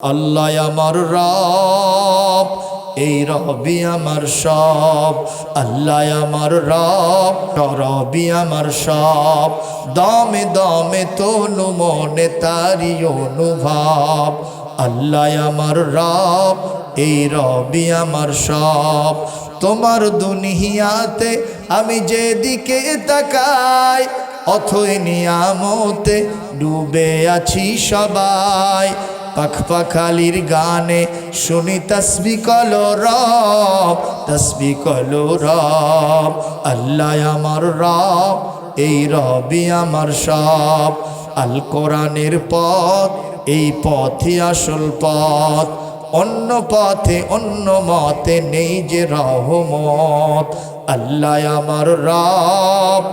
আল্লাহ আমার রব, এই রবি আমার সব। আল্লাহ আমার রব, রবি আমার সব। দমে দমে তনু মনে তারি অনুভব। আল্লাহ আমার রব, এই রবি আমার সব। তোমার দুনিয়াতে আমি যেদিকে তাকাই, অথই নিয়ামতে ডুবে আছি সবাই। পাখ পাখালির গানে শুনি তসবি কলো রব, তসবি কলো রব। আল্লাহ আমার রব, এই রবি আমার সব। আল কোরআনের পথ, এই পথই আসল পথ। অন্য পথে অন্য মতে নেই যে রহমত। আল্লাহ আমার রব,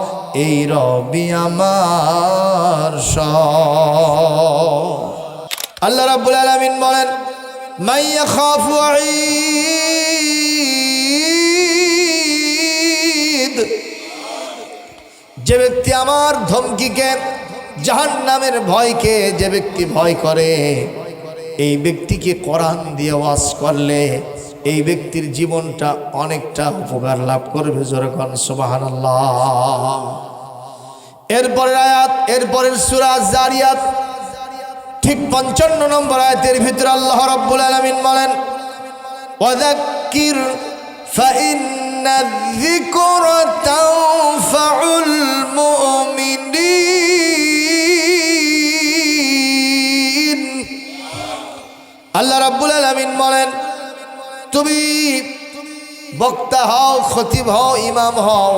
এই রবি আমার সব। আল্লাহ রাব্বুল আলামিন বলেন, মান ইয়াখাফু ঈদ, যে ব্যক্তি আমার ধমকিকে, জাহান্নামের ভয়কে যে ব্যক্তি ভয় করে, এই ব্যক্তিকে কোরআন দিয়ে ওয়াজ করলে এই ব্যক্তির জীবনটা অনেকটা উপকার লাভ করবে। জোরে কোন সুবহানাল্লাহ। এরপরের আয়াত, এরপরের সূরা জারিয়াত ঠিক 55 নম্বর আয়াতের ভিতরে আল্লাহ রাব্বুল আলামিন বলেন, ওয়াযাক্কির ফাইন্নায-যিকরা তানফাউল মুমিনিন। আল্লাহ রাব্বুল আলামিন বলেন, তুমি বক্তা হও, খতিব হও, ইমাম হও,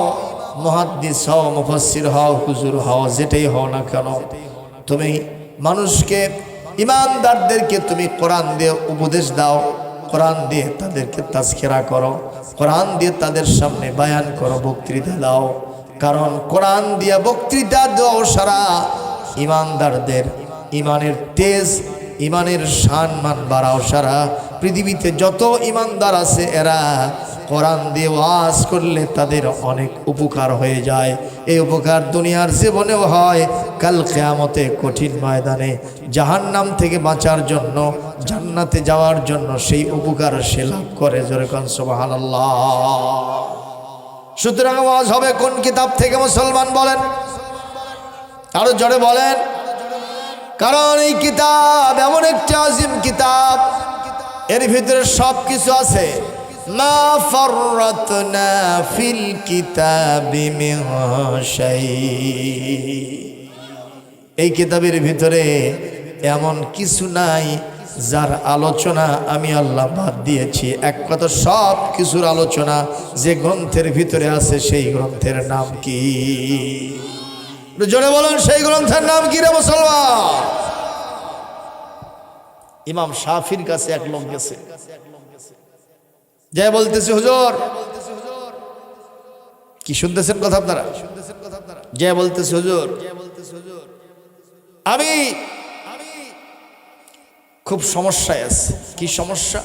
মুহাদ্দিস হও, মুফাসসির হও, হুজুর হও, যেটাই হও না কেন, তুমি মানুষকে, ইমানদারদেরকে তুমি কোরআন দিয়ে উপদেশ দাও, কোরআন দিয়ে তাদেরকে তাজকিরা করো, কোরআন দিয়ে তাদের সামনে বায়ান করো, বক্তৃতা দাও। কারণ কোরআন দিয়ে বক্তৃতা দাও সারা ইমানদারদের ইমানের তেজ, ইমানের সম্মান বাড়াও। সারা পৃথিবীতে যত ইমানদার আছে এরা কোরআন দিয়ে ওয়াজ করলে তাদের অনেক উপকার হয়ে যায়। এই উপকার দুনিয়ার জীবনেও হয়, কাল কিয়ামতে কঠিন ময়দানে জাহান্নাম থেকে বাঁচার জন্য, জান্নাতে যাওয়ার জন্য সেই উপকার সে লাভ করে। জোরে কোন সুবহানাল্লাহ। সুতরাং ওয়াজ হবে কোন কিতাব থেকে মুসলমান বলেন? আরো জোরে বলেন। কারণ এই কিতাব এমন একটা আজিম কিতাব, এর ভিতরে সব কিছু আছে। মা ফাররাতনা ফিল কিতাবি মিন শাই। এই কিতাবের ভিতরে এমন কিছু নাই যার আলোচনা আমি আল্লাহ বাদ দিয়েছি। এক কথা, সব কিছুর আলোচনা যে গ্রন্থের ভিতরে আছে সেই গ্রন্থের নাম কি? জোরে বলেন, সেই গ্রন্থের নাম কি রে মুসলমান? ইমাম শাফির কাছে এক লোক গেছে, যে বলতেছে, হুজুর, কি শুনতেছেন কথা আপনারা? যে বলতেছে, হুজুর, আমি খুব সমস্যায় আছি। কি সমস্যা?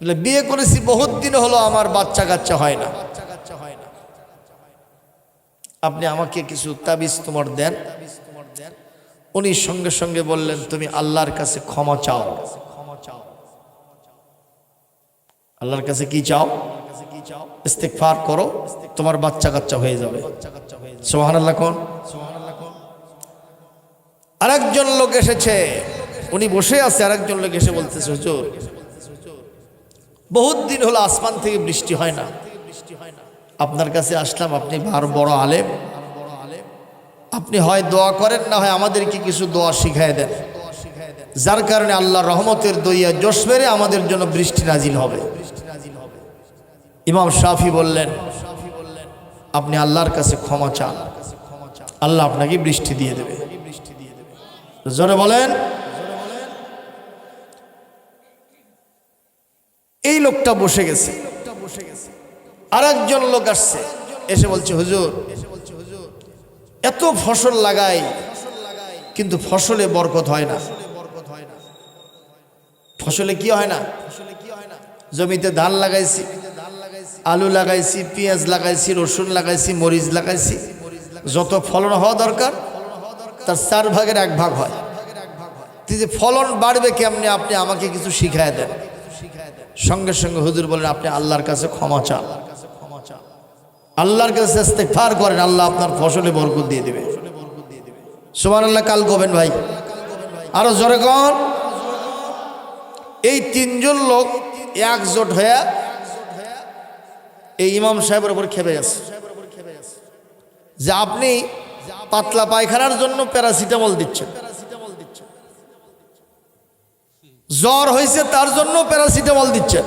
বলে, বিয়ে করেছি বহুত দিন হলো, আমার বাচ্চা কাচ্চা হয় না। আপনি আমাকে কিছু তাবিজ তোমার দেন। উনি সঙ্গে সঙ্গে বললেন, তুমি আল্লাহর কাছে ক্ষমা চাও। আল্লাহর কাছে কি চাও? ইস্তিগফার করো, তোমার বাচ্চা কাচ্চা হয়ে যাবে। সুবহানাল্লাহ কোন? আরেকজন লোক এসেছে, উনি বসে আছে, আরেকজন লোক এসে বলতেছে, হুজুর, বহুত দিন হলো আসমান থেকে বৃষ্টি হয় না, আপনার কাছে আসলাম, আপনি বড় আলেম, আপনি হয় দোয়া করেন, না হয় আমাদেরকে কিছু দোয়া শিখায় দেন, যার কারণে আল্লাহর রহমতের দইয়া জোশ মেরে আমাদের জন্য বৃষ্টি নাজিল হবে। ইমাম শাফি বললেন, আপনি আল্লাহর কাছে ক্ষমা চান, আল্লাহ আপনাকে বৃষ্টি দিয়ে দেবে। জোরে বলেন। এই লোকটা বসে গেছে, আরেকজন লোক আসছে, এসে বলছে, হুজুর, এত ফসল লাগাই কিন্তু ফসলে বরকত হয় না। ফসলে কি হয় না? জমিতে ধান লাগাইছি, আলু লাগাইছি, পেঁয়াজ লাগাইছি, রসুন লাগাইছি, মরিচ লাগাইছি, যত ফলন হওয়া দরকার তার 4 ভাগের 1 ভাগ হয়। যে ফলন বাড়বে কেমনে, আপনি আমাকে কিছু শিখায় দেন। সঙ্গে সঙ্গে হুজুর বলেন, আপনি আল্লাহর কাছে ক্ষমা চান, আল্লাহর কাছে ইস্তেগফার করেন, আল্লাহ আপনার ফসলে বরকত দিয়ে দেবে। সুবহানাল্লাহ। কাল কবেন ভাই, আরো জোরে কন। এই তিনজন লোক একজোট হয়ে এই ইমাম সাহেবের উপর খেপে গেছে যে আপনি পাতলা পায়খানার জন্য প্যারাসিটামল দিচ্ছেন, জ্বর হয়েছে তার জন্য প্যারাসিটামল দিচ্ছেন,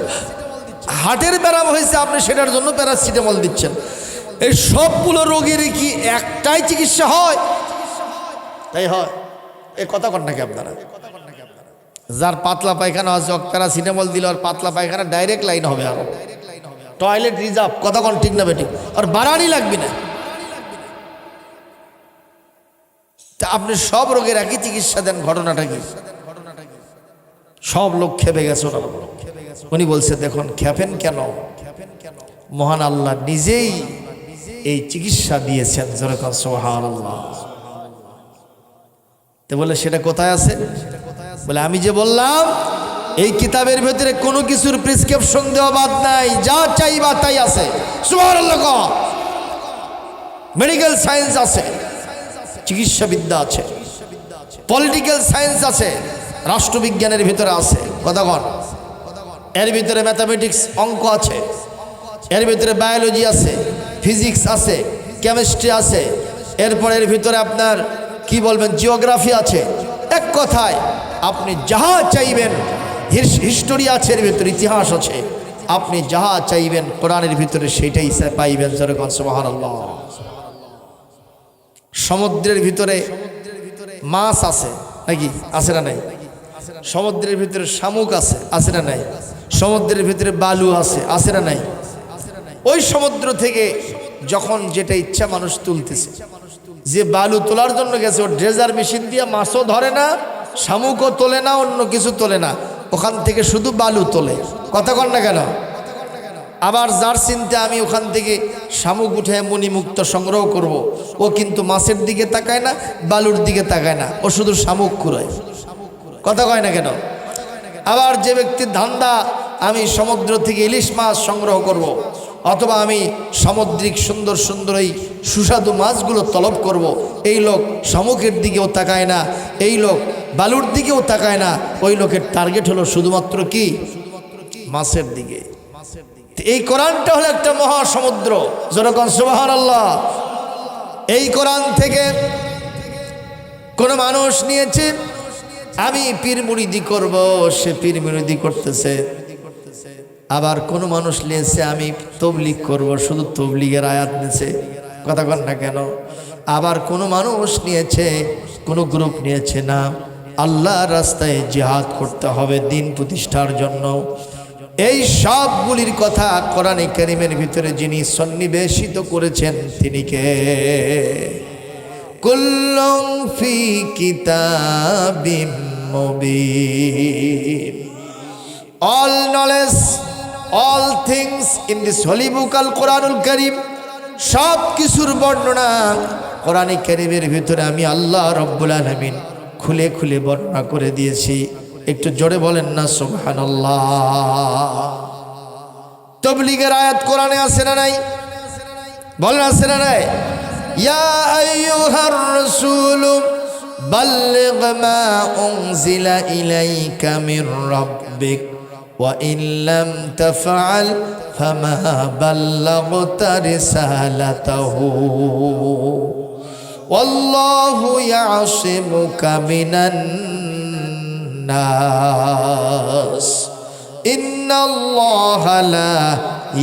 হার্টের ব্যারাম হয়েছে আপনি সেটার জন্য প্যারাসিটামল দিচ্ছেন। এই সবগুলো রোগের কি একটাই চিকিৎসা হয়? তাই হয়? এ কথা কন নাকি আপনারা? যার পাতলা পায়খানা আছে প্যারাসিটামল দিল আর পাতলা পায়খানা ডাইরেক্ট লাইন হবে, আরো টয়লেট রিজার্ভ। কথা কন ঠিক না বেটি? আর বাড়ানি লাগবে না। তা আপনি সব রোগের একই চিকিৎসা দেন, ঘটনাটা কি? সব লোক খেপে গেছে। উনি বলছে, দেখুন খেপেন কেন, মহান আল্লাহ নিজেই এই চিকিৎসা দিয়েছেন। যেরকম সুবহানাল্লাহ। তো বলে সেটা কোথায় আছে? বলে আমি যে বললাম এই কিতাবের ভিতরে কোনো কিছুর প্রেসক্রিপশন দেওয়া বাদ নাই, যা চাইবা তাই আছে। সুবহানাল্লাহ। মেডিকেল সায়েন্স আছে, চিকিৎসা বিদ্যা আছে, পলিটিক্যাল সায়েন্স আছে, রাষ্ট্রবিজ্ঞানের ভিতরে আছে। কথা কন। এর ভিতরে ম্যাথামেটিক্স অঙ্ক আছে, এর ভিতরে বায়োলজি আছে, ফিজিক্স আছে, কেমিস্ট্রি আছে, এরপর এর ভিতরে আপনার কি বলবেন জিওগ্রাফি আছে। এক কথায় আপনি যাহা চাইবেন, হিস্টোরি আছে, এর ভিতরে ইতিহাস আছে, আপনি যাহা চাইবেন কোরআনের ভিতরে সেটাই পাইবেন। যেরকম সুবহানাল্লাহ। সমুদ্রের ভিতরে মাছ আছে নাকি? আছে না নাই? সমুদ্রের ভিতরে শামুক আছে, আছে না নাই? সমুদ্রের ভিতরে বালু আছে, আছে না নাই? ওই সমুদ্র থেকে যখন যেটা ইচ্ছা মানুষ তুলতেছে। যে বালু তোলার জন্য গেছে, ও ড্রেজার মেশিন দিয়ে মাছও ধরে না, শামুকও তোলে না, অন্য কিছু তোলে না, ওখান থেকে শুধু বালু তোলে। কথা কন না কেন? আবার যার চিন্তা আমি ওখান থেকে শামুক উঠে মণিমুক্ত সংগ্রহ করব, ও কিন্তু মাছের দিকে তাকায় না, বালুর দিকে তাকায় না, ও শুধু শামুক কুড়ায়। কথা কয় না কেন? আবার যে ব্যক্তির ধান্দা আমি সমুদ্র থেকে ইলিশ মাছ সংগ্রহ করব, অথবা আমি সামুদ্রিক সুন্দর সুন্দর এই সুস্বাদু মাছগুলো তলব করব, এই লোক শামুকের দিকেও তাকায় না, এই লোক বালুর দিকেও তাকায় না, ওই লোকের টার্গেট হলো শুধুমাত্র কি? মাছের দিকে। এই কোরআনটা হলো একটা মহাসমুদ্র। যেরকম সুবহানাল্লাহ। এই কোরআন থেকে কোন মানুষ নিয়েছে আমি পীর মুরিদি করব, সে পীর মুরিদি করতেছে। আবার কোন মানুষ নিয়েছে আমি তবলিগ করব, শুধু তবলিগের আয়াত নিয়েছে। কথা কন না কেন? আবার কোন মানুষ নিয়েছে, কোন গ্রুপ নিয়েছে না, আল্লাহর রাস্তায় জিহাদ করতে হবে দিন প্রতিষ্ঠার জন্য। এই সবগুলির কথা কোরআনে কারীমের ভিতরে যিনি সন্নিবেশিত করেছেন তিনি কে? কুল্লুম ফি কিতাবিম Mubin. All knowledge, all things in this holy book al Quranul Karim, সব কিছুর বর্ণনা কোরআনে কারীমের ভিতরে আমি আল্লাহ রাব্বুল আলামিন খুলে খুলে বর্ণনা করে দিয়েছি। একটু জোরে বলেন না সুবহানাল্লাহ। তাবলীগের আয়াত কোরআনে আছে না নাই? বলেন আছে না নাই? ইয়া আইয়ুহার রাসূল বাল্লিগ মা উনজিলা ইলাইকা মির রাব্বিক ওয়া ইন লাম তাফআল ফামা বাল্লাগতা রিসালাতাহু ওয়াল্লাহু ইয়াসিমুকা মিনান নাস ইন্নাল্লাহা লা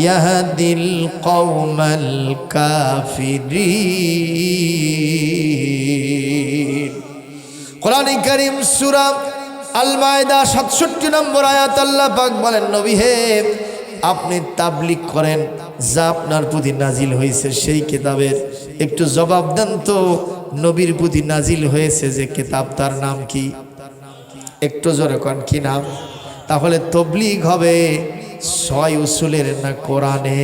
ইয়াহদিল কওমাল কাফিরিন। কোরআন কারীম সূরা আল মায়দা 67 নম্বর আয়াত আল্লাহ পাক বলেন, নবী হে আপনি তাবলীগ করেন, যা আপনার প্রতি নাজিল হয়েছে সেই কিতাবের একটু জবাব দেন তো। নবীর প্রতি নাজিল হয়েছে যে কিতাব, তার নাম কি? একটু জোরে কোন কি নাম? তাহলে তাবলীগ হবে 6 উসুলের না কোরআনে?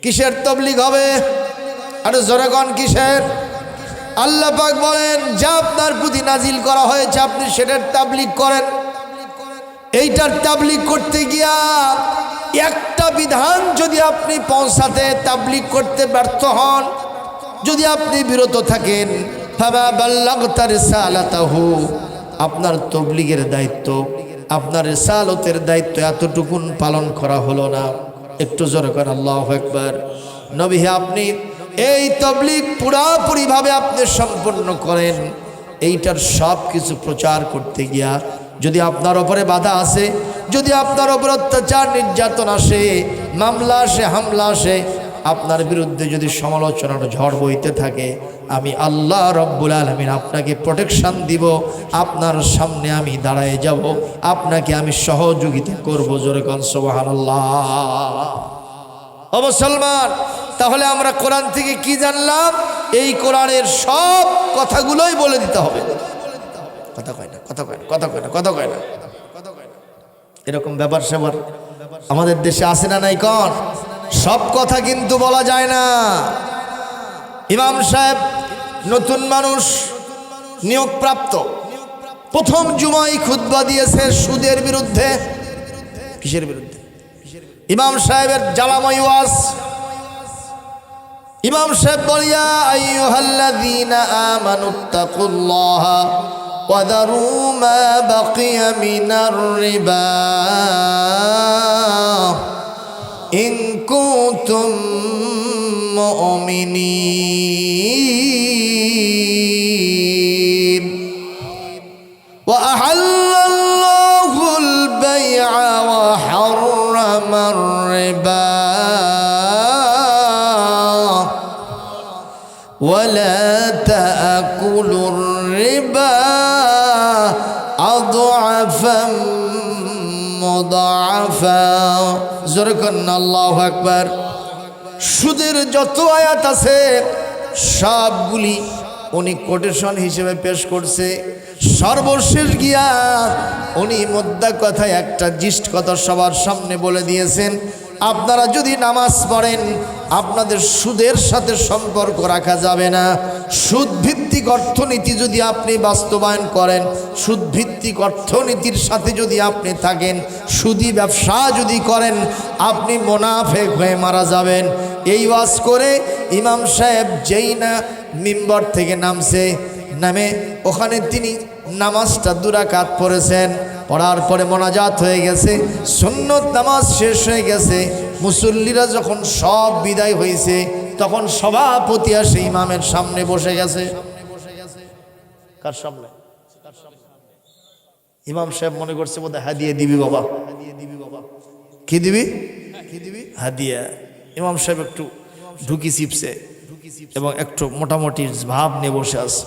কিসের তাবলীগ হবে? আর জোরে কোন কিসের? আল্লাহ পাক বলেন যা আপনার প্রতি নাজিল করা হয়েছে আপনি সেটার তাবলীগ করেন। এইটার তাবলীগ করতে গিয়া একটা বিধান যদি আপনি পৌঁছাতে তাবলীগ করতে ব্যর্থ হন, যদি আপনি বিরত থাকেন, ফামা বাল্লাগতা রিসালাতাহু, আপনার তাবলীগের দায়িত্ব, আপনার রিসালতের দায়িত্ব এতটুকুন পালন করা হলো না। একটু জোরে করে আল্লাহু আকবার। নবী হে, আপনি এই তাবলীগ পুরাপুরিভাবে আপনি সম্পূর্ণ করেন। এইটার সব কিছু প্রচার করতে গিয়া যদি আপনার ওপরে বাধা আসে, যদি আপনার ওপর অত্যাচার নির্যাতন আসে, মামলা আসে, হামলা আসে, আপনার বিরুদ্ধে যদি সমালোচনার ঝড় বইতে থাকে, আমি আল্লাহ রব্বুল আলামিন আপনাকে প্রোটেকশন দিব, আপনার সামনে আমি দাঁড়ায় যাব, আপনাকে আমি সহযোগিতা করব। জোরে কোন সুবহানাল্লাহ। ও মুসলমান, তাহলে আমরা কোরআন থেকে কি জানলাম? এই কোরআনের সব কথাগুলোই বলে দিতে হবে। কথা কয় না, কথা কয় না, কথা কয় না, কথা কয় না। এরকম ব্যাপার স্যাপার আমাদের দেশে আসে না নাই? কোন সব কথা কিন্তু বলা যায় না। ইমাম সাহেব নতুন মানুষ, নিয়োগপ্রাপ্ত, প্রথম জুমায় খুতবা দিয়েছে সুদের বিরুদ্ধে। কিসের বিরুদ্ধে? ইমাম সাহেবের জ্বালাময় ওয়াজ। ইমাম সাহেব বলিয়া আইয়ুহাল্লাযীনা আমানুত্তাকুল্লাহা ওয়া যারু মা বাকিয়া মিনার রিবা ইন কুনতুম মুমিনিন ওয়া আহাল্লাল্লাহুল বাই'a ওয়া হাররামার রিবা ولا تأكلوا الربا أضعافا مضاعفا زركنا الله أكبر। সুদের যত আয়াত আছে সবগুলি উনি কোটেশন হিসেবে পেশ করছে। সর্বশেষ গিয়া উনি মোদ্দা কথায় একটা জিস্ট কথা সবার সামনে বলে দিয়েছেন, আপনারা যদি নামাজ পড়েন আপনাদের সুদের সাথে সম্পর্ক রাখা যাবে না। সুদ ভিত্তিক অর্থনীতি যদি আপনি বাস্তবায়ন করেন, সুদ ভিত্তিক অর্থনীতির সাথে যদি আপনি থাকেন, সুদি ব্যবসা যদি করেন, আপনি মুনাফিক হয়ে মারা যাবেন। এই ওয়াজ করে ইমাম সাহেব যেই না মিম্বর থেকে নামছে, নামে ওখানে তিনি নামাজটা 2 রাকাত পড়েছেন। পড়ার পরে মোনাজাত হয়ে গেছে, সুন্নত নামাজ শেষ হয়ে গেছে। মুসল্লিরা যখন সব বিদায় হয়েছে তখন সভাপতি আসে ইমামের সামনে বসে গেছে। কার সামনে? ইমাম সাহেব মনে করছে বোধহয় হাদিয়া দিবি বাবা। কি দিবি? হাদিয়া। ইমাম সাহেব একটু ঢুকি চিপছে এবং একটু মোটামুটি ভাব নিয়ে বসে আছে।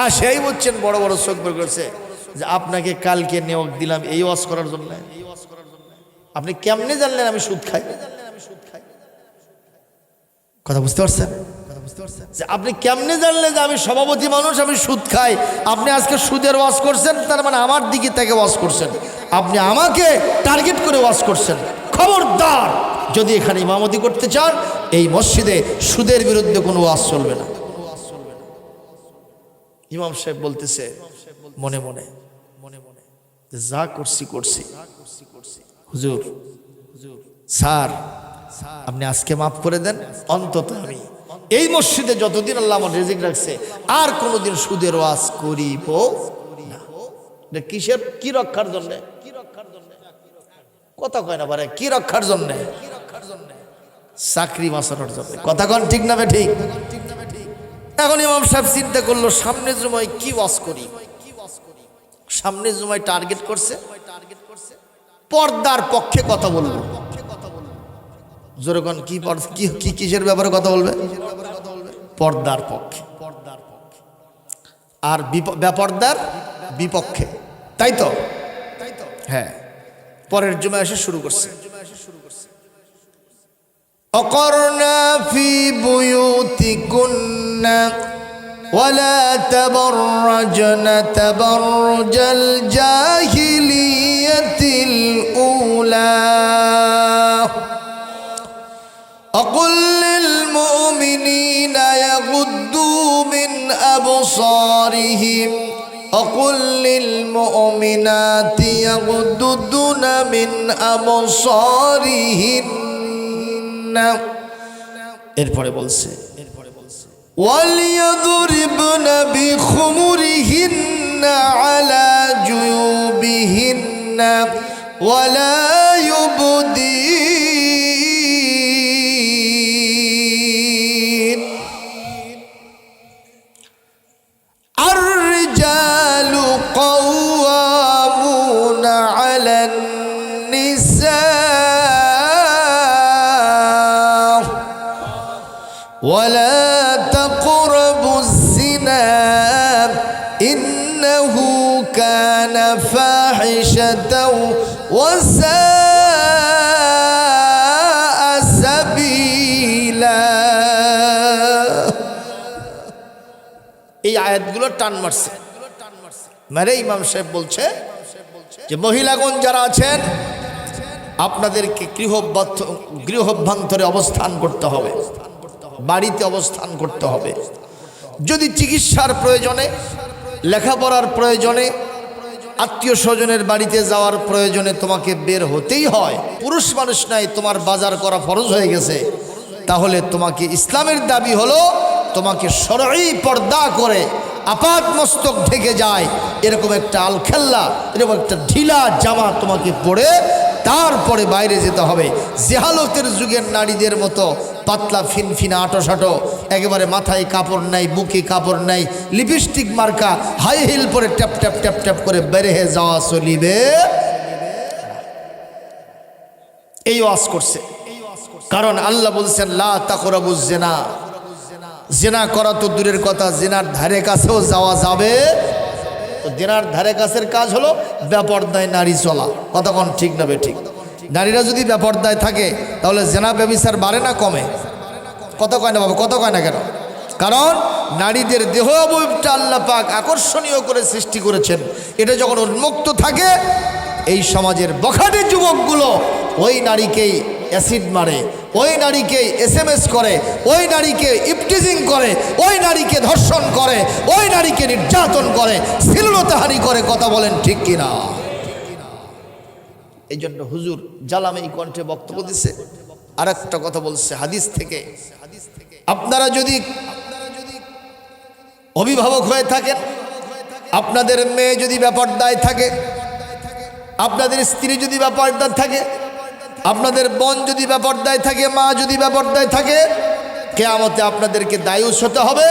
আর সেই বলছেন বড় বড় চোখ বের করছে যে আপনাকে কালকে নিয়োগ দিলাম এই ওয়াজ করার জন্য। আপনি কেমনে জানলেন আমি সুদ খাই? কথা বুঝতে পারছেন? যে আপনি কেমনে জানলেন যে আমি সভাপতি মানুষ, আমি সুদ খাই? আপনি আজকে সুদের ওয়াজ করছেন, তার মানে আমার দিকে থেকে ওয়াজ করছেন, আপনি আমাকে টার্গেট করে ওয়াজ করছেন। খবরদার, যদি এখানে ইমামতি করতে চান এই মসজিদে সুদের বিরুদ্ধে কোনো ওয়াজ চলবে না। ইমাম সাহেব বলতেছে মনে মনে যা করছি করছি। হুজুর স্যার আপনি আজকে মাফ করে দেন, অন্তত আমি এই মসজিদে যতদিন আল্লাহ আমার রিজিক রাখছে আর কোনোদিন সুদের ওয়াজ করিব না। কিসের? কি রক্ষার জন্য? কথা কয় না পারে। কি রক্ষার জন্য? চাকরি বাঁচানোর জন্য। কথা কন ঠিক না ঠিক? এখন ইমাম সাহেব চিন্তা করলো সামনে জুমায় কি ওয়াজ করি। সামনে জুমায় টার্গেট করছে পর্দার পক্ষে কথা বলবো। জোরকন কি কিসের ব্যাপারে কথা বলবে? পর্দার পক্ষে আর বেপর্দার বিপক্ষে, তাই তো? হ্যাঁ, পরের জুমায় এসে শুরু করছে। অকরনা ফি বুয়ুতিকুন্না ولا تبرجن تبرج الجاهلية الأولى وقل للمؤمنين يغضوا من أبصارهم وقل للمؤمنات يغضضن من أبصارهن এরপরে বলছে وَلْيَضْرِبْنَ بِخُمُرِهِنَّ عَلَى جُيُوبِهِنَّ وَلَا يُبْدِينَ الرِّجَالُ قَوَّامُونَ عَلَى النِّسَاءِ وَلَا تقربوا الزنا إنه كان فاحشة وساء سبيلا এই আয়াতগুলো টান মারছে মানে ইমাম সাহেব বলছে যে মহিলাগণ যারা আছেন আপনাদেরকে গৃহভ্যন্তরে অবস্থান করতে হবে, বাড়িতে অবস্থান করতে হবে। যদি চিকিৎসার প্রয়োজনে, লেখাপড়ার প্রয়োজনে, আত্মীয় স্বজনের বাড়িতে যাওয়ার প্রয়োজনে তোমাকে বের হতেই হয়, পুরুষ মানুষ নাই, তোমার বাজার করা ফরজ হয়ে গেছে, তাহলে তোমাকে ইসলামের দাবি হলো তোমাকে শরঈ পর্দা করে আপাত মস্তক ঢেকে যায় এরকম একটা আলখেল্লা, এরকম একটা ঢিলা জামা তোমাকে পরে তারপরে বাইরে যেতে হবে। জেহালতের যুগের নারীদের মতো পাতলা ফিনফিনা আটোসাটো, একেবারে মাথায় কাপড় নাই, বুকে কাপড় নাই, লিপস্টিক মার্কা হাই হিল পরে ট্যাপ ট্যাপ ট্যাপ ট্যাপ করে বের হয়ে যাওয়া চলিবে। এই ওয়াজ করছে, কারণ আল্লাহ বলছেন লা তাকরাবুজ জিনা, জিনা করা তো দূরের কথা, জিনার ধারে কাছেও যাওয়া যাবে। তো জিনার ধারে কাছের কাজ হলো বেপরদায় নারী চলা। কতক্ষণ ঠিক না বে ঠিক? নারীরা যদি বেপরদায় থাকে তাহলে জিনা ব্যভিচার বাড়ে না কমে? কত কয় না বাবা, কত কয় না কেন? কারণ নারীদের দেহ অবয়বটা আল্লাহ পাক আকর্ষণীয় করে সৃষ্টি করেছেন। এটা যখন উন্মুক্ত থাকে এই সমাজের বখাটে যুবকগুলো ওই নারীকেই অ্যাসিড মারে, ওই নারীকে SMS করে, ওই নারীকে ইফটিজিং করে, ওই নারীকে ধর্ষণ করে, ওই নারীকে নির্যাতন করে, শ্লীলতাহানি করে। কথা বলেন ঠিক কিনা? এই জন্য হুজুর জালামেই কণ্ঠে বক্তব্য দিচ্ছে। আর একটা কথা বলছে হাদিস থেকে, আপনারা যদি অভিভাবক হয়ে থাকেন, আপনাদের মেয়ে যদি বেপরদায় থাকে, আপনাদের স্ত্রী যদি বেপরদায় থাকে, আপনাদের বোন যদি বেপরদায় থাকে, মা যদি বেপরদায় থাকে, কিয়ামতে আপনাদেরকে দায়ুস হতে হবে।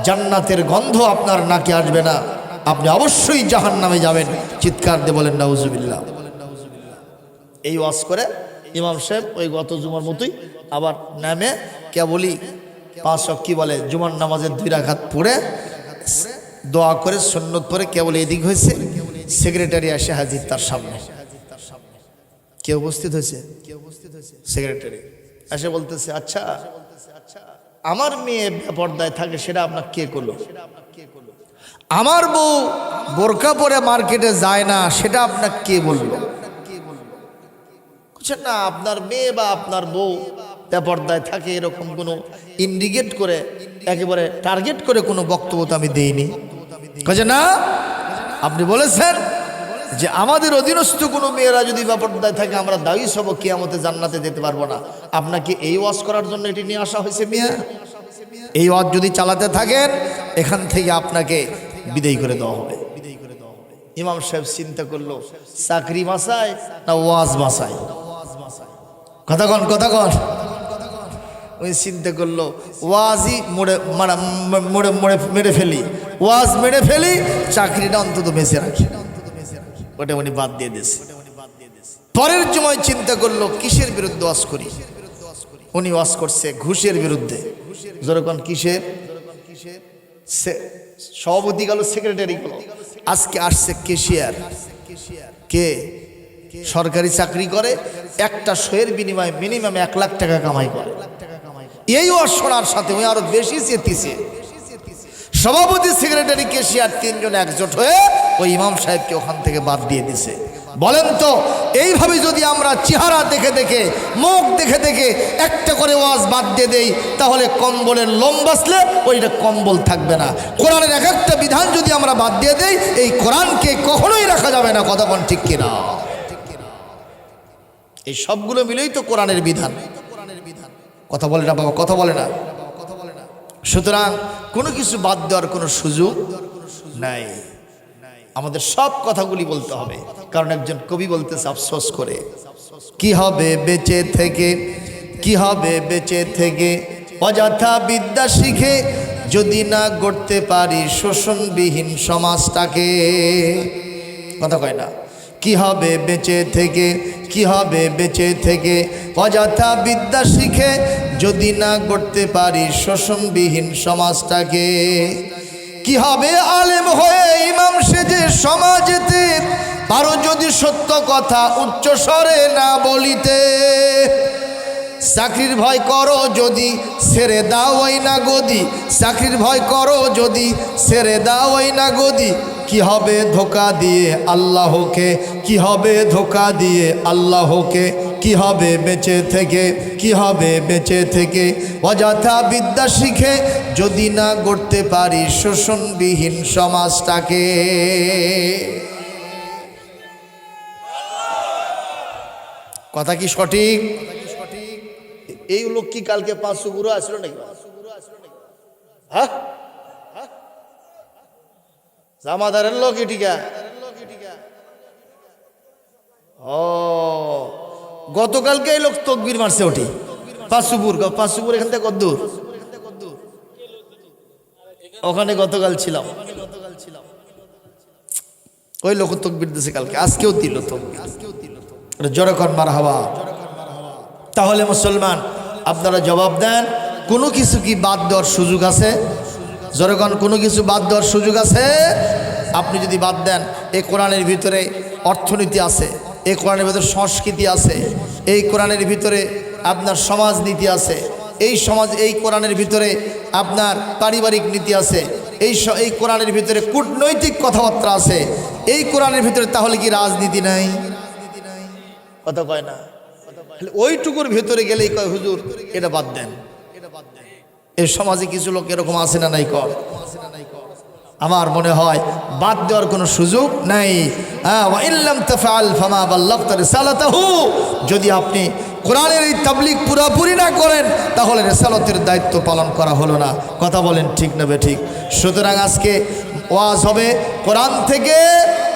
জান্নাতের গন্ধ আপনার নাকে আসবে না, আপনি অবশ্যই জাহান্নামে যাবেন। চিৎকার দিয়ে বলেন নাউজুবিল্লাহ। এই ওয়াজ করে ইমাম সাহেব ওই গত জুমার মতোই আবার নামে কেবলই 5 ওয়াক্ত কি বলে জুমার নামাজের 2 রাকাত পড়ে দোয়া করে সুন্নত পরে কেবল এদিক হয়েছে, সেক্রেটারি আসে হাজির তার সামনে। কে উপস্থিত হয়েছে? সেক্রেটারি এসে বলতেছে, আচ্ছা আমার মেয়ে বেপরদায় থাকে, সেটা আপনার কে করলো? আমার বউ বোরকা পরে মার্কেটে যায় না, সেটা আপনার কে বললো? না, আপনার মেয়ে বা আপনার বউ বেপরদায় থাকে এরকম কোনো ইন্ডিকেট করে, একেবারে টার্গেট করে কোনো বক্তব্য তো আমি দেইনি। না, আপনি বলেছেন যে আমাদের অধীনস্থ কোনো মেয়েরা যদি বেপরদায় থাকে আমরা দায়ী হব, কিয়ামতে জান্নাতে যেতে পারবো না। আপনাকে এই ওয়াজ করার জন্য এটি নিয়ে আসা হয়েছে। মিয়া, এই ওয়াজ যদি চালাতে থাকেন এখান থেকে আপনাকে বিদায় করে দেওয়া হবে। ইমাম সাহেব চিন্তা করলো, চাকরি বাঁচায় না ওয়াজ বাঁচায়? কথাক্ষণ ওই চিন্তা করলো, ওয়াজই মেরে ফেলি, ওয়াজ মেরে ফেলি, চাকরিটা অন্তত বেঁচে রাখি। ওটা উনি বাদ দিয়ে দিয়েছে। পরের সময় চিন্তা করলো কিসের বিরুদ্ধে ওয়াজ করি? উনি ওয়াজ করছে ঘুষের বিরুদ্ধে। যেরকম কিসের? সভাপতি গেল, সেক্রেটারি গেল, আজকে আসছে ক্যাশিয়ার। কে সরকারি চাকরি করে, একটা শোয়ের বিনিময়ে মিনিমাম 1 লাখ টাকা কামাই করে। এই ওয়াজ শোনার সাথে ওই আরো বেশি চেতিছে। সভাপতি, সেক্রেটারি, ক্যাশিয়ার 3 জন একজোট হয়ে ওই ইমাম সাহেবকে ওখান থেকে বাদ দিয়ে দিছে। বলেন তো এইভাবে যদি আমরা চেহারা দেখে দেখে মুখ দেখে দেখে একটা করে ওয়াজ বাদ দিয়ে দেই তাহলে কম্বলের লোম বাঁচলে ওইটা কম্বল থাকবে না। কোরআনের এক একটা বিধান যদি আমরা বাদ দিয়ে দেই এই কোরআনকে কখনোই রাখা যাবে না। কথা বল ঠিক কিনা? এই সবগুলো মিলেই তো কোরআনের বিধান। কথা বলে না বাবা, কথা বলে না। সুতরাং কোনো কিছু বাদ দেওয়ার কোনো সুযোগ নাই। আমাদের সব কথাগুলি বলতে হবে, কারণ একজন কবি বলতেছে আফসোস করে, কি হবে বেঁচে থেকে, কি হবে বেঁচে থেকে অযথা বিদ্যা শিখে যদি না গড়তে পারি শোষণবিহীন সমাজটাকে। কথা কয় না? কি হবে বেঁচে থেকে, কি হবে বেঁচে থেকে অযথা বিদ্যা শিখে যদি না গড়তে পারি শোষণবিহীন সমাজটাকে। কি হবে আলেম হয়ে ইমাম সেজে সমাজেতে পারো যদি সত্য কথা উচ্চ স্বরে না বলিতে। চাকরির ভয় করো যদি ছেড়ে দাও ওই না গদি, চাকরির ভয় করো যদি ছেড়ে দাও ওই না গদি। কি হবে ধোঁকা দিয়ে আল্লাহকে, কি হবে ধোঁকা দিয়ে আল্লাহকে। কি হবে বেঁচে থেকে, কি হবে বেঁচে থেকে অযথা বিদ্যা শিখে যদি না গড়তে পারি শোষণবিহীন সমাজটাকে। কথা কি সঠিক? এই লোক কি কালকে 500 গুরু আসলো নাকি? হ্যাঁ, জামাদারের লোক এটিকা। ও গতকালকে এই লোক তকবীর মারছে ওটি 500 এখান থেকে কত দূর? ওখানে গতকাল ছিলাম, ওই লোক তকবীর দিয়েছে কালকে, আজকেও দিল তকবীর। জোরে কর মারহাবা। তাহলে মুসলমান আপনারা জবাব দেন, কোনো কিছু কি বাদ দেওয়ার সুযোগ আছে? জোরে কর, কোনো কিছু বাদ দেওয়ার সুযোগ আছে? আপনি যদি বাদ দেন, এই কোরআনের ভিতরে অর্থনীতি আছে, এই কোরআনের ভিতরে সংস্কৃতি আছে, এই কোরআনের ভিতরে আপনার সমাজনীতি আছে, এই কোরআনের ভিতরে আপনার পারিবারিক নীতি আছে, এই কোরআনের ভিতরে কূটনৈতিক কথাবার্তা আছে, এই কোরআনের ভিতরে তাহলে কি রাজনীতি নাই? কথা কয় না? ওইটুকুর ভেতরে গেলেই কয় হুজুর এটা বাদ দেন। এই সমাজে কিছু লোক এরকম আছে না নাই? কর আমার মনে হয় বাদ দেওয়ার কোনো সুযোগ নাই। যদি আপনি কোরআনের এই তাবলীগ পুরাপুরি না করেন তাহলে রিসালাতের দায়িত্ব পালন করা হলো না। কথা বলেন ঠিক না বেঠিক? সুতরাং আজকে ওয়াজ হবে কোরআন থেকে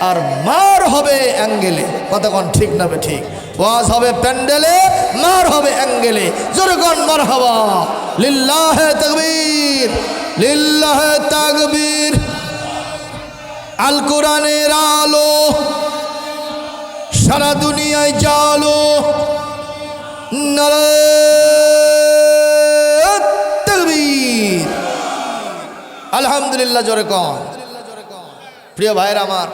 আর মার হবে অ্যাঙ্গেলে। কথা কোন ঠিক না বেঠিক? ওয়াজ হবে প্যান্ডেলে, মার হবে অ্যাঙ্গেলে। জোরে কোন মারহাবা। লিল্লাহে তাকবীর, লিল্লাহে তাকবীর। আল কোরআনের আলো সারা দুনিয়ায় জালো। নারে তাকবীর। আলহামদুলিল্লাহ। জোরে কোন। প্রিয় ভাইরা আমার,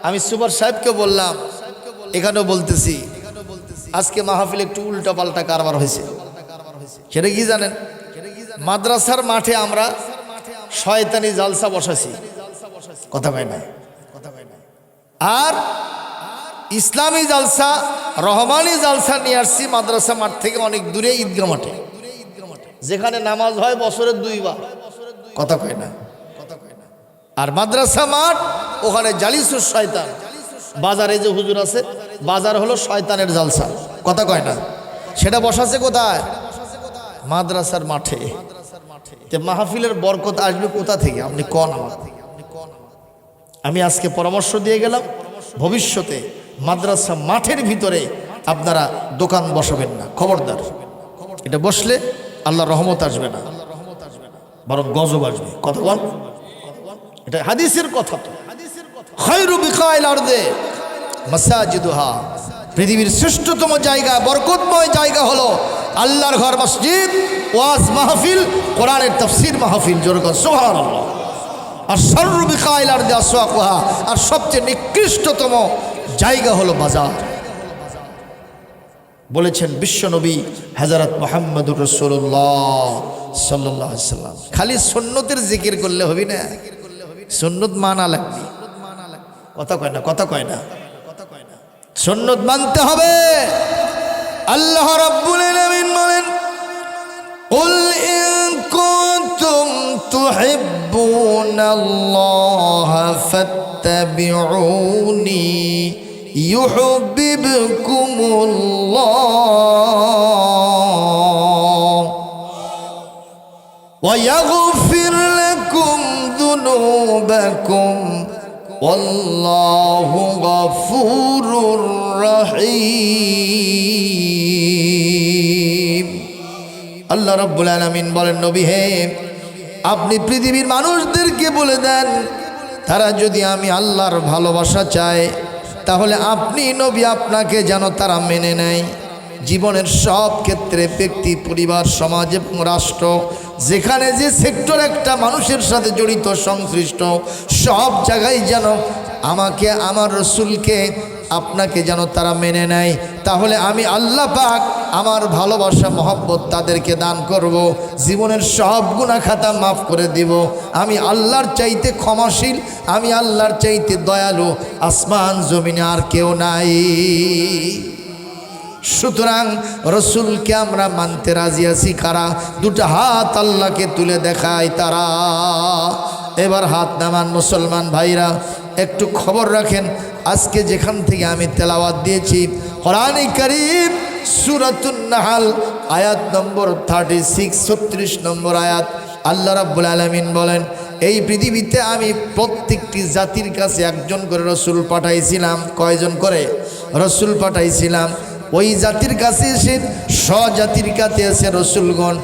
আমি সুপার সাহেবকে বললাম, এখানেও বলতেছি, আজকে মাহফিল একটু উল্টা পাল্টা কারবার হয়েছে। সেটা কি জানেন? মাদ্রাসার মাঠে আমরা শয়তানি জালসা বসাছি। কথা পাই না? আর ইসলামী জালসা, রহমানি জালসা নিয়ে আসছি মাদ্রাসা মাঠ থেকে অনেক দূরে, ঈদগাহ মাঠে, যেখানে নামাজ হয় বছরের 2 বার। কথা কয় না? আর মাদ্রাসা মাঠ ওখানে জালিসুস শয়তান। বাজারে যে হুজুর আছে, বাজার হলো শয়তানের জালসা। কথা কয় না? সেটা বসাছে কোথায়? মাদ্রাসার মাঠে। মাহফিলের বরকত আসবে কোথা থেকে? আপনি কোন? আমি আজকে পরামর্শ দিয়ে গেলাম, ভবিষ্যতে মাদ্রাসা মাঠের ভিতরে আপনারা দোকান বসাবেন না, খবরদার। এটা বসলে আল্লাহর রহমত আসবে না, বরং গজব আসবে। কথা বল, এটা হাদিসের কথা। তো খায়রু বিকাইল আরদে মাসাজিদুহা, পৃথিবীর শ্রেষ্ঠতম জায়গা, বরকতময় জায়গা হলো আল্লাহর ঘর, মসজিদ, ওয়াজ মাহফিল, কোরআনের তাফসীর মাহফিল। জোরে কর সুবহানাল্লাহ। আর শাররু বিকাইল আরদে আসওয়াকুহা, আর সবচেয়ে নিকৃষ্টতম জায়গা হলো বাজার। বলেছেন বিশ্বনবী হযরত মুহাম্মদুর রাসূলুল্লাহ সাল্লাল্লাহু আলাইহি সাল্লাম, খালি সুন্নতের জিকির করলে হবে না, সুন্নত মানা লাগবে। কথা কয় না? কথা কয় না? সুন্নত মানতে হবে। আল্লাহ রাব্বুল আলামিন বলেন, কুল ইন কুনতুম তুহিব্বুনাল্লাহা ফাত্তাবিউনি ইউহিব্বুকুমুল্লাহ ওয়া ইয়াগফির লাকুম যুনুবাকুম ওয়াল্লাহু গফুরুর রহিম। আল্লাহ রাব্বুল আলামিন বলেন, নবী হে, আপনি পৃথিবীর মানুষদেরকে বলে দেন, তারা যদি আমি আল্লাহর ভালোবাসা চায় তাহলে আপনি নবী আপনাকে যেন তারা মেনে নেয়। জীবনের সব ক্ষেত্রে ব্যক্তি, পরিবার, সমাজ এবং রাষ্ট্র, যেখানে যে সেক্টর একটা মানুষের সাথে জড়িত সংশ্লিষ্ট, সব জায়গায় যেন আমাকে, আমার রসুলকে, আপনাকে যেন তারা মেনে নেয়। তাহলে আমি আল্লাহ পাক আমার ভালোবাসা মহব্বত তাদেরকে দান করব, জীবনের সব গুনাহ খাতা মাফ করে দিব। আমি আল্লাহর চাইতে ক্ষমাশীল, আমি আল্লাহর চাইতে দয়ালু আসমান জমিনে আর কেউ নাই। সুতরাং রসুলকে আমরা মানতে রাজি আছি কারা? দুটো হাত আল্লাহকে তুলে দেখায় তারা। এবার হাত নামান মুসলমান ভাইরা, একটু খবর রাখেন। আজকে যেখান থেকে আমি তেলাওয়াত দিয়েছি কোরআনে কারীম সূরাতুন নাহল আয়াত নম্বর 36, 36 নম্বর আয়াত, আল্লাহ রাব্বুল আলামিন বলেন, এই পৃথিবীতে আমি প্রত্যেকটি জাতির কাছে একজন করে রসুল পাঠাইছিলাম। কয়জন করে রসুল পাঠাইছিলাম? ওই জাতির কাছে এসে স্বজাতির কাছে এসে রসুলগণ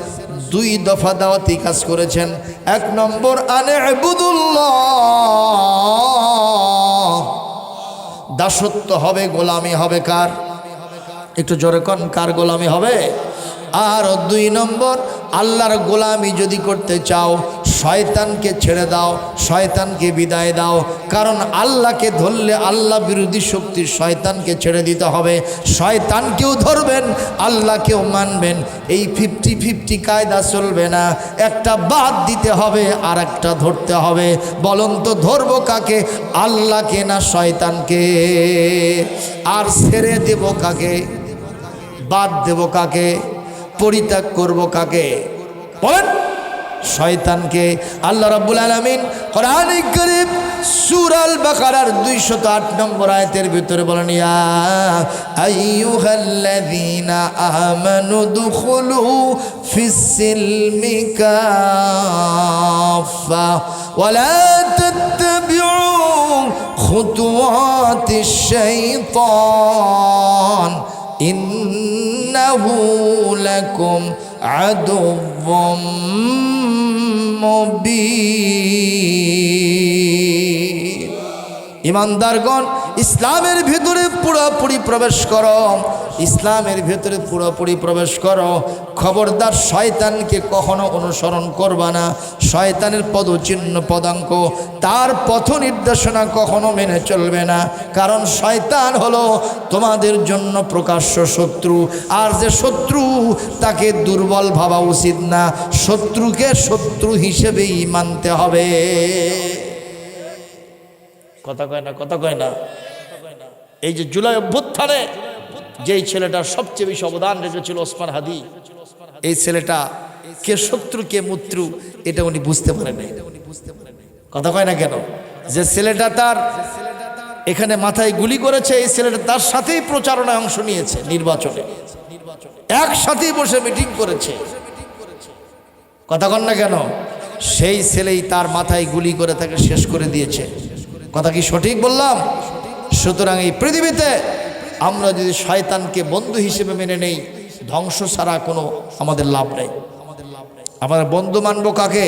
2 দফা দাওয়াতি কাজ করেছেন। 1 নম্বর, আনে ইবুদুল্লাহ, দাসত্ব হবে, গোলামি হবে কার? একটু জোরে কোন, কার গোলামি হবে? আর 2 নম্বর, আল্লাহর গোলামি যদি করতে চাও শয়তানকে ছেড়ে দাও, শয়তানকে বিদায় দাও। কারণ আল্লাহকে ধরলে আল্লাহ বিরোধী শক্তি শয়তানকে ছেড়ে দিতে হবে। শয়তানকেও ধরবেন, আল্লাহকেও মানবেন। এই 50-50 কায়দা চলবে না, একটা বাদ দিতে হবে আর একটা ধরতে হবে। বলুন তো ধরবো কাকে? আল্লাহকে না শয়তানকে? আর ছেড়ে দেব কাকে? বাদ দেব কাকে? পরিত্যাগ করব কাকে? বলেন, শয়তানকে। আল্লাহ রাব্বুল আলামিন কোরআনে কারীম সূরা আল বাকারার 208 নম্বর আয়াতের ভিতরে বলেন, ইয়া আইয়ুহাল্লাযীনা আমানু দুখুলু ফিস-সিলমি কাফা ওয়া লা তাত্তাবিউ খুতুওয়াতিশ শাইতান ইন্নাহু লাকুম আদুউম মুবিন। ইমানদারগণ, ইসলামের ভিতরে পুরোপুরি প্রবেশ করো, ইসলামের ভিতরে পুরোপুরি প্রবেশ করো। খবরদার শয়তানকে কখনো অনুসরণ করবা না। শয়তানের পদচিহ্ন পদাঙ্ক, তার পথ নির্দেশনা কখনো মেনে চলবে না। কারণ শয়তান হলো তোমাদের জন্য প্রকাশ্য শত্রু। আর যে শত্রু, তাকে দুর্বল ভাবা উচিত না, শত্রুকে শত্রু হিসেবেই মানতে হবে। কথা কয় না, কথা কয় না। এই যে জুলাই অভ্যুত্থানে যেই ছেলেটার সবচেয়ে বেশি অবদান রেখেছিল ওসমান হাদি, এই ছেলেটা কে শত্রু কে মিত্র এটা উনি বুঝতে পারেন নাই। কথা কয় না কেন? যে ছেলেটা তার এখানে মাথায় গুলি করেছে, এই ছেলেটা তার সাথেই প্রচারণায় অংশ নিয়েছে, নির্বাচনে একসাথেই বসে মিটিং করেছে। কথা কন না কেন? সেই ছেলেই তার মাথায় গুলি করে তাকে শেষ করে দিয়েছে। কথা কি সঠিক বললাম? সুতরাং এই পৃথিবীতে আমরা যদি শয়তানকে বন্ধু হিসেবে মেনে নেই, ধ্বংস ছাড়া কোনো আমাদের লাভ নেই। আমরা বন্ধু মানবো কাকে?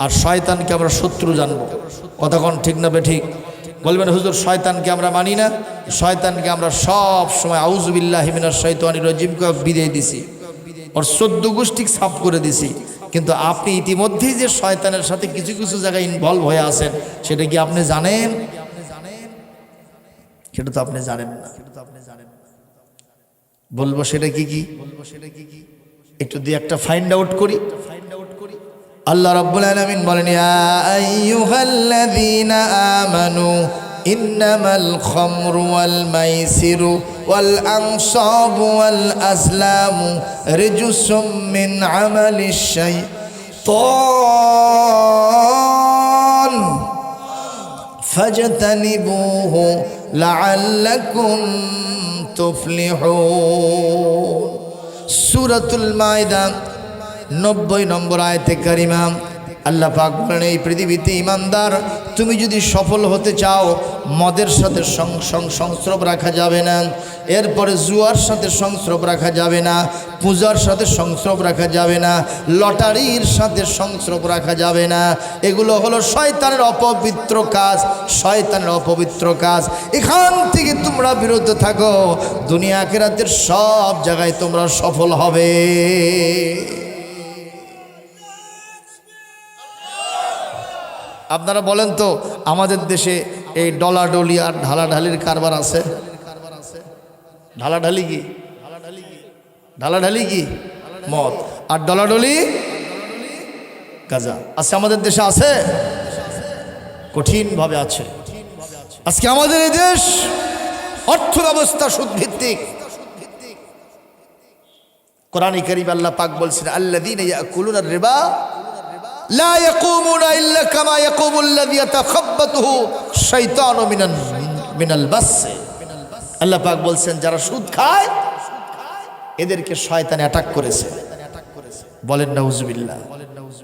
আর শয়তানকে আমরা শত্রু জানবো। কতক্ষণ ঠিক না বেঠিক? বলবেন হুজুর শয়তানকে আমরা মানি না, শয়তানকে আমরা সব সময় আউযুবিল্লাহি মিনাশ শাইতানির রাজিমকে বিদায় দিছি, ওর 14 গোষ্ঠী সাফ করে দিছি। কিন্তু আপনি ইতিমধ্যেই যে শয়তানের সাথে কিছু কিছু জায়গায় ইনভলভ হয়ে আছেন, সেটা কি আপনি জানেন? সেটা তো আপনি জানেন না। বলবো সেটা কি কি? একটু দিয়ে একটা ফাইন্ড আউট করি। আল্লাহ রাব্বুল আলামিন বলেন, ইয়া আইয়ুহাল্লাযীনা আমানু ইন্নামাল খামরু ওয়াল মাইসিরু ওয়াল আনসাবু ওয়াল আজলামু রিজসুম মিন আমালিশ শাইতান ফাজতানিবুহু লাআল্লাকুম তুফলিহুন। সূরাতুল মাইদা 90 নম্বর আয়াতে কারিমা আল্লাহ পাক বলেন, এই পৃথিবীতে ইমানদার তুমি যদি সফল হতে চাও, মদের সাথে সংস্রব রাখা যাবে না, এরপরে জুয়ার সাথে সংস্রব রাখা যাবে না, পূজার সাথে সংস্রব রাখা যাবে না, লটারির সাথে সংস্রব রাখা যাবে না। এগুলো হলো শয়তানের অপবিত্র কাজ, শয়তানের অপবিত্র কাজ। এখান থেকে তোমরা বিরত থাকো, দুনিয়া আখিরাতের সব জায়গায় তোমরা সফল হবে। আপনারা বলেন তো, আমাদের দেশে এই ডলাডলি আর ঢালাঢালির কারবার আছে? ঢালাঢালি কি? ঢালাঢালি কি? মদ। আর ডলাডলি গাঁজা আছে আমাদের দেশে? আছে, কঠিনভাবে আছে। আজকে আমাদের এই দেশ অর্থ ব্যবস্থা সুদভিত্তিক। কোরআনে কারীমে আল্লাহ পাক বলছেন, আল্লাযীনা ইয়াকুলুনা রিবা লা ইয়াকুমুনা ইল্লা কামা ইয়াকুমুল্লাযী ইয়াতাখাব্বাতুহু শাইতানু মিনাল মাস। আল্লাহ পাক বলছেন, যারা সুদ খায় এদেরকে শয়তান অ্যাটাক করেছে। বলেন নাউজুবিল্লাহ।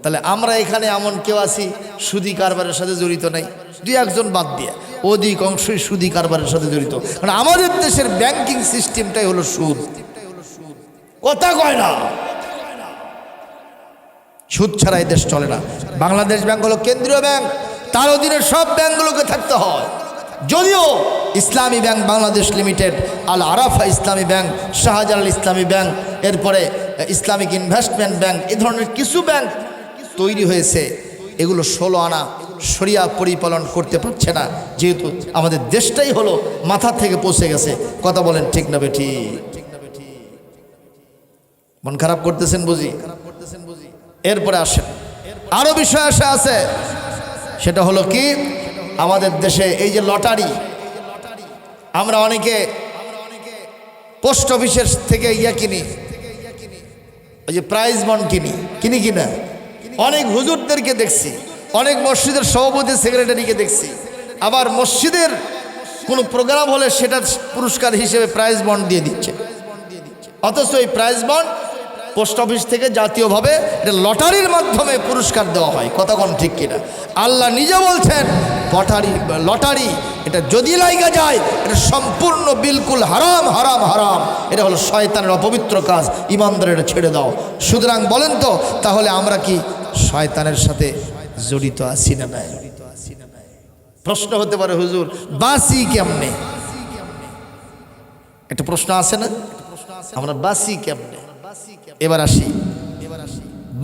তাহলে আমরা এখানে এমন কেউ আছি সুদি কারবারের সাথে জড়িত নাই? দুই একজন বাদ দিয়ে অধিকাংশই সুদি কারবারের সাথে জড়িত। কারণ আমাদের দেশের ব্যাংকিং সিস্টেমটাই হলো সুদ। কথা কয় না, সুদ ছাড়া এই দেশ চলে না। বাংলাদেশ ব্যাংক হলো কেন্দ্রীয় ব্যাংক, তার অধীনে সব ব্যাংকগুলোকে থাকতে হয়। যদিও ইসলামী ব্যাংক বাংলাদেশ লিমিটেড, আল আরাফা ইসলামী ব্যাংক, শাহজালাল ইসলামী ব্যাংক, এরপরে ইসলামিক ইনভেস্টমেন্ট ব্যাংক, এ ধরনের কিছু ব্যাংক তৈরি হয়েছে, এগুলো 16 আনা শরিয়া পরিপালন করতে পারছে না, যেহেতু আমাদের দেশটাই হলো মাথা থেকে পৌঁছে গেছে। কথা বলেন ঠিক না বেঠি? মন খারাপ করতেছেন বুঝি? এরপরে আসেন, আরো বিষয় আছে। সেটা হলো কি, আমাদের দেশে এই যে লটারি, আমরা অনেকে পোস্ট অফিসের থেকে কিনি, ওই যে প্রাইজ বন্ড কিনি কিনা। অনেক হুজুরদেরকে দেখছি, অনেক মসজিদের সভাপতি সেক্রেটারিকে দেখছি। আবার মসজিদের কোনো প্রোগ্রাম হলে সেটা পুরস্কার হিসেবে প্রাইজ বন্ড দিয়ে দিচ্ছে। অথচ এই প্রাইজ বন্ড পোস্ট অফিস থেকে জাতীয়ভাবে এটা লটারির মাধ্যমে পুরস্কার দেওয়া হয়। কথা কোন ঠিক কিনা? আল্লাহ নিজে বলছেন, লটারি এটা যদি লাইগা যায়, এটা সম্পূর্ণ বিলকুল হারাম হারাম হারাম। এটা হলো শয়তানের অপবিত্র কাজ। ইমানদার এটা ছেড়ে দাও। সুতরাং বলেন তো, তাহলে আমরা কি শয়তানের সাথে জড়িত আছি না নাই? প্রশ্ন হতে পারে, হুজুর বাসি কেমনে? একটা প্রশ্ন আছে না, আমরা বাসি কেমনে? এবার আসি,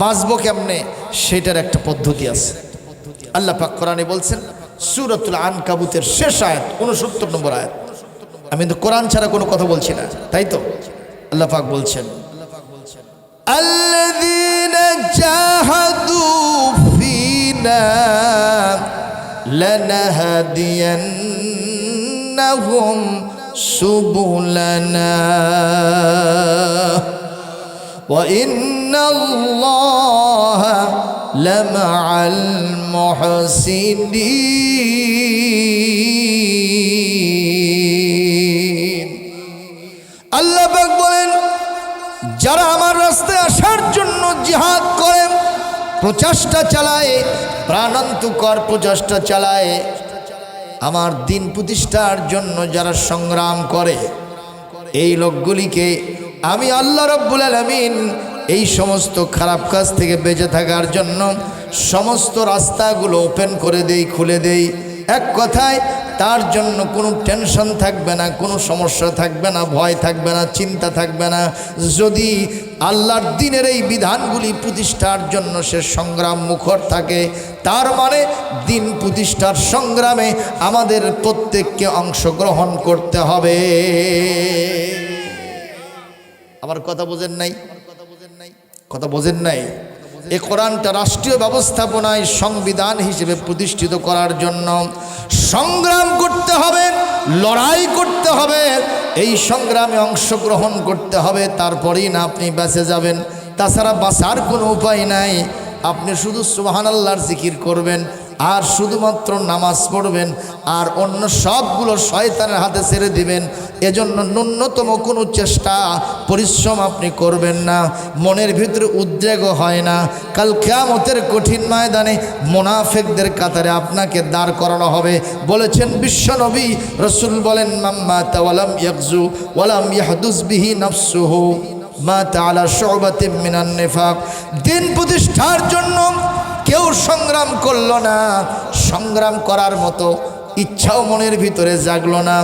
বাঁচবো কেমনে সেটার একটা পদ্ধতি আছে। আল্লাহ পাক কোরআনে বলছেন, সূরাতুল আনকাবুতের শেষ আয়াত 69 নম্বর আয়াত। আমি তো কোরআন ছাড়া কোনো কথা বলছি না, তাই তো? আল্লাহ পাক বলছেন, আল্লাযীনা জাহাদু ফিনা লানাহদিয়ান্নাহুম সুবুলানা وَإِنَّ اللَّهَ لَمَعَ الْمُحْسِنِينَ। আল্লাহ পাক বলেন, যারা আমার রাস্তায় আসার জন্য জিহাদ করে, প্রচেষ্টা চালায়, প্রাণান্তকর প্রচেষ্টা চালায়, আমার দিন প্রতিষ্ঠার জন্য যারা সংগ্রাম করে, এই লোকগুলিকে আমি আল্লাহ রাব্বুল আলামিন এই সমস্ত খারাপ কাজ থেকে বেঁচে থাকার জন্য সমস্ত রাস্তাগুলো ওপেন করে দেই, খুলে দেই। এক কথায় তার জন্য কোনো টেনশন থাকবে না, কোনো সমস্যা থাকবে না, ভয় থাকবে না, চিন্তা থাকবে না। যদি আল্লাহর দ্বীনের এই বিধানগুলি প্রতিষ্ঠার জন্য সে সংগ্রাম মুখর থাকে, তার মানে দিন প্রতিষ্ঠার সংগ্রামে আমাদের প্রত্যেককে অংশগ্রহণ করতে হবে। আমার কথা বোঝেন নাই? কথা বোঝেন নাই? এই কোরআনটা রাষ্ট্রীয় ব্যবস্থাপনায় সংবিধান হিসেবে প্রতিষ্ঠিত করার জন্য সংগ্রাম করতে হবে, লড়াই করতে হবে, এই সংগ্রামে অংশগ্রহণ করতে হবে, তারপরেই না আপনি বেঁচে যাবেন। তাছাড়া বাঁচার কোনো উপায় নাই। আপনি শুধু সুবহানাল্লাহর জিকির করবেন আর শুধুমাত্র নামাজ পড়বেন আর অন্য সবগুলো শয়তানের হাতে ছেড়ে দিবেন। এজন্য ন্যূনতম কোনো চেষ্টা পরিশ্রম আপনি করবেন না, মনের ভিতরে উদ্বেগও হয় না। কাল কিয়ামতের কঠিন ময়দানে মুনাফিকদের কাতারে আপনাকে দাঁড় করানো হবে। বলেছেন বিশ্বনবী রাসূল বলেন, মাম্মাতা ওয়ালাম ইয়াগজু ওয়ালাম ইয়াহদুস বিহি নাফসুহু মাতা আলা শুবাতিন মিনান নিফাক। দিন প্রতিষ্ঠার জন্য কেউ সংগ্রাম করল না, সংগ্রাম করার মতো ইচ্ছাও মনের ভিতরে জাগলো না।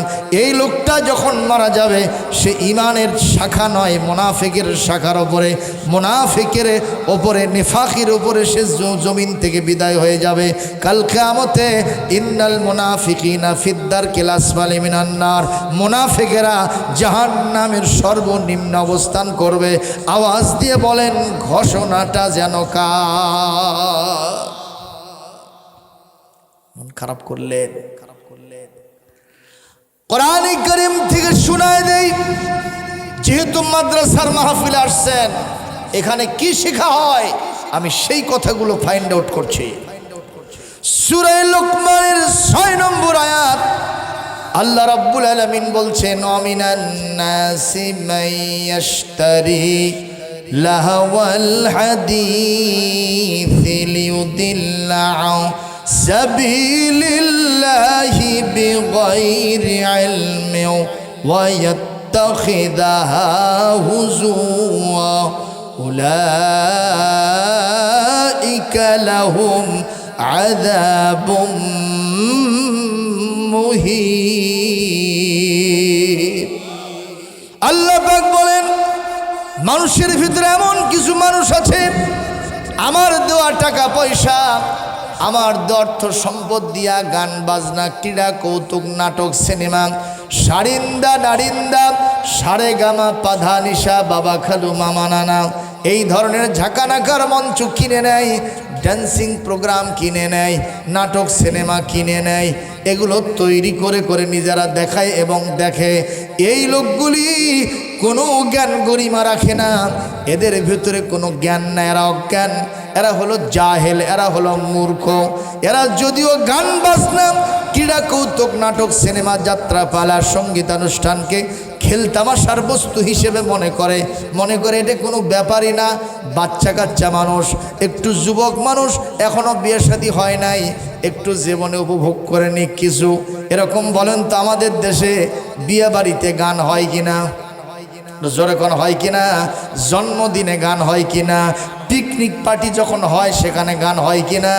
এই লোকটা যখন মারা যাবে সে ইমানের শাখা নয়, মুনাফিকের শাখার ওপরে, মুনাফিকের ওপরে, নিফাকের ওপরে সে জমিন থেকে বিদায় হয়ে যাবে। কাল কিয়ামতে ইন্নাল মুনাফিকিনা ফিদ্দারকিল আসফালি মিনান নার, মুনাফিকেরা জাহান্নামের সর্বনিম্ন অবস্থান করবে। আওয়াজ দিয়ে বলেন ঘোষণাটা যেন কার? মন খারাপ করলেন? কোরআন কারীম থেকে শোনায় দেই, যেহেতু মাদ্রাসার মাহফিলে আসছেন, এখানে কি শেখা হয় আমি সেই কথাগুলো ফাইন্ড আউট করছি। সূরা লুকমানের 6 নম্বর আয়াত আল্লাহ রাব্বুল আলামিন বলছেন, ওয়ামিনান নাসি মাইয়াশতারি লাহওয়াল হাদিস লিয়ুদিল্লা আন সাবিলিল্লাহি বিগাইরি ইলমিন ওয়া ইয়াত্তাখিযাহা হুজুওয়া উলাইকা লাহুম আযাবুম মুহিন। আল্লাহ পাক বলেন, মানুষের ভিতরে এমন কিছু মানুষ আছে, আমার দেওয়া টাকা পয়সা, আমার অর্থ সম্পদ দিয়া গান বাজনা, ক্রীড়া, কৌতুক, নাটক, সিনেমা, সারিন্দা নারিন্দা, সারে গামা, পাধা নিশা, বাবা খালু মামা নানা, এই ধরনের ঝাঁকানাকার মঞ্চ কিনে নেয়, ড্যান্সিং প্রোগ্রাম কিনে নেয়, নাটক সিনেমা কিনে নেয়, এগুলো তৈরি করে করে নিজেরা দেখায় এবং দেখে। এই লোকগুলি কোনো জ্ঞান গরিমা রাখে না, এদের ভিতরে কোনো জ্ঞান না, এরা অজ্ঞান, এরা হলো জাহেল, এরা হলো মূর্খ। এরা যদিও গান বাজনা, ক্রীড়া, কৌতুক, নাটক, সিনেমা, যাত্রা পালা, সঙ্গীতানুষ্ঠানকে খেলতামাশার বস্তু হিসেবে মনে করে এটা কোনো ব্যাপারই না। বাচ্চা কাচ্চা মানুষ, একটু যুবক মানুষ, এখনও বিয়ে শাদী হয় নাই, একটু জীবনে উপভোগ করে নিক কিছু, এরকম বলেন তো আমাদের দেশে বিয়ে বাড়িতে গান হয় কিনা? জোরে কোন হয় কিনা? জন্মদিনে গান হয় কিনা? পিকনিক পার্টি যখন হয় সেখানে গান হয় কিনা?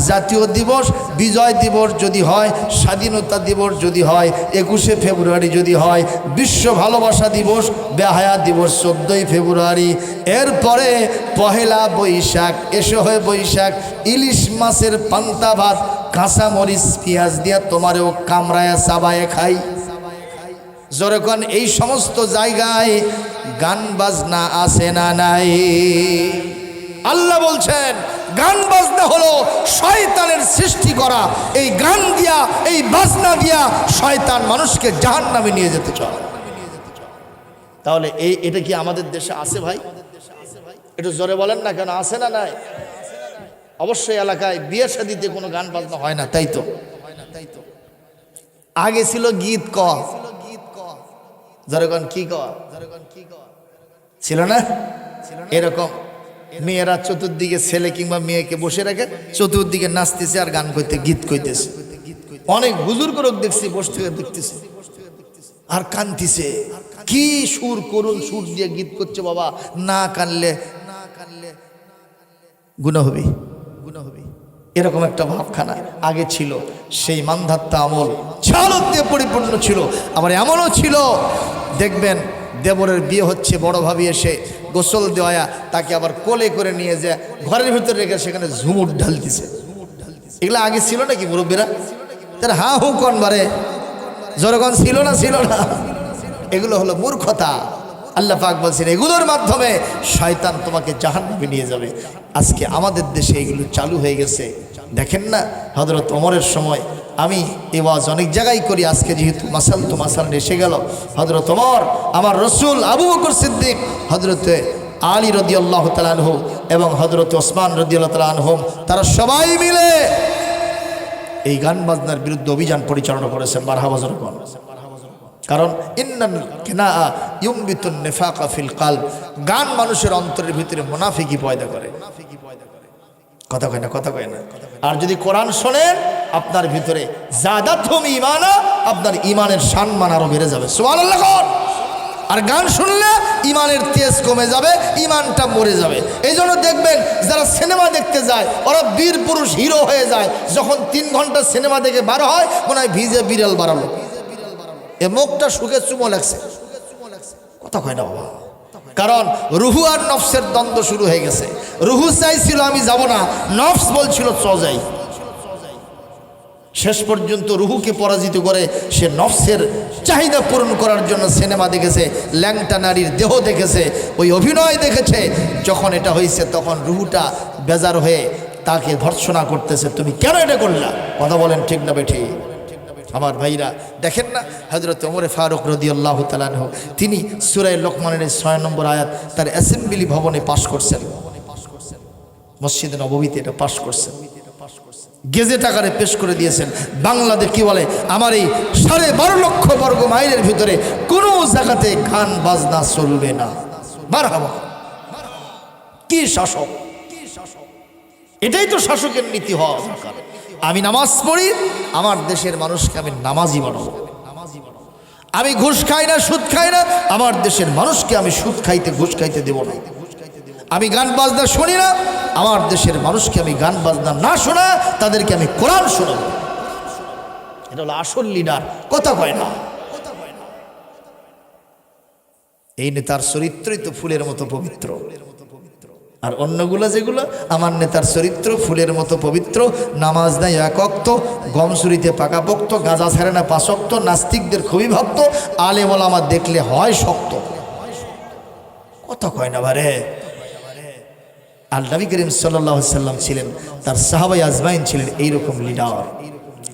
জাতীয় দিবস, বিজয় দিবস যদি হয়, স্বাধীনতা দিবস যদি হয়, 21শে ফেব্রুয়ারি যদি হয়, বিশ্ব ভালোবাসা দিবস, বেহায়া দিবস 14ই ফেব্রুয়ারি, এরপরে পহেলা বৈশাখ, এসে হয় বৈশাখ, ইলিশ মাছের পান্তা ভাত, কাঁচামরিচ পেঁয়াজ দিয়া তোমারেও কামড়ায় চাবায়ে খাই। যখন এই সমস্ত জায়গায় গান বাজনা আছে না নাই? আল্লাহ বলছেন গান বাজনা হলো শয়তানের সৃষ্টি করা। এই গান দিয়া, এই বাজনা দিয়া শয়তান মানুষকে জাহান্নামে নিয়ে যেতে চায়। তাহলে এটা কি আমাদের দেশে আছে ভাই? একটু জোরে বলেন না কেন, আছে না নাই? অবশ্যই এলাকায় বিয়ে শাদীতে কোনো গান বাজনা হয় না, তাই তো? আগে ছিল গীত ক, জনগণ কি কর ছিল না? এরকম মেয়েরা চতুর্দিকে ছেলে কিংবা মেয়েকে বসে রেখে চতুর্দিকে নাচতেছে আর গান করতে, গীত কইতেছে। অনেক বুজুর্গ লোক দেখছি বসে থেকে দেখতেছে আর কানতিছে, কি সুর, করুণ সুর দিয়ে গীত করছে বাবা। না কানলে গুনাহ হবে, এরকম একটা ভাবখানা আগে ছিল। সেই মানধাত্তা আমল ছালত দিয়ে পরিপূর্ণ ছিল। আবার এমনও ছিল, দেখবেন দেবরের বিয়ে হচ্ছে, বড় ভাবি এসে গোসল দেওয়া, তাকে আবার কোলে করে নিয়ে যায় ঘরের ভিতরে রেখে সেখানে ঝুমুর ঢালতেছে। এগুলো আগে ছিল নাকি মুরব্বীরা? তার হা হু কন বারে জনগণ ছিল না? ছিল না? এগুলো হলো মূর্খতা। আল্লাহ পাক বলছেন এগুলোর মাধ্যমে শয়তান তোমাকে জাহান্নামে নিয়ে যাবে। আজকে আমাদের দেশে এগুলো চালু হয়ে গেছে। দেখেন না, হযরত ওমরের সময় আমি এই ওয়াজ অনেক জায়গায় করি, আজকে যেহেতু মাসাল এসে গেল, হযরত ওমর, আমার রসুল, আবু বকর সিদ্দিক, হযরতে আলী রাদিয়াল্লাহু তাআলা আনহু এবং হযরত ওসমান রাদিয়াল্লাহু তাআলা আনহুম, তারা সবাই মিলে এই গান বাজনার বিরুদ্ধে অভিযান পরিচালনা করেছেন। মারহাবা জোরে বলেন। কারণ ইন্নাল কিনাআ ইউমবিতুন নিফাকা ফিল কলব, গান মানুষের অন্তরের ভিতরে মুনাফিকি পয়দা করে। কথা কয় না, কথা কয় না। আর যদি কোরআন শোনেন আপনার ভিতরে জাদাতুহুম ঈমানা, আপনার ঈমানের সম্মান আরো বেড়ে যাবে। সুবহানাল্লাহ। আর গান শুনলে ঈমানের তেজ কমে যাবে, ঈমানটা মরে যাবে। এই জন্য দেখবেন যারা সিনেমা দেখতে যায় ওরা বীর পুরুষ হিরো হয়ে যায়, যখন 3 ঘন্টা সিনেমা দেখে বার হয় মনে হয় ভিজে বিড়াল বাড়ালো, এ মুখটা সুখে চুমো লাগছে। কথা কয় না বাবা। কারণ রুহু আর নফসের দ্বন্দ্ব শুরু হয়ে গেছে। রুহু চাইছিল আমি যাব না, নফস বলছিল চ যাই। শেষ পর্যন্ত রুহুকে পরাজিত করে সে নফসের চাহিদা পূরণ করার জন্য সিনেমা দেখেছে, ল্যাংটা নারীর দেহ দেখেছে, ওই অভিনয় দেখেছে। যখন এটা হয়েছে তখন রুহুটা বেজার হয়ে তাকে ভর্ৎসনা করতেছে, তুমি কেন এটা করলা? কথা বলেন ঠিক না বেঠি? আমার ভাইরা দেখেন না, হযরত ওমরে ফারুক রাদিয়াল্লাহু তাআলা আনহু তিনি সূরা লোকমানের 6 নম্বর আয়াত তার অ্যাসেম্বলি ভবনে পাশ করছেন, মসজিদে নববীতে এটা পাশ করছেন, গেজেট আকারে পেশ করে দিয়েছেন। বাংলাদেশ কি বলে, আমার এই 12.5 লক্ষ বর্গ মাইলের ভিতরে কোনো জায়গাতে গান বাজনা চলবে না। মারহাবা। কি শাসক! এটাই তো শাসকের নীতি হওয়া দরকার। আমি নামাজ পড়ি, আমার দেশের মানুষকে আমি নামাজি বানাবো। আমি ঘুষ খাই না, সুদ খাই না, আমার দেশের মানুষকে আমি সুদ খাইতে, ঘুষ খাইতে দেব না। আমি গান বাজনা শুনি না, আমার দেশের মানুষকে আমি গান বাজনা না শোনা, তাদেরকে আমি কোরআন শোনাবো। এটা হলো আসল লিডার। কথা কয় না। এই নেতার চরিত্রই তো ফুলের মতো পবিত্র। আর অন্যগুলো যেগুলো, আমার নেতার চরিত্র ফুলের মতো পবিত্র, নামাজ নাই 1 ওয়াক্ত, গম চুরিতে পাকাপোক্ত, গাঁজা ছাড়ে না 5 ওয়াক্ত, নাস্তিকদের খুবই ভক্ত, আলেম ওলামা দেখলে হয় শক্ত। কথা কয় না বারে। আর নবী করিম সাল্লাল্লাহু আলাইহি সাল্লাম ছিলেন, তার সাহাবায়ে আজমাইন ছিলেন এইরকম লিডার।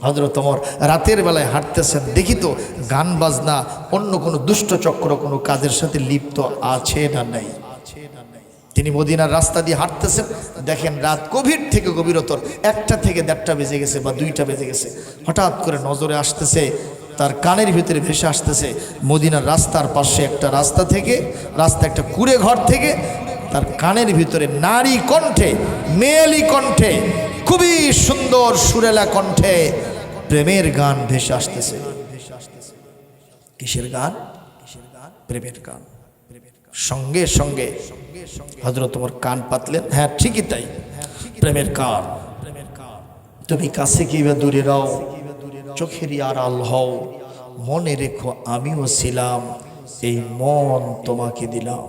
হযরত ওমর রাতের বেলায় হাঁটতেছেন, দেখি তো গান বাজনা অন্য কোনো দুষ্ট চক্র কোনো কাজের সাথে লিপ্ত আছে না নাই। তিনি মদিনার রাস্তা দিয়ে হাঁটতেছেন, দেখেন রাত গভীর থেকে গভীরতর 1টা থেকে 1.5টা বেজে গেছে বা 2টা বেজে গেছে। হঠাৎ করে নজরে আসতেছে, তার কানের ভিতরে ভেসে আসতেছে মদিনার রাস্তার পাশে একটা রাস্তা থেকে, একটা কুড়ে ঘর থেকে তার কানের ভিতরে নারী কণ্ঠে, মেয়েলি কণ্ঠে, খুবই সুন্দর সুরেলা কণ্ঠে প্রেমের গান ভেসে আসতেছে। কিসের গান? প্রেমের গান। সঙ্গে সঙ্গে হযরত ওমর কান পাতলেন, হ্যাঁ ঠিকই তাই, প্রেমের গান। তুমি কাছে কিংবা দূরে রাও, চোখেরই আড়াল হও, মনে রেখো আমিও ছিলাম, এই মন তোমাকে দিলাম।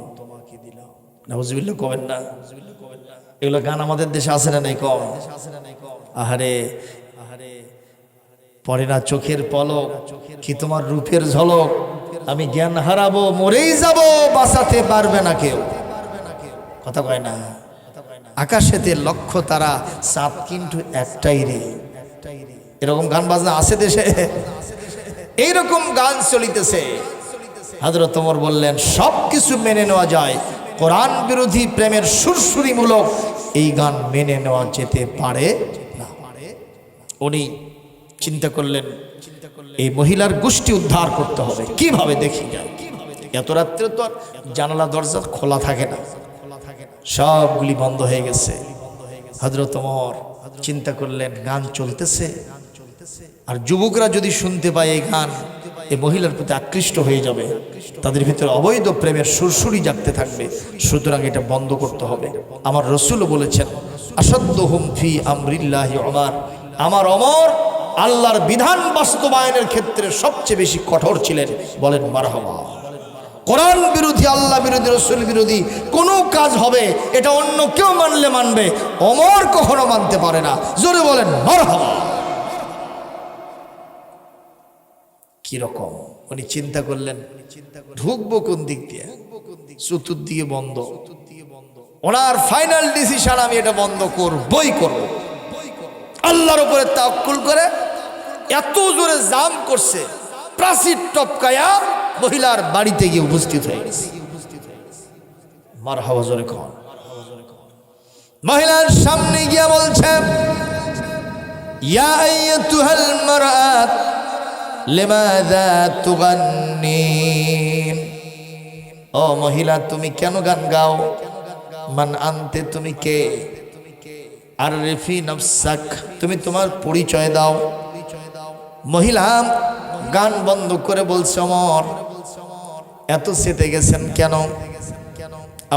নাউজুবিল্লাহ কবেন না? এগুলো গান আমাদের দেশে আছে না নাই? কম। আহারে পরে না চোখের পলক, কি তোমার রূপের ঝলক, আমি জ্ঞান হারাবো, মরেই যাব, বাঁচাতে পারবে না কেউ। কথা কয় না? আকাশেতে লক্ষ তারা, চাঁদ কিন্তু একটাই রে। এরকম গান বাজনা আছে দেশে, এইরকম গান চলিতেছে। হযরত ওমর বললেন সব কিছু মেনে নেওয়া যায়, কোরআন বিরোধী প্রেমের সুরসুরিমূলক এই গান মেনে নেওয়া যেতে পারে না। উনি চিন্তা করলেন এই মহিলার গোষ্ঠী উদ্ধার করতে হবে। কিভাবে দেখি যায়? এত রাত্রে তো আর জানালা দরজা খোলা থাকে না, সবগুলি বন্ধ হয়ে গেছে। হযরত ওমর চিন্তা করলেন গান চলতেছে, আর যুবকরা যদি শুনতে পায় এই গান, এই মহিলার প্রতি আকৃষ্ট হয়ে যাবে, তাদের ভিতরে অবৈধ প্রেমের সুরসুরি জাগতে থাকবে। সুতরাং এটা বন্ধ করতে হবে। আমার রাসূলও বলেছেন আসাদ্দুহুম ফি আমরিল্লাহি ওমর, আমার ওমর আল্লাহর বিধান বাস্তবায়নের ক্ষেত্রে সবচেয়ে বেশি কঠোর ছিলেন। বলেন মারহাবা। কোরআন বিরোধী, আল্লাহ বিরোধী, রাসূল বিরোধী কোনো কাজ হবে, এটা অন্য কেউ মানলে মানবে, ওমর কখনো মানতে পারে না। জোরে বলেন মারহাবা। কিরকম উনি চিন্তা করলেন, ঢুকবো কোন দিক দিয়ে? চতুর্দিকে বন্ধ। ওনার ফাইনাল ডিসিশন, আমি এটা বন্ধ করবই করব। আল্লাহর উপরে তাওয়াক্কুল করে এত জোরে জাম করছে, প্রাচীর টপকায়া মহিলার বাড়িতে গিয়ে উপস্থিত হয়ে গেছে। মারহাবা জোরে কন। মহিলার সামনে গিয়া বলছে, ইয়া আইয়াতুহাল মারআত লিমাযা তুগান্নিন। ও মহিলা, তুমি কেন গান গাও? মান আনতে, তুমি কে? আররিফি নাফসাক, তুমি তোমার পরিচয় দাও। মহিলা গান বন্ধ করে বলছে, ওমর এত চেতে গেছেন কেন?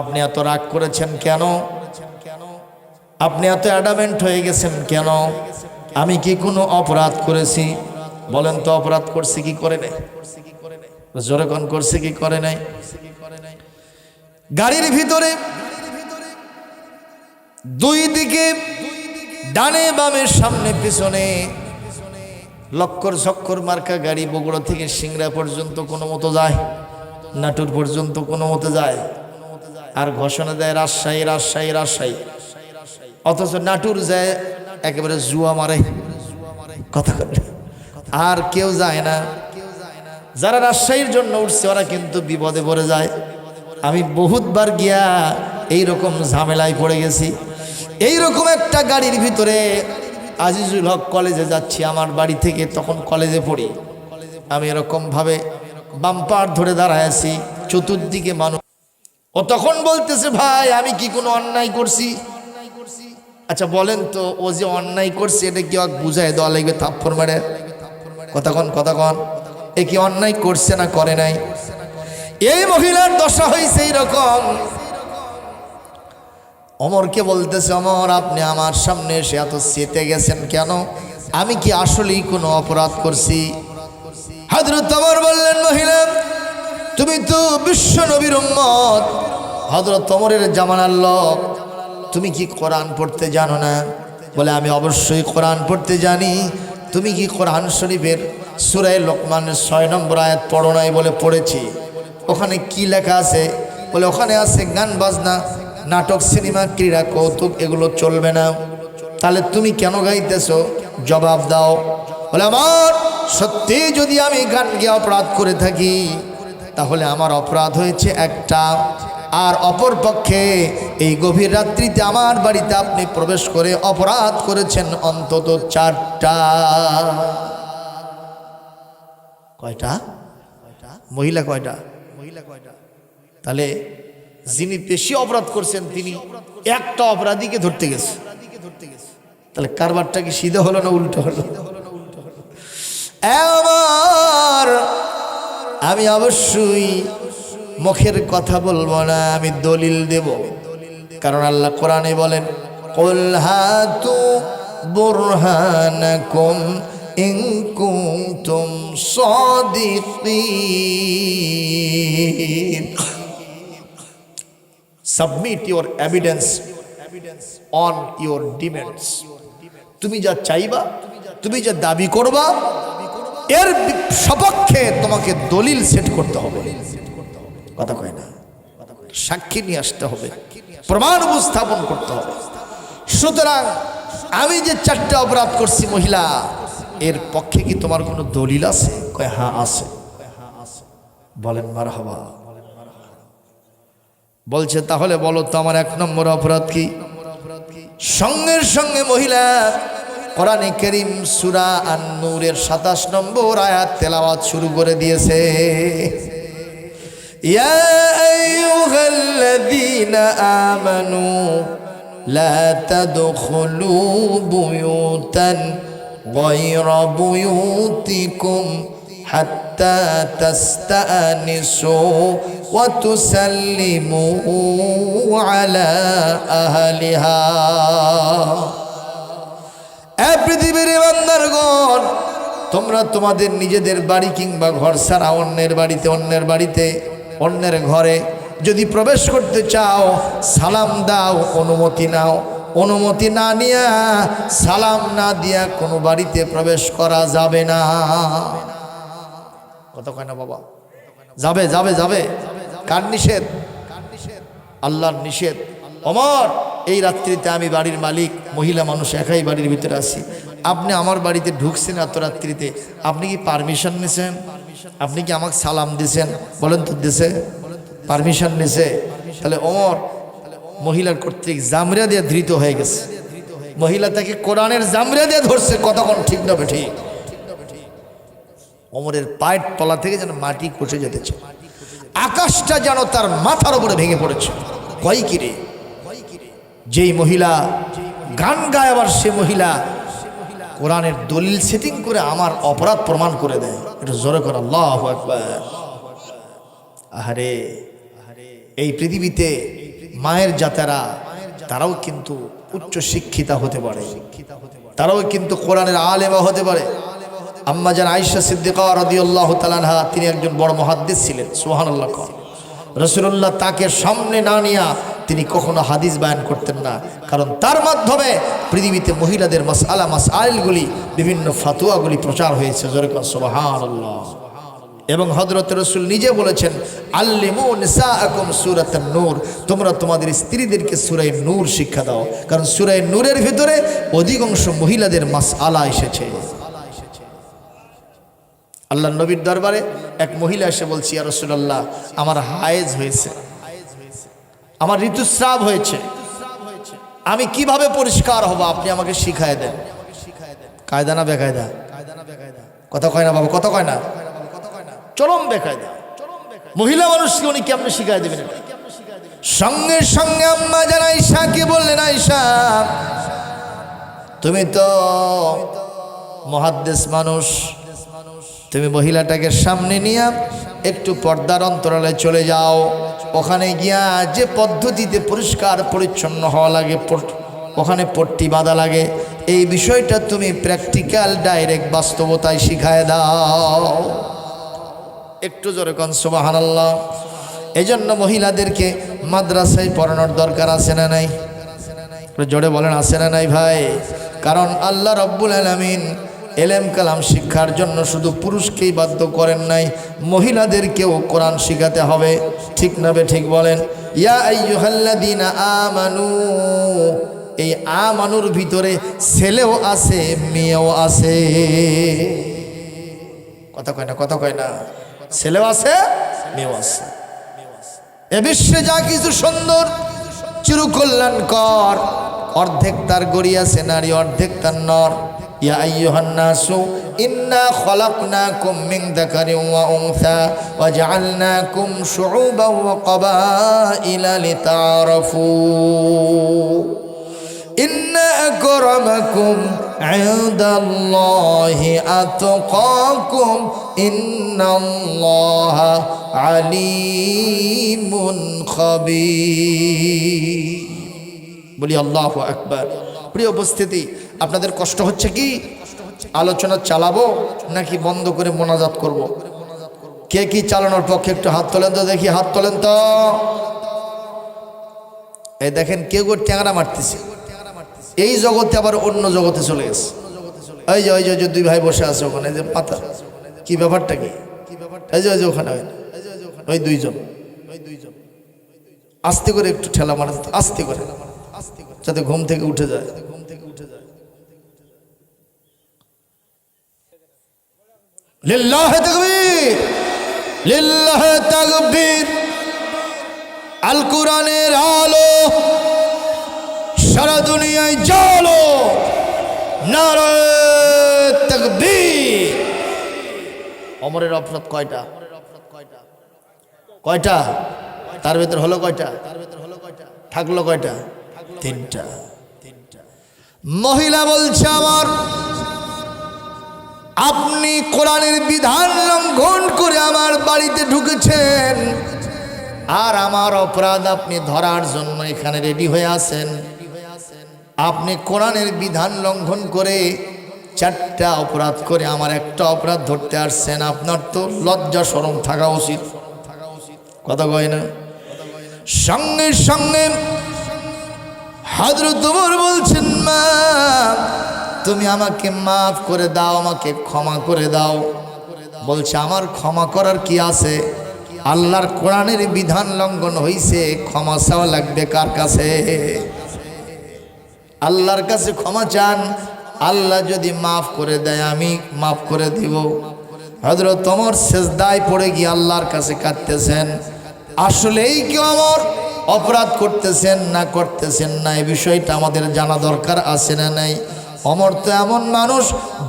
আপনি এত রাগ করেছেন কেন? আপনি এত অ্যাডামেন্ট হয়ে গেছেন কেন? আমি কি কোনো অপরাধ করেছি? বলেন তো, অপরাধ করছি কি করে নাই? জোরে কোন করছে কি করে নাই? গাড়ির ভিতরে দুই দিকে ডানে বামে সামনে পিছনে লক্কর ঝক্কর মার্কা গাড়ি। বগুড়া থেকে সিংড়া পর্যন্ত কোনো মতো যায়, নাটোর পর্যন্ত কোনো মতো যায়, আর ঘোষণা দেয় রাজশাহী রাজশাহী রাজশাহী। অথচ নাটোর যায় একেবারে জুয়া মারে, কথা আর কেউ যায় না। যারা রাজশাহীর জন্য উঠছে ওরা কিন্তু বিপদে পড়ে যায়। আমি বহুতবার গিয়া এইরকম ঝামেলায় পড়ে গেছি। এইরকম একটা গাড়ির ভিতরে আজিজুল হক কলেজে যাচ্ছি আমার বাড়ি থেকে, তখন কলেজে পড়ি। আমি এরকমভাবে বাম্পার ধরে দাঁড়ায় আছি, চতুর্দিকে মানুষ। ও তখন বলতেছে, ভাই আমি কি কোনো অন্যায় করছি? আচ্ছা বলেন তো, ও যে অন্যায় করছে এটা কি বুঝায় দেওয়া লাগবে থাপ্পড় মারে? কথা কন, এ কি অন্যায় করছে না করে নাই? এই মহিলার দশা হয়েছে এইরকম। ওমরকে বলতেছে, ওমর আপনি আমার সামনে এসে এত চেতে গেছেন কেন? আমি কি আসলেই কোনো অপরাধ করছি? হযরত ওমর বললেন, মহিলা তুমি তো বিশ্ব নবীর উম্মত, হযরত ওমরের জামানার লোক, তুমি কি কোরআন পড়তে জানো না? বলে, আমি অবশ্যই কোরআন পড়তে জানি। তুমি কি কোরআন শরীফের সূরা লোকমানের 6 নম্বর আয়াত পড়ো নাই? বলে, পড়েছি। ওখানে কি লেখা আছে? বলে, ওখানে আছে গান বাজনা, নাটক, সিনেমা, ক্রীড়া, কৌতুক এগুলো চলবে না। তাহলে তুমি কেন গাইতেছো? জবাব দাও। বলে, আমার সত্যি যদি আমি গান গিয়ে অপরাধ করে থাকি তাহলে আমার অপরাধ হয়েছে একটা, আর অপর পক্ষে এই গভীর রাত্রিতে আমার বাড়িতে আপনি প্রবেশ করে অপরাধ করেছেন অন্তত 4টা। কয়টা? মহিলা কয়টা? তাহলে যিনি বেশি অপরাধ করছেন তিনি একটা অপরাধীকে ধরতে গেছে। তাহলে কারবারটা কি সিধা হলো না উল্টো হলো? আমার আমি অবশ্যই মুখের কথা বলবো না, আমি দলিল দেব। কারণ আল্লাহ কোরআনে বলেন, কুল হাতু বুরহানাকুম ইন কুনতুম সাদিকিন। Submit your evidence on your demands. তুমি যা চাইবা, তুমি যা দাবি করবা, এর সপক্ষে তোমাকে দলিল সেট করতে হবে। কথা কয় না? সাক্ষী নিয়ে আসতে হবে, প্রমাণ উপস্থাপন করতে হবে। সুতরাং আমি যে 4টা অপরাধ করছি মহিলা, এর পক্ষে কি তোমার কোনো দলিল আছে? কয় হ্যাঁ আছে। বলেন মারহাবা। বলছে, তাহলে বলো তো আমার 1 নম্বর অপরাধ কি? সঙ্গে সঙ্গে মহিলা কোরআনে কারীম সূরা আন-নূরের 27 নম্বর আয়াত তেলাওয়াত শুরু করে দিয়েছে। ইয়া আইয়ুহাল্লাযীনা আমানু লা তাদখুলু বুয়ুতান গায়রা বুয়ুতিকুম হাত্তা তাস্তানিসু ওয়া তুসাল্লিমু আলা আহলিহা। এ পৃথিবীর বান্দারগণ, তোমরা তোমাদের নিজেদের বাড়ি কিংবা ঘর ছাড়া অন্যের বাড়িতে অন্যের ঘরে যদি প্রবেশ করতে চাও, সালাম দাও, অনুমতি নাও। অনুমতি না নিয়া, সালাম না দিয়া কোনো বাড়িতে প্রবেশ করা যাবে না। কথা কয় না বাবা? যাবে যাবে যাবে। কার নিষেধ? আল্লাহর নিষেধ। ওমর, এই রাত্রিতে আমি বাড়ির মালিক, মহিলা মানুষ একাই বাড়ির ভিতরে আছি, আপনি আমার বাড়িতে ঢুকছেন এত রাত্রিতে, আপনি কি পারমিশন নিছেন? আপনি কি আমাকে সালাম দিছেন? বলেন তো দিছে? পারমিশন নিছে? তাহলে ওমর মহিলার কর্তৃক জামরিয়া দিয়ে ধৃত হয়ে গেছে। মহিলা তাকে কোরআনের জামরিয়া দিয়ে ধরছে, কতক্ষণ ঠিক না ঠিক? ওমরের পায়ের তলা থেকে যেন মাটি খসে যেতেছে, আকাশটা যেন তার মাথার উপরে ভেঙে পড়েছে। কয় কিরে, যেই মহিলা গান গায়, আবার সে মহিলা কোরআনের দলিল সেটিং করে আমার অপরাধ প্রমাণ করে দেয়। এটা জোরে করে আল্লাহু আকবার। আহারে, এই পৃথিবীতে মায়ের জাতেরা তারাও কিন্তু উচ্চ শিক্ষিতা হতে পারে, তারাও কিন্তু কোরআনের আলেমা হতে পারে। আম্মা জান আয়েশা সিদ্দিকা রাদিয়াল্লাহু তাআলা আনহা, তিনি একজন বড় মুহাদ্দিস ছিলেন। সুবহানাল্লাহ। রাসূলুল্লাহ তাকে সামনে না নিয়া তিনি কখনো হাদিস বয়ান করতেন না, কারণ তার মাধ্যমে পৃথিবীতে মহিলাদের মাসআলা মাসাইলগুলি, বিভিন্ন ফাতোয়াগুলি প্রচার হয়েছে। জোরে কোন সুবহানাল্লাহ। এবং হযরত রাসূল নিজে বলেছেন, আল্লিমু নিসাআকুম সূরাতুন নূর, তোমরা তোমাদের স্ত্রীদেরকে সূরা নূর শিক্ষা দাও, কারণ সূরা নূরের ভিতরে অধিকাংশ মহিলাদের মাসআলা এসেছে। আল্লাহ নবীর দরবারে এক মহিলা এসে বলছি, ইয়া রাসূলুল্লাহ, আমার হায়েজ হয়েছে, আমার ঋতুস্রাব হয়েছে, আমি কিভাবে পরিষ্কার হব, আপনি আমাকে শিখায় দেন। কায়দা না বেকায়দা? কথা কয় না বাবা, কথা কয় না? চরম বেকায়দা। মহিলা মানুষকে উনি কেমনে শিখায় দেবেন? সঙ্গে সঙ্গে আম্মা জান আয়েশাকে বললেন, আয়েশা, তুমি তো মুহাদ্দিস মানুষ, তুমি মহিলাটাকে সামনে নিয়ে একটু পর্দার অন্তরালে চলে যাও, ওখানে গিয়া যে পদ্ধতিতে পরিষ্কার পরিচ্ছন্ন হওয়া লাগে, ওখানে পট্টি বাঁধা লাগে, এই বিষয়টা তুমি প্র্যাকটিক্যাল ডাইরেক্ট বাস্তবতায় শিখায় দাও। একটু জোরে কোন সুবহানাল্লাহ। এজন্য মহিলাদেরকে মাদ্রাসায় পড়ানোর দরকার আছে না নাই? জোরে বলেন, আছে না নাই ভাই? কারণ আল্লাহ রাব্বুল আলামিন এলেম কালাম শিক্ষার জন্য শুধু পুরুষকেই বাধ্য করেন নাই, মহিলাদেরকেও কোরআন শিখাতে হবে। ঠিক না বে ঠিক বলেন? ইয়া আইয়ুহাল্লাযীনা আমানু, এই আমানুর ভিতরে ছেলেও আছে, মেয়েও আছে। কথা কয় না? কথা কয় না? ছেলেও আছে, মেয়েও আছে। এ বিশ্বে যা কিছু সুন্দর, চিরকল্যাণকর, অর্ধেক তার গড়ি আছে নারী, অর্ধেক তার নর। ইয়া আইয়ুহান নাসু ইন্না খলাকনাকুম মিন যাকারিন ওয়া উনসা ওয়া জাআলনাকুম শুউবান ওয়া ক্বাবাইলা লিতাআরাফু ইন্না আকরামাকুম ইনদাল্লাহি আতকাকুম ইন্নাল্লাহা আলিমুন খাবীর। বলি আল্লাহু আকবার। প্রিয় উপস্থিতি, আপনাদের কষ্ট হচ্ছে কি? আলোচনা চালাবো নাকি বন্ধ করে মোনাজাত করব? কে কি চালানোর পক্ষে একটু হাত তোলেন তো দেখি, হাত তোলেন তো। এই দেখেন, কেউ কেউ ট্যাংরা মারতেছে, এই জগতে আবার অন্য জগতে চলে গেছে। ওই যে ওই যে দুই ভাই বসে আছে ওখানে, যে পাতা, কি ব্যাপারটা কি? এই যে ওখানে ওই দুইজন, আস্তে করে একটু ঠেলা মারা, আস্তে করে, যাতে ঘুম থেকে উঠে যায়। লিল্লাহি তাকবীর, লিল্লাহি তাকবীর। আল কোরআনের আলো সারা দুনিয়ায় জ্বালো, নারায়ে তাকবীর। ওমরের অপরাধ কয়টা? কয়টা? তার ভিতর হলো কয়টা? থাকলো কয়টা? তিনটা। মহিলা বলছে, আমার আপনি কোরআনের বিধান লঙ্ঘন করে আমার বাড়িতে ঢুকেছেন, আর আমার অপরাধ আপনি ধরার জন্য এখানে রেডি হয়ে আছেন। আপনি কোরআনের বিধান লঙ্ঘন করে 4টা অপরাধ করে আমার একটা অপরাধ ধরতে আসছেন, আপনার তো লজ্জা শরম থাকা উচিত। কথা কয় না? সঙ্গে সঙ্গে হযরত ওমর বলছেন, মা তুমি আমাকে মাফ করে দাও, আমাকে ক্ষমা করে দাও। বলছে, আমার ক্ষমা করার কি আছে? আল্লাহর কোরআনের বিধান লঙ্ঘন হইছে, ক্ষমা চাওয়া লাগবে কার কাছে? আল্লাহর কাছে ক্ষমা চান। আল্লাহ যদি মাফ করে দেয় আমি মাফ করে দিব। হযরত ওমর সেজদায় পড়ে গিয়ে আল্লাহর কাছে কাঁদতেছেন। আসলেই কি ওমর অপরাধ করতেছেন না করতেছেন না, এই বিষয়টা আমাদের জানা দরকার আছে না নাই? ওমর তো এমন মানুষ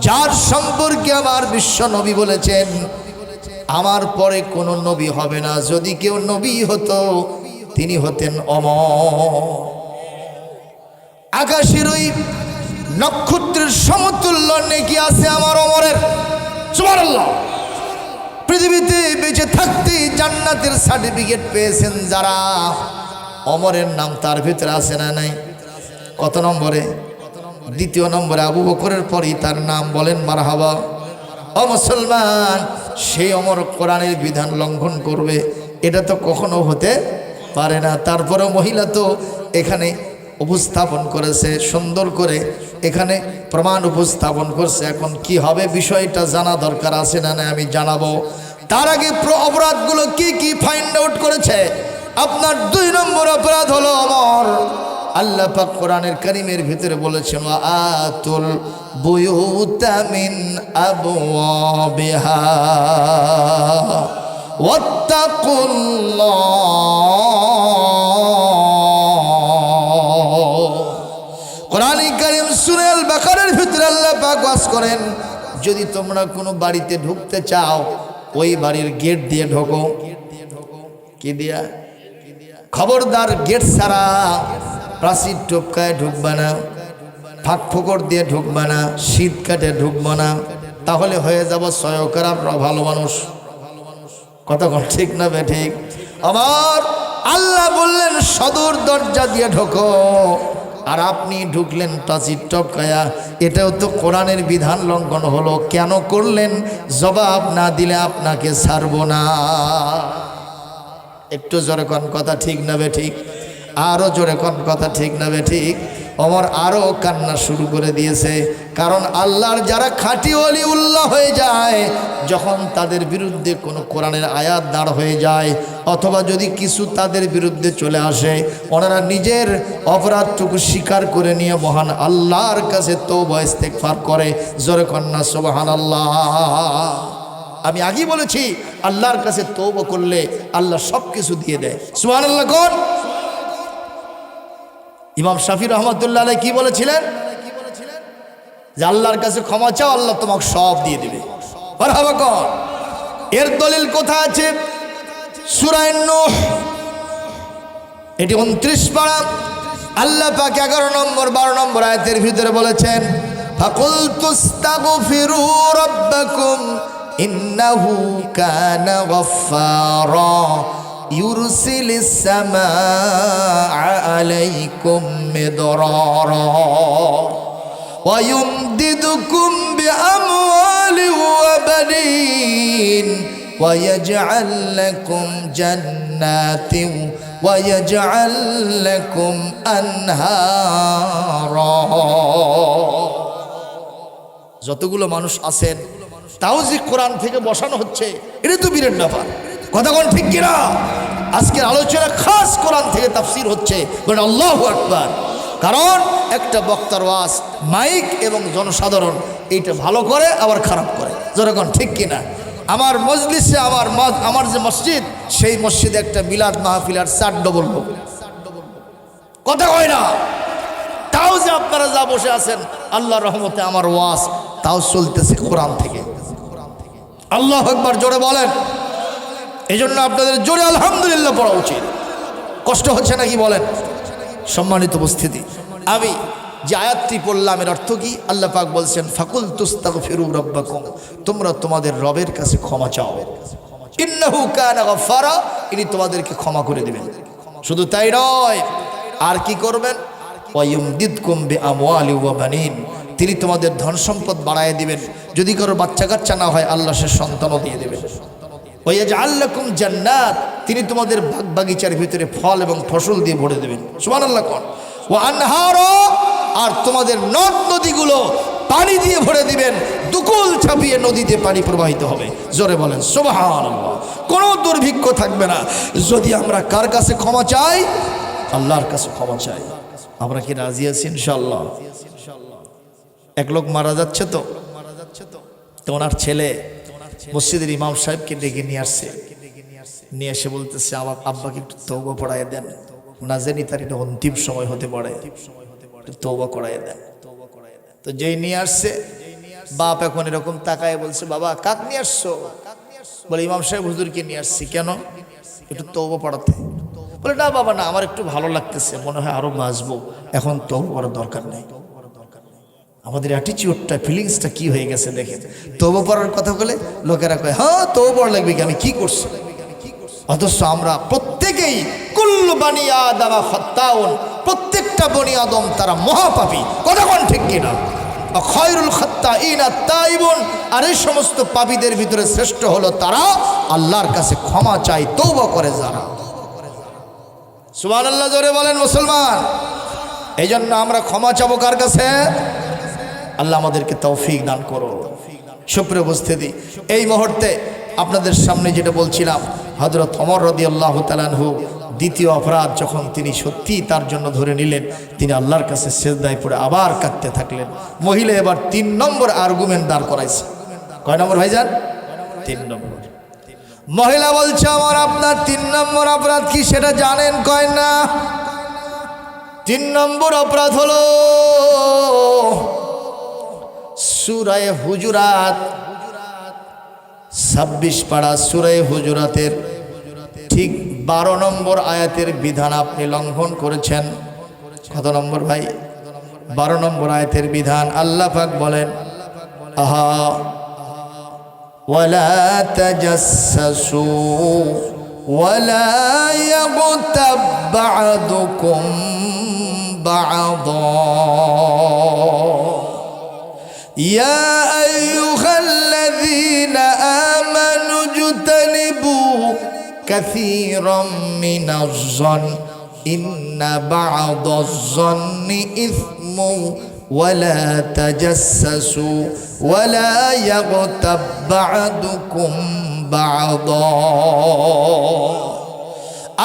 যার সম্পর্কে আমার বিশ্ব নবী বলেছেন আমার পরে কোনো নবী হবে না, যদি কেউ নবী হতো তিনি হতেন ওমর। আকাশের ওই নক্ষত্রের সমতুল্য নেকি আছে আমার ওমরের। সুবহানাল্লাহ। পৃথিবীতে বেঁচে থাকতে জান্নাতের সার্টিফিকেট পেয়েছেন যারা, ওমরের নাম তার ভিতরে আছে না নাই? কত নম্বরে? দ্বিতীয় নম্বরে। আবু বকরের পরই তার নাম, বলেন মারহাবা। ও মুসলমান, সেই ওমর কোরআনের বিধান লঙ্ঘন করবে এটা তো কখনো হতে পারে না। তারপরে মহিলা তো এখানে উপস্থাপন করেছে সুন্দর করে, এখানে প্রমাণ উপস্থাপন করছে। এখন কি হবে বিষয়টা জানা দরকার আছে না? আমি জানাবো। তার আগে অপরাধগুলো কি কি ফাইন্ড আউট করেছে। আপনার 2 নম্বর অপরাধ হলো ওমর। আল্লাহ পাক কোরআনের কারীমের ভিতরে বলেছেন আতুল বুয়ুতা মিন আবওয়াবিহা ওয়াত্তাকুল্লাহ। কোরআন কারীম সূরা আল বাকারার ভিতরে আল্লাহ পাক ওয়াজ করেন, যদি তোমরা কোনো বাড়িতে ঢুকতে চাও ওই বাড়ির গেট দিয়ে ঢোকো। কি দিয়া? খবরদার গেট ছাড়া প্রাচীর টপকায় ঢুকবা না, ফাঁক ফোকর দিয়ে ঢুকবা না, শীত কাটে ঢুকবা না, তাহলে হয়ে যাব সয়কার ভালো মানুষ। কথা ঠিক না বে ঠিক? আমার আল্লাহ বললেন সদর দরজা দিয়ে ঢোকো, আর আপনি ঢুকলেন প্রাচীর টপকায়া। এটাও তো কোরআনের বিধান লঙ্ঘন হলো। কেন করলেন? জবাব না দিলে আপনাকে ছাড়বো না। একটু জোরে কোন কথা ঠিক না বে ঠিক? আরো জোরে কোন কথা ঠিক না বে ঠিক? ওমর আরো কান্না শুরু করে দিয়েছে। কারণ আল্লাহর যারা খাঁটি ওলিউল্লাহ হয়ে যায়, যখন তাদের বিরুদ্ধে কোনো কোরআনের আয়াত দাঁড় হয়ে যায় অথবা যদি কিছু তাদের বিরুদ্ধে চলে আসে, ওনারা নিজের অপরাধটুকু স্বীকার করে নিয়ে মহান আল্লাহর কাছে তওবা ইস্তেগফার করে। জোরে কন্যা সুবহানাল্লাহ। আমি আগেই বলেছি আল্লাহর কাছে তওবা করলে আল্লাহ সব কিছু দিয়ে দেয়। সুবহানাল্লাহ কোন? ইমাম শাফি রহমতুল্লাহ আলাইহি কি বলেছিলেন? যে আল্লাহর কাছে ক্ষমা চাও, আল্লাহ তোমাকে সব দিয়ে দেবে। মারহাবা কোন? এর দলিল কোথায় আছে? সূরা নূহ, এটি 29 পারা। আল্লাহ পাক 11 নম্বর 12 নম্বর আয়াতের ভিতরে বলেছেন ফাকুলতুস্তাগফিরু রাব্বাকুম ইন্নাহু কানা গফফারা ইউরসিলিস সামাআ আলাইকুম মিদরারা ওয়া ইউমদিদুকুম বিআমওয়ালিন ওয়া বানিন ওয়া ইয়াজআল লাকুম জান্নাতিন ওয়া ইয়াজআল লাকুম আনহারা। যতগুলো মানুষ আছেন তাও যে কোরআন থেকে বসানো হচ্ছে, এটা তো বিরাট ব্যাপার। কথা কোন ঠিক কিনা? আজকের আলোচনা খাস কোরআন থেকে তাফসীর হচ্ছে। বলেন আল্লাহু আকবার। কারণ একটা বক্তার ওয়াজ মাইক এবং জনসাধারণ এইটা ভালো করে আবার খারাপ করে। যেরকম ঠিক কিনা? আমার মজলিসে আমার যে মসজিদ, সেই মসজিদে একটা মিলাদ মাহফিল আর 4 ডবল হবে। কথা কয় না? তাও যে আপনারা যা বসে আছেন আল্লাহর রহমতে আমার ওয়াজ তাও চলতেছে কোরআন থেকে। আল্লাহু আকবার জোরে বলেন। এই জন্য আপনাদের জোরে আলহামদুলিল্লাহ পড়া উচিত। কষ্ট হচ্ছে নাকি বলেন? সম্মানিত উপস্থিতি, আমি যে আয়াতটি পড়লাম এর অর্থ কি? আল্লাহ পাক বলছেন ফাকুলতুস্তাগফিরু রাব্বাকুম, তোমরা তোমাদের রবের কাছে ক্ষমা চাও। ইন্নাহু কানা গফফারা, ইনি তোমাদেরকে ক্ষমা করে দিবেন। শুধু তাই নয়, আর কি করবেন? ওয়া ইউমদিদকুম বিআমওয়ালিন ওয়া বানিন, তিনি তোমাদের ধন সম্পদ বাড়ায় দিবেন। যদি কারো বাচ্চা কাচ্চা না হয় আল্লাহ সে সন্তানও দিয়ে দেবেন। ওয়া ইয়াজআল লাকুম জান্নাত, তিনি তোমাদের বাগ বাগিচার ভিতরে ফল এবং ফসল দিয়ে ভরে দেবেন। সুবহানাল্লাহ কোন? ওয়া আনহারা, আর তোমাদের নদ নদীগুলো পানি দিয়ে ভরে দিবেন, দুকুল ছাপিয়ে নদীতে পানি প্রবাহিত হবে। জোরে বলেন সুবহানাল্লাহ। কোনো দুর্ভিক্ষ থাকবে না যদি আমরা কার কাছে ক্ষমা চাই? আল্লাহর কাছে ক্ষমা চাই। আমরা কি রাজি আছি ইনশাআল্লাহ? এক লোক মারা যাচ্ছে তো ওনার ছেলে মসজিদের ইমাম সাহেবকে ডেকে নিয়ে আসছে, নিয়ে এসে বলতেছে আমার আব্বাকে একটু তওবা পড়ায় দেন, না জানি তার এটা অন্তিম সময় হতে পারে, তওবা করায় দেন। তো যেই নিয়ে আসছে বাপ এখন এরকম তাকায় বলছে, বাবা কাক নিয়ে আসছো? বলে ইমাম সাহেব হুজুরকে নিয়ে আসছি। কেন? একটু তওবা পড়াতে। বলে না বাবা না, আমার একটু ভালো লাগতেছে, মনে হয় আরো বাঁচবো, এখন তওবা করার দরকার নেই। আমাদের অ্যাটিটিউডটা, ফিলিংসটা কি হয়ে গেছে দেখেন। তওবা পড়ার কথা বলে লোকেরা কয় হ্যাঁ তওবা পড়া লাগবে কি, আমি কি করছি? অথচ আমরা প্রত্যেকেই কুল্লু বানি আদম খাত্তাউন, প্রত্যেকটা বনি আদম তারা মহাপাপী। কথা কোন ঠিক কিনা? খায়রুল খাত্তাইন আত-তাইবুন, আর এই সমস্ত পাপীদের ভিতরে শ্রেষ্ঠ হলো তারা আল্লাহর কাছে ক্ষমা চায়, তওবা করে যারা। সুবহানাল্লাহ জোরে বলেন মুসলমান। এই জন্য আমরা ক্ষমা চাবো কার কাছে? আল্লাহ আমাদেরকে তৌফিক দান করো। সুপ্রিয় উপস্থিতি, এই মুহূর্তে আপনাদের সামনে যেটা বলছিলাম, হযরত ওমর রাদিয়াল্লাহু তাআলা আনহু দ্বিতীয় অপরাধ যখন তিনি সত্যি তার জন্য ধরে নিলেন, তিনি আল্লাহর কাছে সিজদায় পড়ে আবার কাঁদতে থাকলেন। মহিলা এবার 3 নম্বর আর্গুমেন্ট দাঁড় করাইছে। কয় নম্বর ভাইজান? 3 নম্বর। মহিলা বলছে আমার আপনার 3 নম্বর অপরাধ কি সেটা জানেন? কয় না। 3 নম্বর অপরাধ হলো সূরা হুজুরাত 26 পারা সূরা হুজুরাতের ঠিক 12 নম্বর আয়াতের বিধান আপনি লঙ্ঘন করেছেন। কত নম্বর ভাই? 12 নম্বর আয়াতের বিধান। আল্লাহ পাক বলেন আহা ওয়ালা তাজাসসু ওয়ালা ইয়াগতাব বা'দুকুম বা'দা ইয়া আইয়ুহাল্লাযীনা আমানু ইজতানিবু কাসীরাম মিনাজ-যন ইন্না বা'দাজ-যন্নি ইসমু ওয়ালা তাজাসসু ওয়ালা ইয়াগতাব বা'দুকুম বা'দা।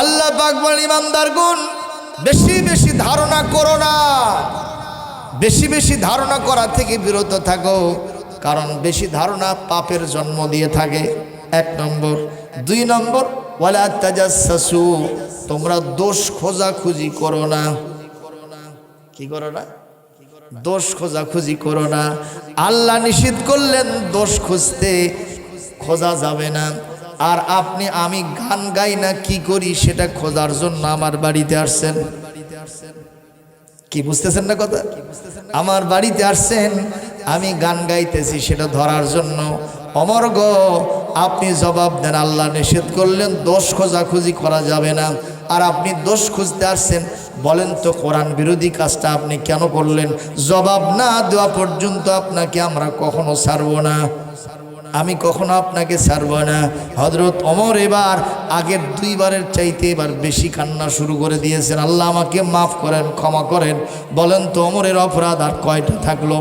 আল্লাহ পাক বলেন ইমানদারগণ বেশি বেশি ধারণা করো না, বেশি বেশি ধারণা করা থেকে বিরত থাকো, কারণ বেশি ধারণা পাপের জন্ম দিয়ে থাকে। 1 নম্বর। 2 নম্বর ওয়ালা তাজাসসু, তোমরা দোষ খোঁজাখুঁজি করো না। কি করো না? দোষ খোঁজাখুঁজি করো না। আল্লাহ নিষেধ করলেন দোষ খুঁজতে, খোঁজা যাবে না। আর আপনি আমি গান গাই না কি করি সেটা খোঁজার জন্য আমার বাড়িতে আসছেন। কি বুঝতেছেন না কথা? আমার বাড়িতে আসছেন, আমি গান গাইতেছি সেটা ধরার জন্য। ওমর গো আপনি জবাব দেন, আল্লাহ নিষেধ করলেন দোষ খোঁজাখুঁজি করা যাবে না, আর আপনি দোষ খুঁজতে আসছেন। বলেন তো কোরআন বিরোধী কাজটা আপনি কেন করলেন? জবাব না দেওয়া পর্যন্ত আপনাকে আমরা কখনো ছাড়ব না, আমি কখনো আপনাকে ছাড়ব না। হযরত ওমর এবার আগের 2 বারের চাইতে এবার বেশি কান্না শুরু করে দিয়েছেন। আল্লাহ আমাকে মাফ করেন, ক্ষমা করেন। বলেন তো ওমরের অপরাধ আর কয়টা থাকলো?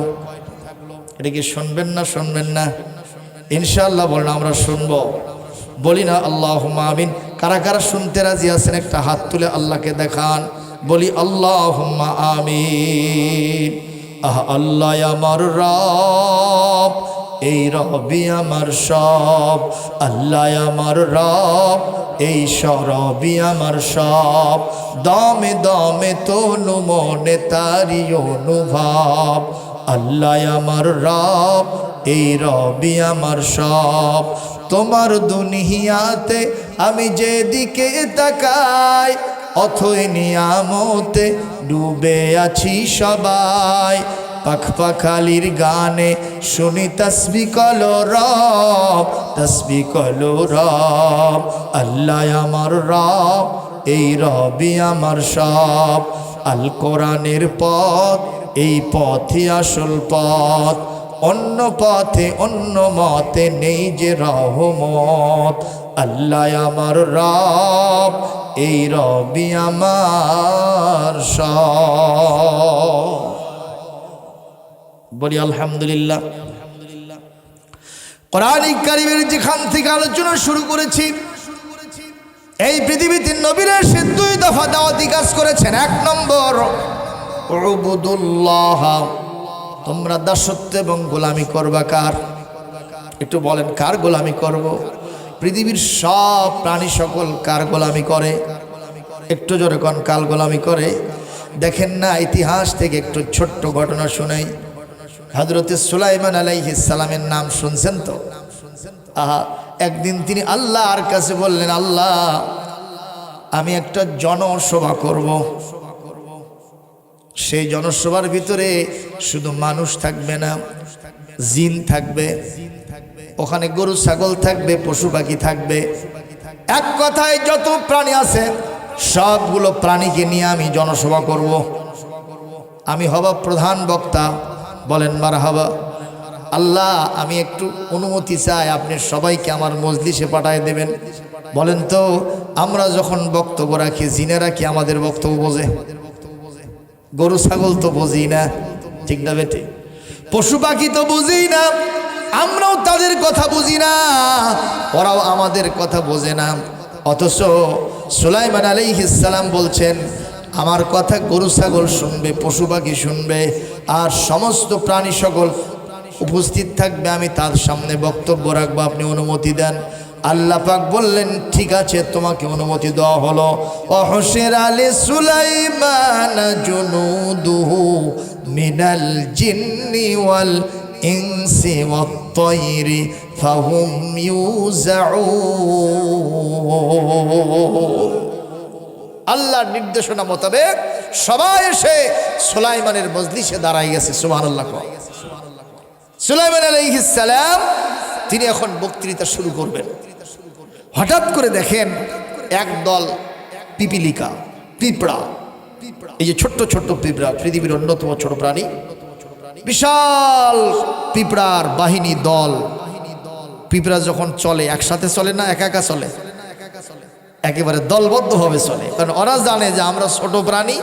এটা কি শুনবেন না শুনবেন না? ইনশাআল্লাহ বলেন আমরা শুনবো। বলি না আল্লাহুম্মা আমিন। কারা কারা শুনতে রাজি আছেন একটা হাত তুলে আল্লাহকে দেখান। বলি আল্লাহুম্মা আমিন। আল্লাহ আমার রব, এই রবি আমার সব। আল্লাহ আমার রব, এই সরবি আমার সব। দমে দমে তনু মনে তারি অনুভব। আল্লাহ আমার রব, এই রবি আমার সব। তোমার দুনিয়াতে আমি যেদিকে তাকাই, অথই নিয়ামতে ডুবে আছি সবাই। পাখ পাখালির গানে শুনি তসবিহ কলো রব, তসবিহ কলো রব। আল্লাহ আমার রব, এই রবি আমার সব। আল কোরআনের পথ, এই পথই আসল পথ। অন্য পথে অন্য মতে নেই যে রহমত। আল্লাহ আমার রব, এই রবি আমার সব। বলি আলহামদুলিল্লাহ। কোরআনিক কারিমের যেখান থেকে আলোচনা শুরু করেছি, এই পৃথিবীতে নবীরা সে 2 দফা দাওয়াতি কাজ করেছেন। 1 নম্বর, উবুদুল্লাহ, তোমরা দাসত্ব এবং গোলামি করবা কার? একটু বলেন, কার গোলামি করব? পৃথিবীর সব প্রাণী সকল কার গোলামি করে? একটু জোরে কোন, কার গোলামি করে? দেখেন না, ইতিহাস থেকে একটু ছোট্ট ঘটনা শুনাই। হযরতে সুলাইমান আলাইহিস সালামের নাম শুনছেন তো? আহা, একদিন তিনি আল্লাহর কাছে বললেন, আল্লাহ, আমি একটা জনসভা করব। সেই জনসভার ভিতরে শুধু মানুষ থাকবে না, জিন থাকবে, ওখানে গরু ছাগল থাকবে, পশু পাখি থাকবে। এক কথায় যত প্রাণী আছে সবগুলো প্রাণীকে নিয়ে আমি জনসভা করব। আমি হব প্রধান বক্তা। বলেন মারহাবা। আল্লাহ, আমি একটু অনুমতি চাই, আপনি সবাইকে আমার মজলিসে পাঠিয়ে দেবেন। বলেন তো, আমরা যখন বক্তব্য রাখি, জিনেরা কি আমাদের বক্তব্য বোঝে? গরু ছাগল তো বুঝি না, ঠিক না বেটে? পশু পাখি তো বুঝি না, আমরাও তাদের কথা বুঝি না, ওরাও আমাদের কথা বোঝে না। অথচ সুলাইমান আলাইহিস সালাম বলছেন, আমার কথা গরু ছাগল শুনবে, পশু পাখি শুনবে, আর সমস্ত প্রাণী সকল উপস্থিত থাকবে, আমি তার সামনে বক্তব্য রাখবো, আপনি অনুমতি দেন। আল্লাহ পাক বললেন, ঠিক আছে, তোমাকে অনুমতি দেওয়া হলো। ওয়াহশির আলি সুলাইমান জুনুদুহু মিনাল জিন্নি ওয়াল ইনসি ওয়াত তায়রি ফাহুম ইউজাউন। আল্লাহর নির্দেশনা মোতাবেক সবাই এসে সুলাইমানের মজলিসে দাঁড়ায় গেছে। সুবহানাল্লাহ। সুলাইমান আলাইহিস সালাম তিনি এখন বক্তৃতা শুরু করবেন। হঠাৎ করে দেখেন একদল পিপিলিকা, পিঁপড়া, এই যে ছোট্ট ছোট্ট পিঁপড়া, পৃথিবীর অন্যতম ছোট প্রাণী, বিশাল পিঁপড়ার বাহিনী দল। পিঁপড়া যখন চলে একসাথে চলে না, একা একা চলে, একেবারে দলবদ্ধভাবে চলে, কারণ ওরা জানে যে আমরা ছোট প্রাণী,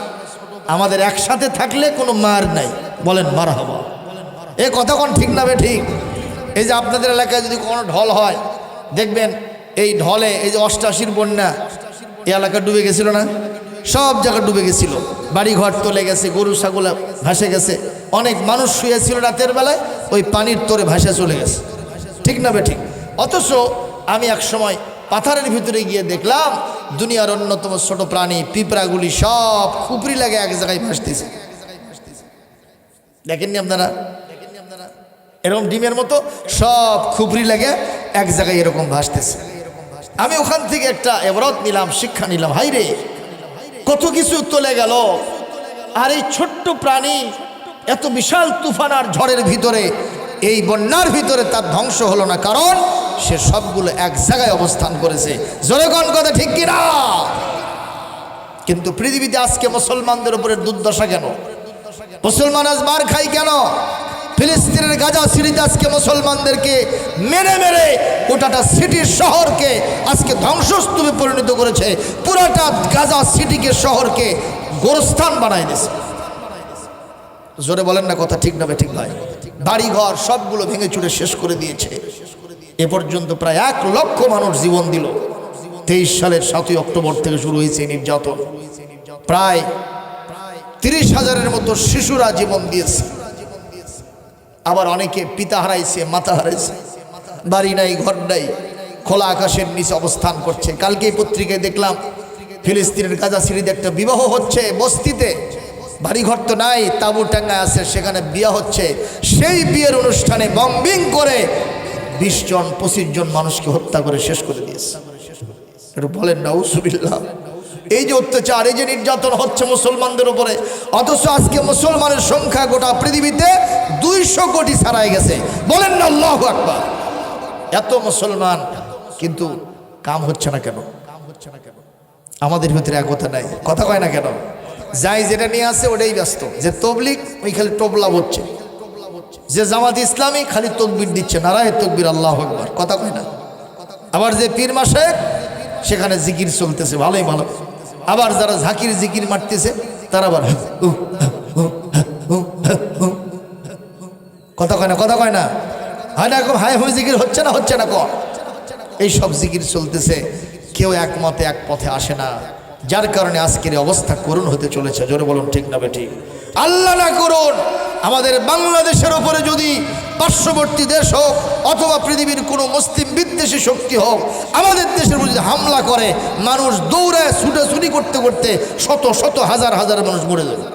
আমাদের একসাথে থাকলে কোনো মার নাই। বলেন মারহাবা। এ কথা কোন ঠিক না বে ঠিক? এই যে আপনাদের এলাকায় যদি কোনো ঢল হয়, দেখবেন এই ঢলে, এই যে 88-র বন্যা, এই এলাকা ডুবে গেছিল না? সব জায়গা ডুবে গেছিল, বাড়িঘর তলে গেছে, গরু ছাগল ভাসে গেছে, অনেক মানুষ শুয়েছিল রাতের বেলায়, ওই পানির তোরে ভাসে চলে গেছে, ঠিক না বে ঠিক? অথচ আমি এক সময় পাথরের ভিতরে গিয়ে দেখলাম দুনিয়ার অন্যতম ছোট প্রাণী পিঁপড়াগুলি সব খুপড়ি লাগে এক জায়গায় ভাসতেছে। দেখেননি আপনারা? এরকম ডিমের মতো সব খুপড়ি লাগে এক জায়গায় এরকম ভাসতেছে। আমি ওখান থেকে একটা এবারত নিলাম, শিক্ষা নিলাম। হাই রে, কত কিছু চলে গেল, আর এই ছোট্ট প্রাণী এত বিশাল তুফান আর ঝড়ের ভিতরে, এই বন্যার ভিতরে তার ধ্বংস হলো না, কারণ সে সবগুলো এক জায়গায় অবস্থান করেছে। জোরে কোন কথা ঠিক কিনা? কিন্তু পৃথিবীতে আজকে মুসলমানদের উপরে দুর্দশা কেন? মুসলমান আজ মার খাই কেন? ফিলিস্তিনের গাজা সিটিতে আজকে মুসলমানদেরকে মেরে মেরে গোটাটা সিটির শহরকে আজকে ধ্বংসস্তূপে পরিণত করেছে। পুরাটা গাজা সিটিকে, শহরকে গোরস্থান বানাই দিয়েছে। জোরে বলেন না, কথা ঠিক না ঠিক ভাই? বাড়িঘর সবগুলো ভেঙে চুরে শেষ করে দিয়েছে। এ পর্যন্ত প্রায় 1 লক্ষ মানুষ জীবন দিল। 23 সালের 7ই অক্টোবর থেকে শুরু হয়েছে নির্যাতন। প্রায় 30,000-এর মতো শিশুরা জীবন দিয়েছে। আবার অনেকে পিতা হারাইছে, মাতা হারাইছে, বাড়ি নাই, ঘর নাই, খোলা আকাশের নিচে অবস্থান করছে। কালকে পত্রিকায় দেখলাম ফিলিস্তিনের গাজা সিটিতে একটা বিবাহ হচ্ছে বস্তিতে, বাড়িঘর তো নাই, তাঁবু টাঙ্গায় আছে, সেখানে বিয়ে হচ্ছে। সেই বিয়ের অনুষ্ঠানে বম্বিং করে 20 জন 25 জন মানুষকে হত্যা করে শেষ করে দিয়েছে। একটু বলেন নাউজুবিল্লাহ। এই যে অত্যাচার, এই যে নির্যাতন হচ্ছে মুসলমানদের উপরে, অথচ আজকে মুসলমানের সংখ্যা গোটা পৃথিবীতে 200 কোটি ছাড়াই গেছে। বলেন না আল্লাহু আকবার। এত মুসলমান, কিন্তু কাম হচ্ছে না কেন? আমাদের ভিতরে একতা নাই, কথা কয় না কেন? যাই যেটা নিয়ে আসে ওটাই ব্যস্ত। যে তবলিগ, ওই খালি টোপলা হচ্ছে। যে জামাত ইসলামী খালি তকবির দিচ্ছে, নারায়ে তকবির, আল্লাহু আকবার, কথা কয় না। আবার যে পীর মাশায়েখ, সেখানে জিকির চলতেছে, ভালোই ভালো। আবার যারা ঝাকির জিকির মারতেছে, তারা আবার কথা কয় না, কথা কয় না, হয় না? এরকম হাই হুই জিকির হচ্ছে না, হচ্ছে না? কর এই সব জিকির চলতেছে, কেউ একমতে এক পথে আসে না, যার কারণে আজকের এই অবস্থা করুণ হতে চলেছে। জোরে বলুন ঠিক না বেঠিক? আল্লাহ না করুন আমাদের বাংলাদেশের উপরে যদি পার্শ্ববর্তী দেশ হোক অথবা পৃথিবীর কোনো মুসলিম বিদ্বেষী শক্তি হোক আমাদের দেশের উপর যদি হামলা করে, মানুষ দৌড়ায় ছুটাছুটি করতে করতে শত শত হাজার হাজার মানুষ মরে যাবে।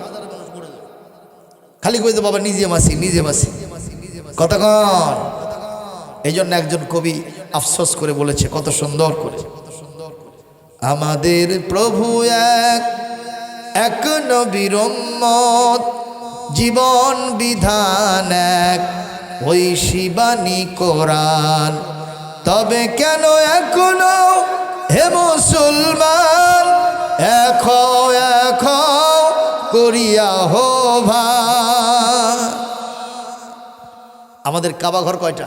খালি কইতে বাবা নিজে মাসি, নিজে মাসি, কতক্ষণ? এই জন্য একজন কবি আফসোস করে বলেছে কত সুন্দর করে, আমাদের প্রভু এক নবীর উম্মত, জীবন বিধান এক ঐশী বাণী কোরআন, তবে কেন এখনো হে মুসলমান এখ এখ করিয়া হো ভাই। আমাদের কাবা ঘর কয়টা?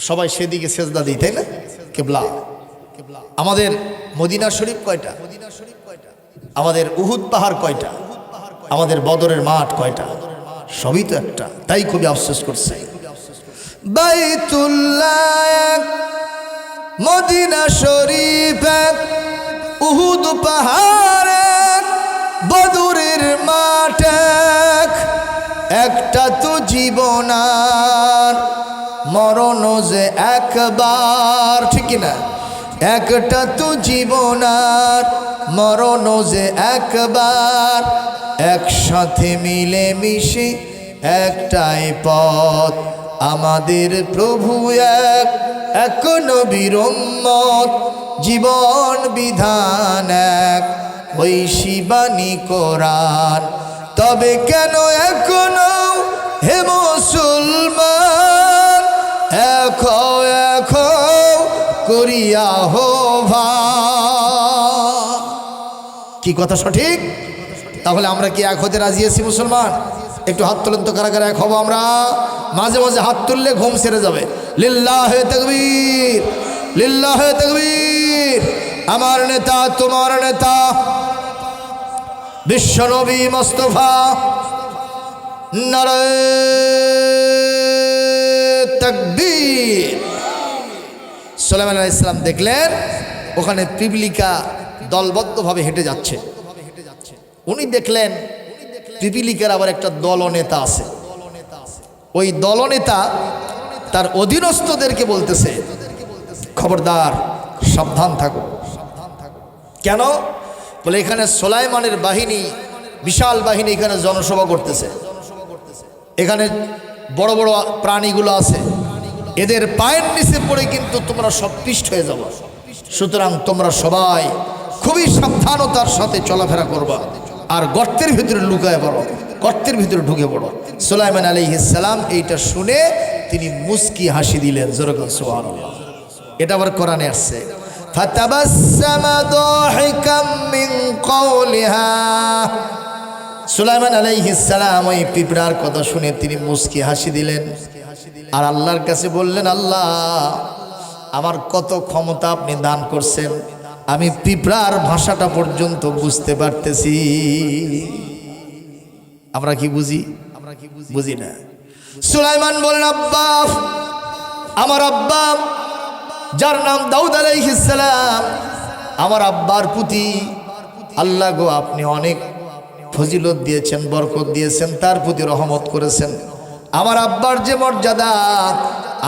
সবাই সেদিকে সেজদা দিই, তাই না? কিবলা। আমাদের মদিনা শরীফ কয়টা? আমাদের উহুদ পাহাড় কয়টা? আমাদের বদরের মাঠ কয়টা? সবই তো একটা। তাই খুবই আফসোস করছে। বাইতুল্লাহ এক, মদিনা শরীফ এক, উহুদ পাহাড় এক, বদরের মাঠ এক, একটা তো জীবন আর মরণ যে একবার, ঠিক না? একটা তো জীবন আর মরণ যে একবার, একসাথে মিলে মিশে একটাই পথ, আমাদের প্রভু এক নবীর উম্মত, জীবন বিধান এক ঐশী বাণী কোরআন, তবে কেন এখনো হে মুসলমান এখ এখ করিয়া হো ভাই। কি কথা সঠিক? তাহলে আমরা কি এক হতে রাজি আছি মুসলমান? একটু হাত তুলেন তো, কারা কারা এক হবো আমরা? মাঝে মাঝে হাত তুললে ঘুম সেরে যাবে। লিল্লাহে তাকবীর, লিল্লাহে তাকবীর। আমার নেতা, তোমার নেতা বিশ্বনবী মুস্তাফা, নারায়ে তাকবীর। সুলাইমান আলাইহিস সালাম দেখলেন ওখানে পিপিলিকা দলবদ্ধভাবে হেঁটে যাচ্ছে। উনি দেখলেন পিপিলিকার আবার একটা দলনেতা আছে। ওই দলনেতা তার অধীনস্থদেরকে বলতেছে, খবরদার, সাবধান থাকো। কেন? বলে এখানে সুলাইমানের বাহিনী, বিশাল বাহিনী এখানে জনসভা করতেছে। এখানে বড় বড় প্রাণীগুলো আছে, এদের পায়ের নিচে পড়ে কিন্তু তোমরা সব পিষ্ট হয়ে যাবে। সুতরাং তোমরা সবাই খুবই সাবধানতার সাথে চলাফেরা করবা, আর গর্তের ভিতরে লুকায় পড়ো, গর্তের ভিতরে ঢুকে পড়ো। সুলাইমান আলাইহিস সালাম এইটা শুনে তিনি মুস্কি হাসি দিলেন। যেরকম সুবহানাল্লাহ, এটা আবার কোরআনে আসছে, ফাতাবাসসামা দাহিকাম মিন কওলিহা। সুলাইমান আলাইহিস সালাম ওই পিঁপড়ার কথা শুনে তিনি মুস্কি হাসি দিলেন, আর আল্লাহর কাছে বললেন, আল্লাহ, আমার কত ক্ষমতা আপনি দান করছেন, আমি পিঁপড়ার ভাষাটা পর্যন্ত বুঝতে পারতেছি। আমরা কি বুঝি? আমরা কি বুঝি না। সুলাইমান বলেন, আব্বা, আমার আব্বা যার নাম দাউদ আলাইহিস সালাম, আমার আব্বার প্রতি আল্লাহ গো আপনি অনেক ফজিলত দিয়েছেন, বরকত দিয়েছেন, তার প্রতি রহমত করেছেন। আমার আব্বার যে মর্যাদা,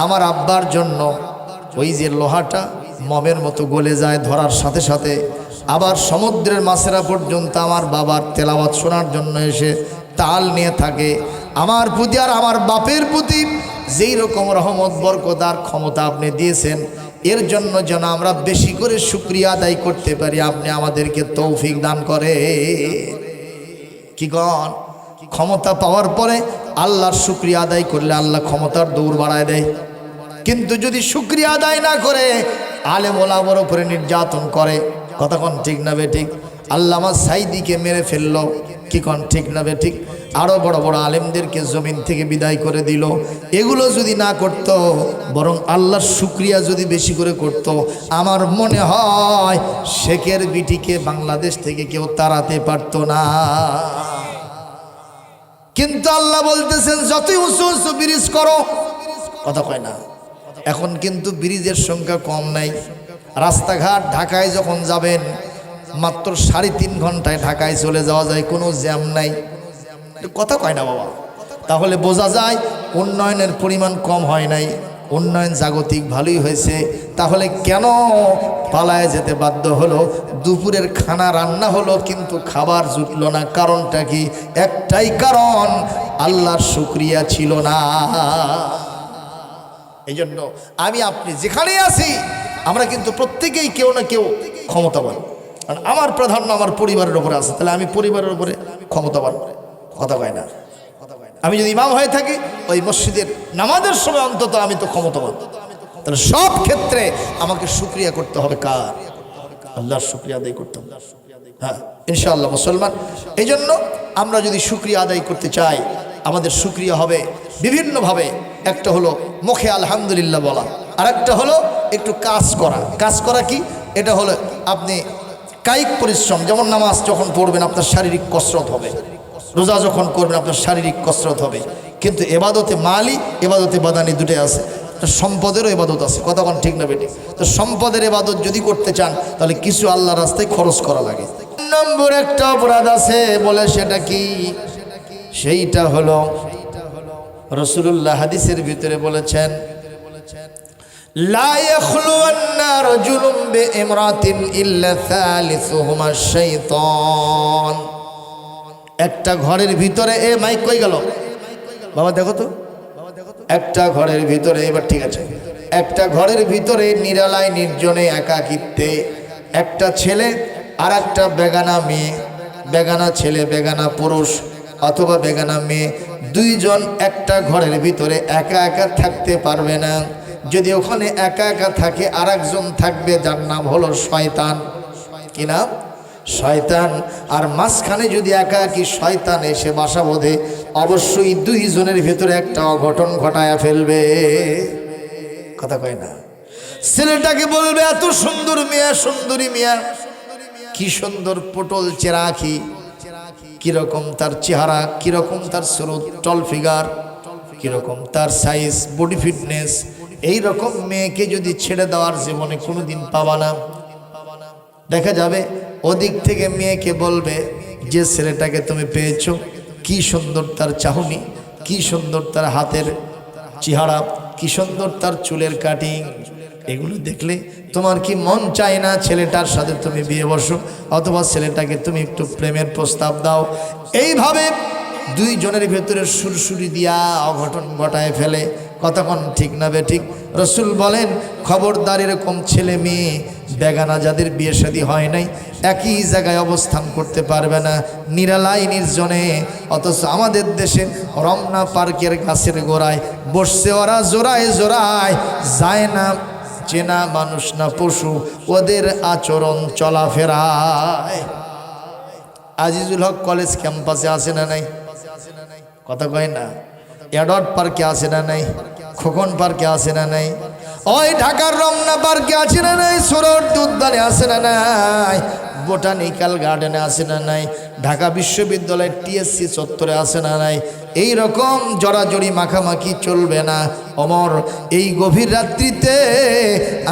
আমার আব্বার জন্য ওই যে লোহাটা মমের মতো গলে যায় ধরার সাথে সাথে, আবার সমুদ্রের মাছেরা পর্যন্ত আমার বাবার তেলাওয়াত শোনার জন্য এসে তাল নিয়ে থাকে। আমার প্রতি আর আমার বাপের প্রতি যেই রকম রহমত, বরকত আর ক্ষমতা আপনি দিয়েছেন, এর জন্য যেন আমরা বেশি করে শুকরিয়া আদায় করতে পারি, আপনি আমাদেরকে তৌফিক দান করে। কি কন? ক্ষমতা পাওয়ার পরে আল্লাহর শুকরিয়া আদায় করলে আল্লাহ ক্ষমতার দৌড় বাড়ায় দেয়, কিন্তু যদি শুকরিয়া আদায় না করে আলেম ওলামার উপরে নির্যাতন করে। কথা কন ঠিক না বেঠিক? আল্লামা সাইদিকে মেরে ফেললো, কি কন ঠিক না বেঠিক? আরো বড় বড় আলেমদেরকে জমিন থেকে বিদায় করে দিল। এগুলো যদি না করত, বরং আল্লাহর শুকরিয়া যদি বেশি করে করত, আমার মনে হয় শেখের বিটিকে বাংলাদেশ থেকে কেউ তাড়াতে পারত না। কিন্তু আল্লাহ বলতেছেন যতই উঁচু উঁচু ব্রিজ করো, কথা কয় না। এখন কিন্তু ব্রিজের সংখ্যা কম নাই। রাস্তাঘাট ঢাকায় যখন যাবেন মাত্র 3.5 ঘন্টায় ঢাকায় চলে যাওয়া যায়, কোনো জ্যাম নাই। কথা কয় না বাবা। তাহলে বোঝা যায় উন্নয়নের পরিমাণ কম হয় নাই, উন্নয়ন জাগতিক ভালোই হয়েছে। তাহলে কেন পালায় যেতে বাধ্য হলো? দুপুরের খানা রান্না হলো কিন্তু খাবার জুটলো না। কারণটা কি? একটাই কারণ, আল্লাহর শুকরিয়া ছিল না। এই জন্য আমি আপনি যেখানেই আছি আমরা কিন্তু প্রত্যেকেই কেউ না কেউ ক্ষমতাবান। কারণ আমার প্রাধান্য আমার পরিবারের উপরে আছে, তাহলে আমি পরিবারের উপরে ক্ষমতাবান। কথা কয় না। আমি যদি ইমাম হয়ে থাকি ওই মসজিদের নামাজের সময় অন্তত আমি তো ক্ষমতাবান। তাহলে সব ক্ষেত্রে আমাকে শুকরিয়া করতে হবে কার? আল্লাহর শুকরিয়া আদায় করতে হবে। হ্যাঁ ইনশাআল্লাহ মুসলমান। এই জন্য আমরা যদি শুকরিয়া আদায় করতে চাই আমাদের শুকরিয়া হবে বিভিন্নভাবে। একটা হলো মুখে আলহামদুলিল্লাহ বলা, আর একটা হলো একটু কাজ করা। কাজ করা কি? এটা হলো আপনি কায়িক পরিশ্রম, যেমন নামাজ যখন পড়বেন আপনার শারীরিক কসরত হবে, রোজা যখন করবেন আপনার শারীরিক কসরত হবে। কিন্তু এবাদতে মালি, এবাদতে বাদানি দুটোই আছে। সম্পদেরও এবাদত আছে, কতক্ষণ ঠিক না বেটি? তো সম্পদের এবাদত যদি করতে চান তাহলে কিছু আল্লাহ রাস্তায় খরচ করা লাগে। নম্বর একটা অপরাধ আছে বলে, সেটা কি? সেইটা হলো রাসূলুল্লাহ হাদিসের ভিতরে বলেছেন, লা ইয়াখলুওয়ান্না রাজুলুম বিইমরাতিন ইল্লা সালিসুহুমা শাইতান। একটা ঘরের ভিতরে, এ মাইক কই গেল বাবা? দেখো তো, একটা ঘরের ভিতরে, এবার ঠিক আছে, একটা ঘরের ভিতরে নিরালায় নির্জনে একাকিত্বে একটা ছেলে আর একটা বেগানা মেয়ে, বেগানা ছেলে বেগানা পুরুষ অথবা বেগানা মেয়ে, দুইজন একটা ঘরের ভিতরে একা একা থাকতে পারবে না। যদি ওখানে একা একা থাকে আর একজন থাকবে যার নাম হলো শয়তান। কি নাম? শয়তান। আর মাঝখানে যদি একাকি শয়তান এসে বাসা বাঁধে অবশ্যই দুইজনের ভিতরে একটা অঘটন ঘটায়া ফেলবে। কথা কয় না। ছেলেটাকে বলবে এত সুন্দর মিয়া, সুন্দরী মিয়া, কি সুন্দর পটল চেরাখি, কিরকম তার চেহারা, কিরকম তার স্রোত টল ফিগার, কিরকম তার সাইজ, বডি ফিটনেস। এই রকম মেয়েকে যদি ছেড়ে দেওয়ার জীবনে কোনোদিন পাবা না। দেখা যাবে ওদিক থেকে মেয়েকে বলবে যে ছেলেটাকে তুমি পেয়েছো, কি সুন্দর তার চাহনি, কি সুন্দর তার হাতের চেহারা, কি সুন্দর তার চুলের কাটিং, এগুলো দেখলে তোমার কি মন চায় না ছেলেটার সাথে তুমি বিয়ে বসো, অথবা ছেলেটাকে তুমি একটু প্রেমের প্রস্তাব দাও? এইভাবে দুইজনের ভেতরে সুরসুরি দিয়া অঘটন ঘটায় ফেলে। কতক্ষণ ঠিক না বে ঠিক? রসুল বলেন খবরদার এরকম ছেলে মেয়ে বেগানা যাদের বিয়ে শাদী হয় নাই একই জায়গায় অবস্থান করতে পারবে না, নিরালাই নির্জনে। অথচ আমাদের দেশে রমনা পার্কের গাছের গোড়ায় বসছে ওরা জোড়ায় জোড়ায়, যায় না চেনা মানুষ না পশু, ওদের আচরণ চলাফেরায়। আজিজুল হক কলেজ ক্যাম্পাসে আছে না নাই? কথা কয় না। এডওয়ার্ড পার্কে আছে না নাই? খোকন পার্কে আছে না নাই? ওই ঢাকার রমনা পার্কে আছে না নাই? সোহরাওয়ার্দী উদ্যানে আছে না নাই? বোটানিক্যাল গার্ডেনে আছে না নাই? ঢাকা বিশ্ববিদ্যালয়ের টিএসসি চত্বরে আছে না নাই? এই রকম জড়াজড়ি মাখামাখি চলবে না ওমর। এই গভীর রাত্রিতে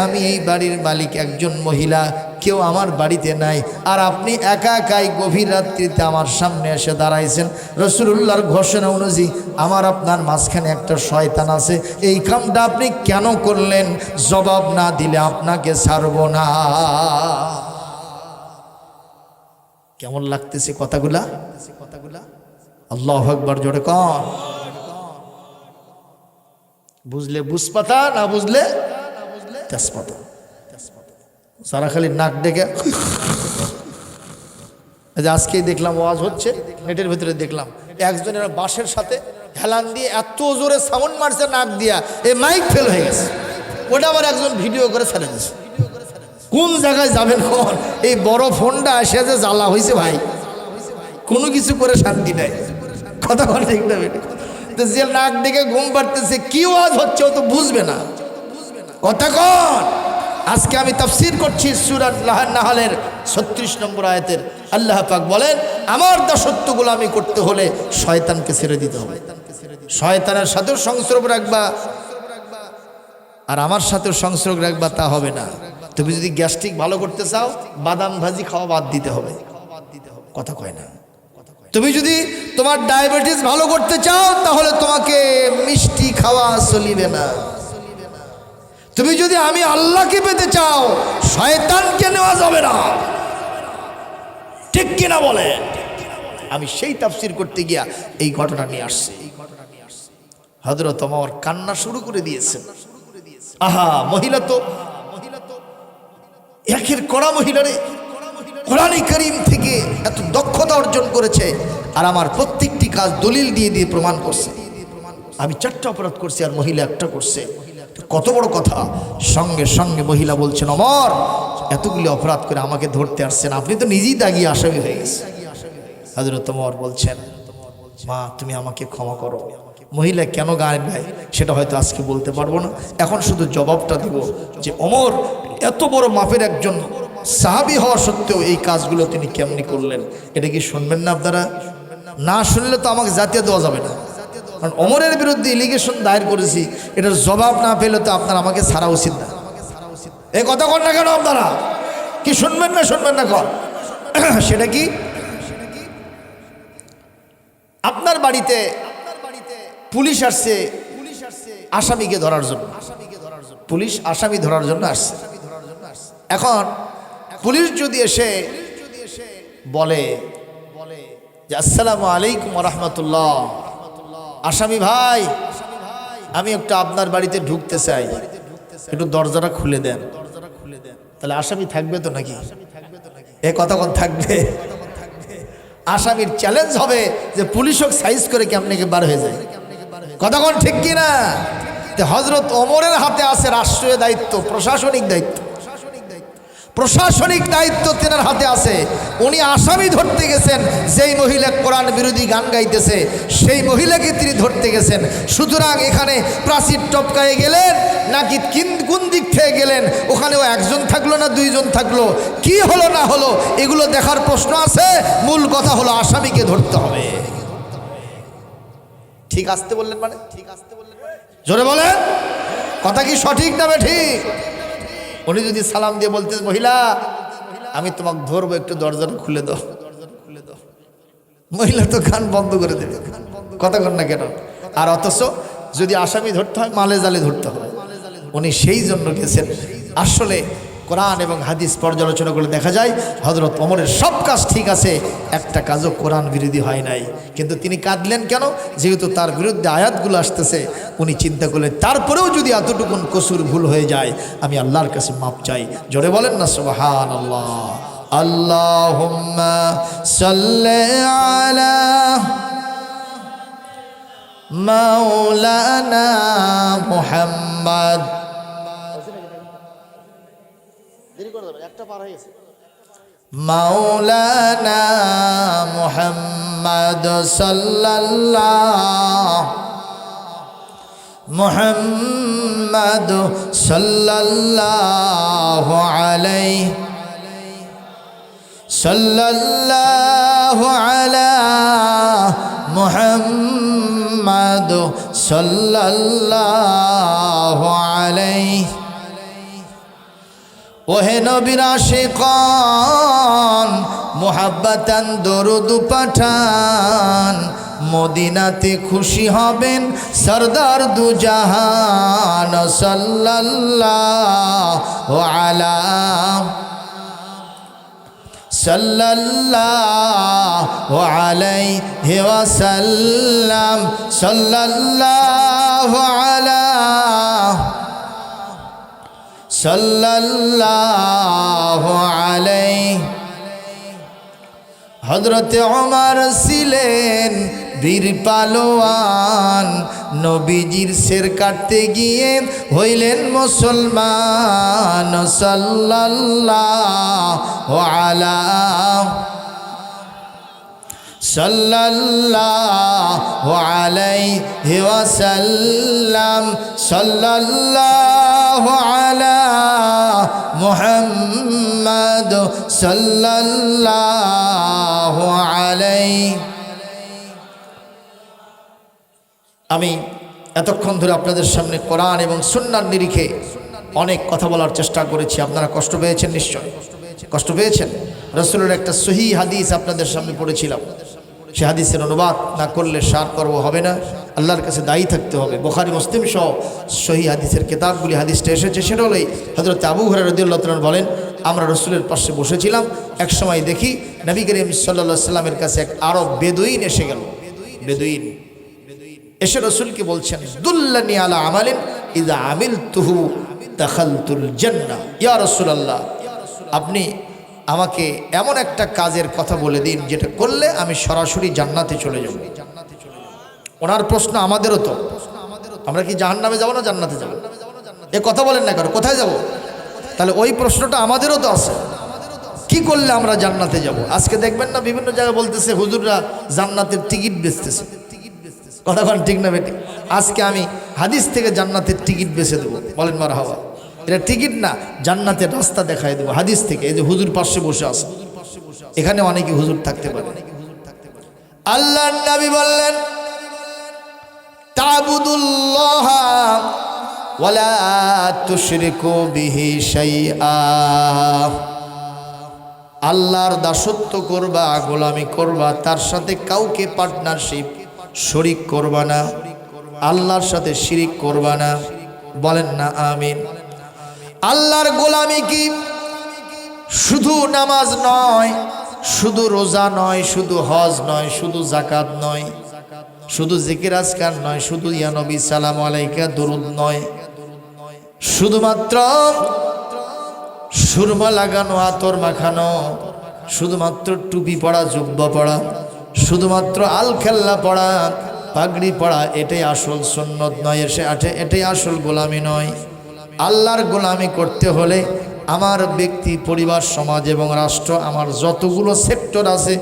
আমি এই বাড়ির মালিক একজন মহিলা, কেউ আমার বাড়িতে নাই, আর আপনি একা একাই গভীর রাত্রিতে আমার সামনে এসে দাঁড়াইছেন। রাসূলুল্লাহর ঘোষণা অনুযায়ী আমার আপনার মাঝখানে একটা শয়তান আছে, এই কামটা আপনি কেন করলেন? জবাব না দিলে আপনাকে ছাড়ব না। কেমন লাগতেছে কথাগুলা? আল্লাহু আকবার, জোরে কর। বুঝলে বুঝপাতা, না বুঝলে তেজপাতা। সারা খালি নাক ডেকে। আজকেই দেখলাম ওয়াজ হচ্ছে নেটের ভিতরে, দেখলাম একজনের বাঁশের সাথে হেলান দিয়ে এত জোরে সাউন্ড মারছে নাক দিয়া, এই মাইক ফেল হয়ে গেছে। ওটা আবার একজন ভিডিও করে ছেড়ে দিয়েছে। কোন জায়গায় যাবেন কোন? এই বড় ফোনটা এসে যে জ্বালা হয়েছে ভাই, কোনো কিছু করে শান্তি নাই। কথা বল ঠিক না বেটি? তো যে নাক ডেকে ঘুম পাড়তেছে, কি ওয়াজ হচ্ছে ও তো বুঝবে না। কথা কন আজকে আমি তাফসীর করছি সূরা নাহলের 36 নম্বর আয়াতের। আল্লাহ পাক বলেন, আমার দাসত্ব গোলামি করতে হলে শয়তানকে ছেড়ে দিতে হবে। শয়তানের সাথেও সংস্রব রাখবা, আর আমার সাথেও সংস্রব রাখবা তা হবে না। তুমি যদি গ্যাস্ট্রিক ভালো করতে চাও, বাদাম ভাজি খাওয়া বাদ দিতে হবে। কথা কয় না। তুমি যদি তোমার ডায়াবেটিস ভালো করতে চাও, তাহলে তোমাকে মিষ্টি খাওয়া চলিবে না। তুমি যদি আমি আল্লাহকে পেতে চাও, শয়তানকে নেওয়া যাবে না। ঠিক কিনা বলে? আমি সেই তাফসীর করতে গিয়া এই ঘটনা নিয়ে আসছি। হযরত ওমর কান্না শুরু করে দিয়েছেন। আহা, মহিলা তো একের কড়া মহিলারে, কোরআনে কারীম থেকে এত দক্ষতা অর্জন করেছে, আর আমার প্রত্যেকটি কাজ দলিল দিয়ে দিয়ে প্রমাণ করছে। আমি 4টা অপরাধ করছি আর মহিলা একটা করছে। কত বড় কথা! সঙ্গে সঙ্গে মহিলা বলছেন, ওমর এতগুলি অপরাধ করে আমাকে ধরতে আসছেন, আপনি তো নিজেই দাগি আসামি হয়ে গেছে। হযরত ওমর বলছেন, মা তুমি আমাকে ক্ষমা করো। মহিলা কেন গায়ে গায় সেটা হয়তো আজকে বলতে পারবো না, এখন শুধু জবাবটা দিব যে ওমর এত বড় মাপের একজন সাহাবী হওয়া সত্ত্বেও এই কাজগুলো তিনি কেমনি করলেন। এটা কি শুনবেন না আপনারা? না শুনলে তো আমাকে জাতীয় দেওয়া যাবে না, কারণ ওমরের বিরুদ্ধে এলিগেশন দায়ের করেছি, এটার জবাব না পেলে তো আপনার আমাকে ছাড়া উচিত না। এই কথা কর না কেন আপনারা? কি শুনবেন না শুনবেন না কর? সেটা কি, আপনার বাড়িতে পুলিশ আসছে আসামিকে ধরার জন্য। পুলিশ আসামি ধরার জন্য আসছে। এখন পুলিশ যদি এসে বলে যে আসসালামু আলাইকুম ওয়া রাহমাতুল্লাহ, আসামি ভাই আমি একটু আপনার বাড়িতে ঢুকতে চাই, একটু দরজাটা খুলে দেন, তাহলে আসামি থাকবে তো নাকি? এ কথা কোন থাকবে? আসামির চ্যালেঞ্জ হবে যে পুলিশ হোক সাইজ করে কেমনে বার হয়ে যায়। কথা কোন ঠিক কিনা? হযরত ওমরের হাতে আছে রাষ্ট্রীয় দায়িত্ব, প্রশাসনিক দায়িত্ব। প্রশাসনিক দায়িত্ব তেনার হাতে আছে। উনি আসামি ধরতে গেছেন, যেই মহিলা কোরআন বিরোধী গান গাইতেছে সেই মহিলাকে তিনি ধরতে গেছেন। সুতরাং এখানে প্রাচীর টপকায়ে গেলেন নাকি কোন দিক থেকে গেলেন, ওখানেও একজন থাকলো না দুইজন থাকলো, কি হলো না হলো এগুলো দেখার প্রশ্ন আছে। মূল কথা হলো আসামিকে ধরতে হবে। ঠিক আসতে বললেন মানে? ঠিক আসতে বললেন, জোরে বলেন, কথা কি সঠিক না ঠিক? উনি যদি সালাম দিয়ে বলতেন, মহিলা আমি তোমাকে ধরবো, একটু দরজাটা খুলে দাও, মহিলা তো কান বন্ধ করে দেবে। কথা কন না কেন? আর অথচ যদি আসামি ধরতে হয় মালে জালে ধরতে হয়। উনি সেই জন্য গেছেন। আসলে কোরআন এবং হাদিস পর্যালোচনা করে দেখা যায় হযরত ওমরের সব কাজ ঠিক আছে, একটা কাজও কোরআন বিরোধী হয় নাই। কিন্তু তিনি কাঁদলেন কেন? যেহেতু তার বিরুদ্ধে আয়াতগুলো আসতেছে। উনি চিন্তা করলেন তারপরেও যদি এতটুকুন কসুর ভুল হয়ে যায়, আমি আল্লাহর কাছে মাপ চাই। জোরে বলেন না সুবহানাল্লাহ। আল্লাহুম্মা সাল্লি আলা মাওলানা মুহাম্মদ। মাওলানা মুহাম্মদ সাল্লাল্লাহু মুহাম্মদ সাল্লাল্লাহু আলাইহি সাল্লাল্লাহু আলা মুহাম্মদ সাল্লাল্লাহু আলাইহি। ওহে নবীর আশিকান মুহাব্বাতান দরুদ পাঠান, মদিনাতে খুশি হবেন সরদার দু জাহান সাল্লাল্লাহু আলা সাল্লাল্লাহু আলাইহি ওয়াসাল্লাম সাল্লাল্লাহু আলা সাল্লাল্লাহু আলাইহি। হযরতে ওমর ছিলেন বীর পালোয়ান, নবীজির শের কাটতে গিয়ে হইলেন মুসলমান সাল্লাল্লাহু আলা সাল্লাল্লাহু আলাইহি ওয়াসাল্লাম সাল্লাল্লাহু আলা মুহাম্মাদ সাল্লাল্লাহু আলাইহি। আমি এতক্ষণ ধরে আপনাদের সামনে কোরআন এবং সুন্নাহর নিরিখে অনেক কথা বলার চেষ্টা করেছি। আপনারা কষ্ট পেয়েছেন, নিশ্চয় কষ্ট পেয়েছেন। রাসূলের একটা সহিহ হাদিস আপনাদের সামনে পড়েছিলাম, সে হাদিসের অনুবাদ না করলে সার পর্ব হবে না, আল্লাহর কাছে দায়ী থাকতে হবে। বুখারী মুসলিম সহ সহিহ হাদিসের কিতাবগুলি হাদিসটা এসেছে। সেটা হলেই হযরত আবু হুরায়রা রাদিয়াল্লাহু তাআলা বলেন, আমরা রাসূলের পাশে বসেছিলাম, এক সময় দেখি নবী করিম সাল্লাল্লাহু আলাইহি সাল্লামের কাছে এক আরব বেদুইন এসে গেল। বেদুইন এসে রাসূলকে বলছেন, দুল্লানি আলা আমালিন ইযা আমিলতুহু দাখালতুল জান্নাহ। ইয়া রাসূলুল্লাহ, আপনি আমাকে এমন একটা কাজের কথা বলে দিন যেটা করলে আমি সরাসরি জান্নাতে চলে যাব। ওনার প্রশ্ন আমাদেরও তো, আমরা কি জাহান্নামে যাব না জান্নাতে যাব? এ কথা বলেন না কারো, কোথায় যাব? তাহলে ওই প্রশ্নটা আমাদেরও তো আছে, কি করলে আমরা জান্নাতে যাব? আজকে দেখবেন না বিভিন্ন জায়গায় বলতেছে হুজুররা জান্নাতের টিকিট বেচতেছে। কথা বলেন ঠিক না বেটি? আজকে আমি হাদিস থেকে জান্নাতের টিকিট বেচে দেবো, বলেন মারহাবা। এটা টিকিট না, জান্নাতের রাস্তা দেখাই দেবো হাদিস থেকে। এই যে হুজুর পাশে বসে আছে, এখানে অনেকে হুজুর থাকতে পারে। আল্লাহর নবী বললেন, তা'বুদুল্লাহ ওয়ালা তুশরিকু বিহি শাইআ। আল্লাহর দাসত্ব করবা, গোলামি করবা, তার সাথে কাউকে পার্টনারশিপ শরিক করবা না, আল্লাহর সাথে শিরিক করবা না। বলেন না আমিন। আল্লাহর গোলামি কি শুধু নামাজ নয়, শুধু রোজা নয়, শুধু হজ নয়, শুধু যাকাত নয়, শুধু জিকির আজকার নয়, শুধু ইয়া নবী সালাম আলাইকা দরুদ নয়, শুধুমাত্র সুরমা লাগানো, আতর মাখানো, শুধুমাত্র টুপি পড়া, জুব্বা পড়া, শুধুমাত্র আল খেল্লা পড়া, পাগড়ি পড়া, এটাই আসল সুন্নত নয়, এটাই আসল গোলামি নয়। আল্লাহর গোলামি করতে হলে আমার ব্যক্তি, পরিবার, সমাজ এবং রাষ্ট্র, আমার যতগুলো সেক্টর আছে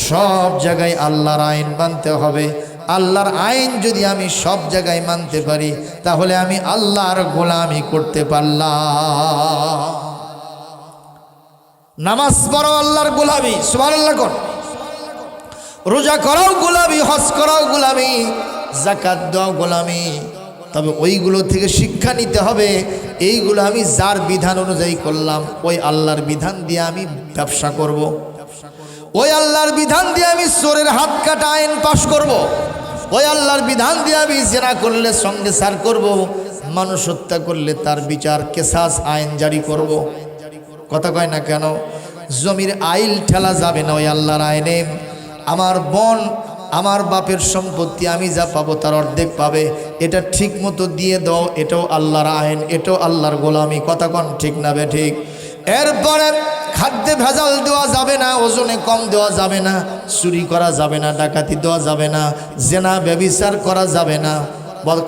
সব জায়গায় আল্লাহর আইন মানতে হবে। আল্লাহর আইন যদি আমি সব জায়গায় মানতে পারি তাহলে আমি আল্লাহর গোলামি করতে পারলাম। নামাজ পড়ো আল্লাহর গোলামি, সুবহানাল্লাহ কর। রোজা করাও গোলামি, হজ করাও গোলামি, যাকাত দাও গোলামি। তবে ওইগুলো থেকে শিক্ষা নিতে হবে, এইগুলো আমি যার বিধান অনুযায়ী করলাম, ওই আল্লাহর বিধান দিয়ে আমি ব্যবসা করব, ওই আল্লাহর বিধান দিয়ে আমি চোরের হাত কাটা আইন পাশ করব, ওই আল্লাহর বিধান দিয়ে আমি জেনা করলে সঙ্গে সার করব, মানুষ হত্যা করলে তার বিচার কেসাস আইন জারি করব। কথা কয় না কেন? জমির আইল ঠেলা যাবে না ওই আল্লাহর আইনে। আমার বোন, আমার বাপের সম্পত্তি আমি যা পাবো তার অর্ধেক পাবে, এটা ঠিক মতো দিয়ে দাও, এটাও আল্লাহর আইন, এটাও আল্লাহর গোলামি। কথা কন ঠিক না বে ঠিক? এরপরে খাদ্যে ভেজাল দেওয়া যাবে না, ওজনে কম দেওয়া যাবে না, চুরি করা যাবে না, ডাকাতি দেওয়া যাবে না, জেনা ব্যভিচার করা যাবে না।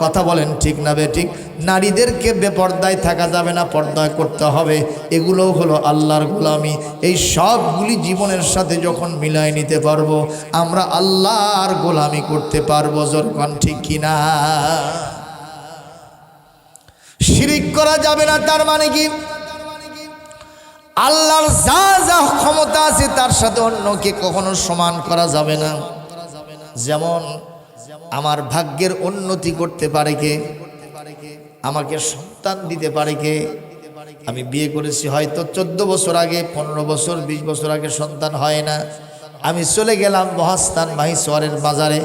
কথা বলেন ঠিক না বে ঠিক? নারীদেরকে বেপর্দায় থাকা যাবে না, পর্দায় করতে হবে। এগুলোও হলো আল্লাহর গোলামি। এই সবগুলি জীবনের সাথে যখন মিলাই নিতে পারবো আমরা আল্লাহর গোলামি করতে পারবো। যখন ঠিক কিনা? শিরিক করা যাবে না, তার মানে কি? আল্লাহর যা যা ক্ষমতা আছে তার সাথে অন্যকে কখনো সমান করা যাবে না। যেমন আমার ভাগ্যের উন্নতি করতে পারে কে? আমাকে সন্তান দিতে পারে কে? আমি বিয়ে করেছি হয়তো 14 বছর আগে, 15 বছর, 20 বছর আগে সন্তান হয় না। আমি চলে গেলাম মহাস্থান মাহিসওয়ারের বাজারে,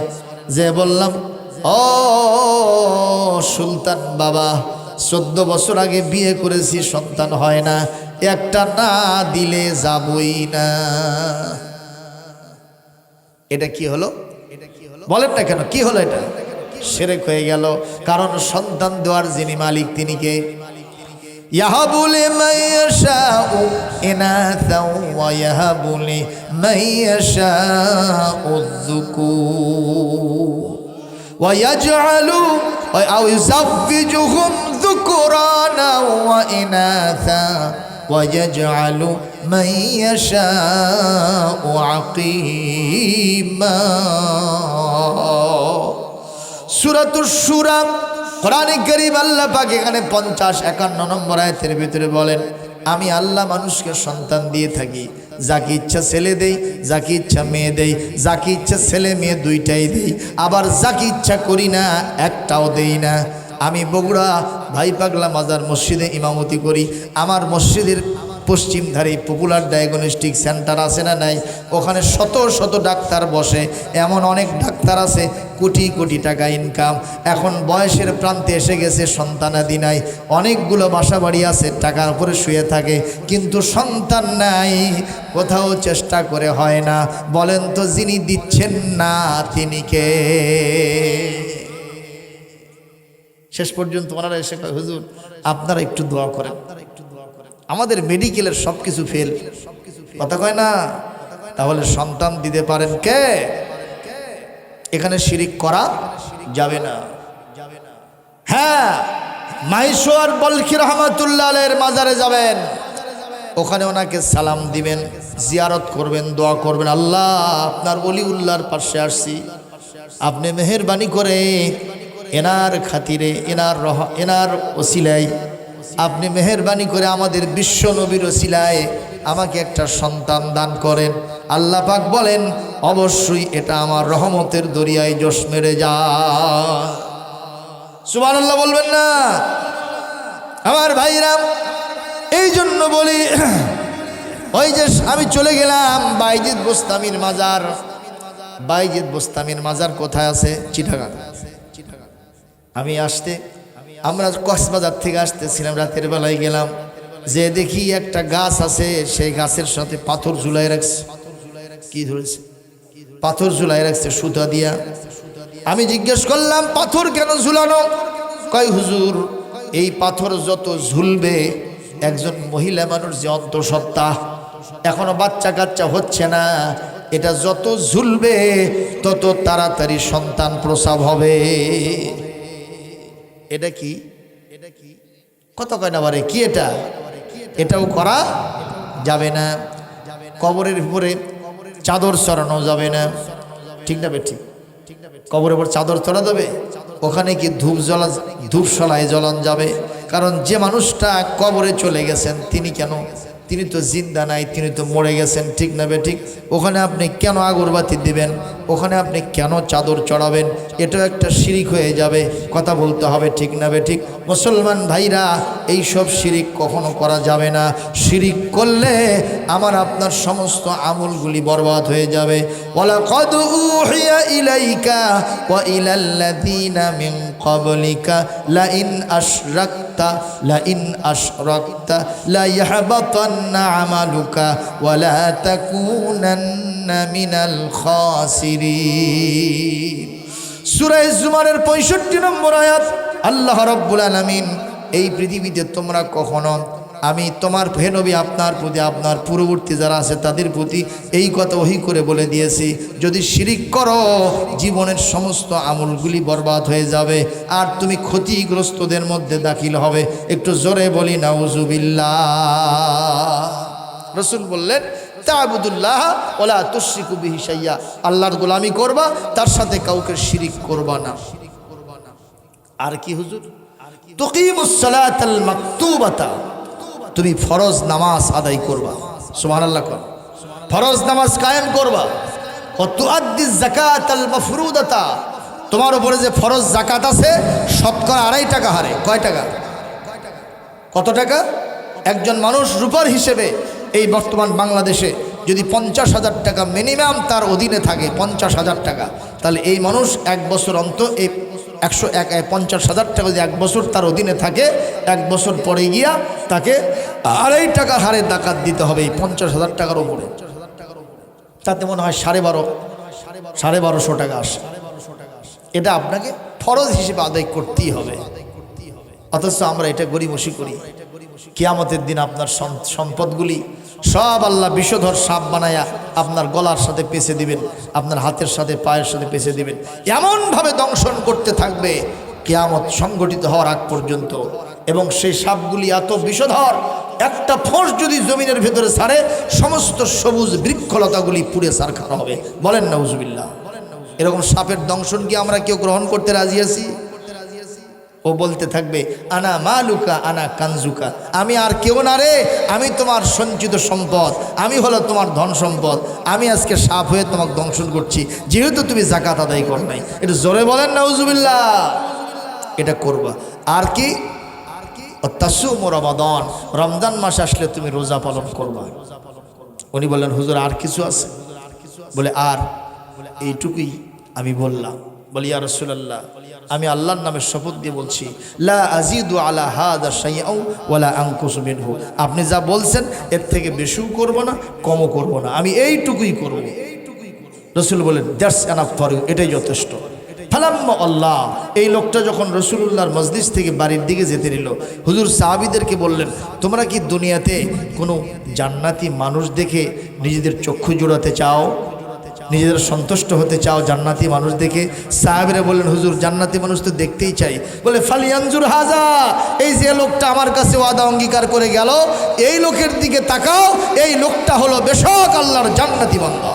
যে বললাম, ও সুলতান বাবা, 14 বছর আগে বিয়ে করেছি, সন্তান হয় না, একটা না দিলে যাবই না। এটা কি হলো? বলেন না কেন, কি হলো? এটা শিরক হয়ে গেল। কারণ সন্তান দেওয়ার যিনি মালিক তিনি কে? ইয়াহাবু লিমান ইয়াশাউ ইনাসাও ওয়া ইয়াহাবু লিমান ইয়াশাউ যুকুর ওয়া ইয়াজআলু আও ইউযাফফিজুহুম যুকুরানা ওয়া ইনাসা ওয়া ইয়াজআলু মান ইয়াশাউ আকিমা। সূরাতুশ শূরা, কোরআনে কারীম আল্লাহ পাক এখানে 50-51 নম্বর আয়াতের ভিতরে বলেন, আমি আল্লাহ মানুষকে সন্তান দিয়ে থাকি, যাকে ইচ্ছা ছেলে দেই, যাকে ইচ্ছা মেয়ে দেই, যাকে ইচ্ছা ছেলে মেয়ে দুইটাই দেই, আবার যাকে ইচ্ছা করি না একটাও দেই না। আমি বগুড়া ভাই পাগলা মাজার মসজিদে ইমামতি করি। আমার মসজিদের পশ্চিম ধারে পপুলার ডায়াগনস্টিক সেন্টার আছে না নাই? ওখানে শত শত ডাক্তার বসে, এমন অনেক ডাক্তার আছে কোটি কোটি টাকা ইনকাম। এখন বয়সের প্রান্তে এসে গেছে, সন্তানাদি নাই, অনেকগুলো বাসা বাড়ি আছে, টাকার উপরে শুয়ে থাকে, কিন্তু সন্তান নাই। কোথাও চেষ্টা করে হয় না। বলেন তো যিনি দিচ্ছেন না তিনি কে? শেষ পর্যন্ত ওনারা এসে কয়, হুজুর আপনারা একটু দোয়া করেন, আমাদের মেডিকেলের সব কিছু ফেল। কথা কয় না? তাহলে সন্তান দিতে পারেন কে? এখানে শিরিক করা যাবে না। হ্যাঁ, মাইশোয়ার বলখি রহমাতুল্লাহ আলাইহির মাজারে যাবেন, ওখানে ওনাকে সালাম দিবেন, জিয়ারত করবেন, দোয়া করবেন, আল্লাহ আপনার ওলিউল্লাহর পাশে আসছি, আপনি মেহেরবানি করে এনার খাতিরে, এনার ওসিলায়, আপনি মেহেরবানি করে আমাদের বিশ্ব নবীর ওসিলায় আমাকে একটা সন্তান দান করেন। আল্লাহ পাক বলেন, অবশ্যই এটা আমার রহমতের দরিয়ায় জোশ মেরে যায়। সুবহানাল্লাহ বলবেন না? আমার ভাইরা, এই জন্য বলি, ওই যে আমি চলে গেলাম বাইজিদ বোস্তামির মাজার। বাইজিদ বোস্তামির মাজার কোথায় আছে? চিটাগাং। আমরা কক্সবাজার থেকে আসতেছিলাম, রাতের বেলায় গেলাম, যে দেখি একটা গাছ আছে, সেই গাছের সাথে পাথর ঝুলাই রাখছে। কি ধরেছে? পাথর ঝুলাই রাখছে সুতা দিয়া। আমি জিজ্ঞেস করলাম, পাথর কেন ঝুলানো? কয় হুজুর, এই পাথর যত ঝুলবে, একজন মহিলা মানুষ যে অন্তঃসত্ত্বা, এখনো বাচ্চা কাচ্চা হচ্ছে না, এটা যত ঝুলবে তত তাড়াতাড়ি সন্তান প্রসব হবে। এটা কি? কত কয় না বারে কি এটা? এটাও করা যাবে না। কবরের উপরে চাদর চড়ানো যাবে না, ঠিক না বেঠিক? কবরের উপর চাদর চড়া যাবে? ওখানে কি ধূপ সলায় জ্বলান যাবে? কারণ যে মানুষটা কবরে চলে গেছেন, তিনি তো জিন্দা নাই, তিনি তো মরে গেছেন, ঠিক না বেঠিক? ওখানে আপনি কেন আগরবাতি দিবেন? ওখানে আপনি কেন চাদর চড়াবেন? এটাও একটা শিরিক হয়ে যাবে। কথা বলতে হবে, ঠিক না বেঠিক? মুসলমান ভাইরা, এই সব শিরিক কখনো করা যাবে না। শিরিক করলে আমার আপনার সমস্ত আমলগুলি বরবাদ হয়ে যাবে। ওয়ালাকাদ উহিয়া ইলাইকা ওয়া ইলাল্লাযীনা মিন ক্বাবলিকা লাইন আশরাকতা লা ইয়াহবাতান্না আমালুকা ওয়া লা তাকুনান্না মিনাল খাসিরিন। সূরা জুমারের 65 নম্বর আয়াত। আল্লাহ রাব্বুল আলামিন, এই পৃথিবীতে তোমরা কখনো, আমি তোমার হে নবী আপনার প্রতি, আপনার পূর্ববর্তী যারা আছে তাদের প্রতি এই কথা ওহী করে বলে দিয়েছি, যদি শিরিক করো জীবনের সমস্ত আমলগুলি বরবাদ হয়ে যাবে, আর তুমি ক্ষতিগ্রস্তদের মধ্যে দাখিল হবে। একটু জোরে বলি নাউজুবিল্লাহ। রাসূল বললেন, তা'বুদুল্লাহ ওয়ালা তুশরিকু বিহি শাইয়্যা, আল্লাহর গোলামি করবা, তার সাথে কাউকে শিরিক করবা না। আর কি হুজুর? তুকিমুস সালাতাল মাকতুবাতা, তুমি ফরজ নামাজ আদায় করবা। সুবহানাল্লাহ। ফরজ নামাজ কায়েম করবা। ও তুআদ্দিজ যাকাতাল মাফরুদাতা, তোমার উপরে যে ফরজ যাকাত আছে শতকরা 2.5 টাকা হারে। কয় টাকা? কত টাকা? একজন মানুষ রূপার হিসেবে এই বর্তমান বাংলাদেশে যদি 50,000 টাকা মিনিমাম তার অধীনে থাকে, 50,000 টাকা, তাহলে এই মানুষ এক বছর অন্তর এই 50,000 টাকা যদি এক বছর তার অধীনে থাকে, এক বছর পরে গিয়া তাকে 2.5 টাকা হারে যাকাত দিতে হবে এই 50,000 টাকার উপরে। তাতে মনে হয় 1250 টাকা আসে। এটা আপনাকে ফরজ হিসেবে আদায় করতেই হবে। অথচ আমরা এটা গরিমসি করি। কিয়ামতের দিন আপনার সম্পদগুলি সব আল্লাহ বিষধর সাপ বানায়া আপনার গলার সাথে পেঁচে দিবেন, আপনার হাতের সাথে পায়ের সাথে পেঁচে দিবেন, এমনভাবে দংশন করতে থাকবে কিয়ামত সংগঠিত হওয়ার আগ পর্যন্ত। এবং সেই সাপগুলি এত বিষধর, একটা ফোঁস যদি জমিনের ভেতরে ছাড়ে সমস্ত সবুজ বৃক্ষলতাগুলি পুড়ে ছারখার হবে। বলেন নাউজুবিল্লাহ। এরকম সাপের দংশন কি আমরা কেউ গ্রহণ করতে রাজি আছি? ও বলতে থাকবে আনা মালুকা আনা কানজুকা, আমি আর কেউ না রে, আমি তোমার সঞ্চিত সম্পদ, আমি হলো তোমার ধন সম্পদ, আমি আজকে সাপ হয়ে তোমাকে দংশন করছি যেহেতু তুমি যাকাত আদায় কর নাই। এটা জোরে বলেন নাউজুবিল্লাহ। এটা করবা। আর কি? তাসুম রমাদান, রমজান মাস আসলে তুমি রোজা পালন করবা। উনি বললেন হুজুর আর কিছু আছে? বলে আর এইটুকুই আমি বললাম। বলি ইয়া রাসূলুল্লাহ, আমি আল্লাহর নামে শপথ দিয়ে বলছি, লা আযীদু আলা হাযা শাইআও ওয়ালা আনকুসু মিনহু, আপনি যা বলছেন এর থেকে বেশিও করব না, কমও করব না, আমি এইটুকুই করব। রাসূল বলেন দ্যাটস এনাফ ফর ইউ, এটাই যথেষ্ট। ফালাম্মা আল্লাহ, এই লোকটা যখন রাসূলুল্লাহর মজলিস থেকে বাড়ির দিকে যেতে নিল, হুজুর সাহাবীদেরকে বললেন, তোমরা কি দুনিয়াতে কোনো জান্নাতি মানুষ দেখে নিজেদের চক্ষু জোড়াতে চাও, নিজেদের সন্তুষ্ট হতে চাও জান্নাতি মানুষ দেখে? সাহাবীরা বললেন হুজুর জান্নাতি মানুষ তো দেখতেই চাই। বলে ফালিয়ানজুর হাজা, এই যে লোকটা আমার কাছে ওয়াদা অঙ্গীকার করে গেল, এই লোকের দিকে তাকাও, এই লোকটা হলো বেশক আল্লাহর জান্নাতি বান্দা।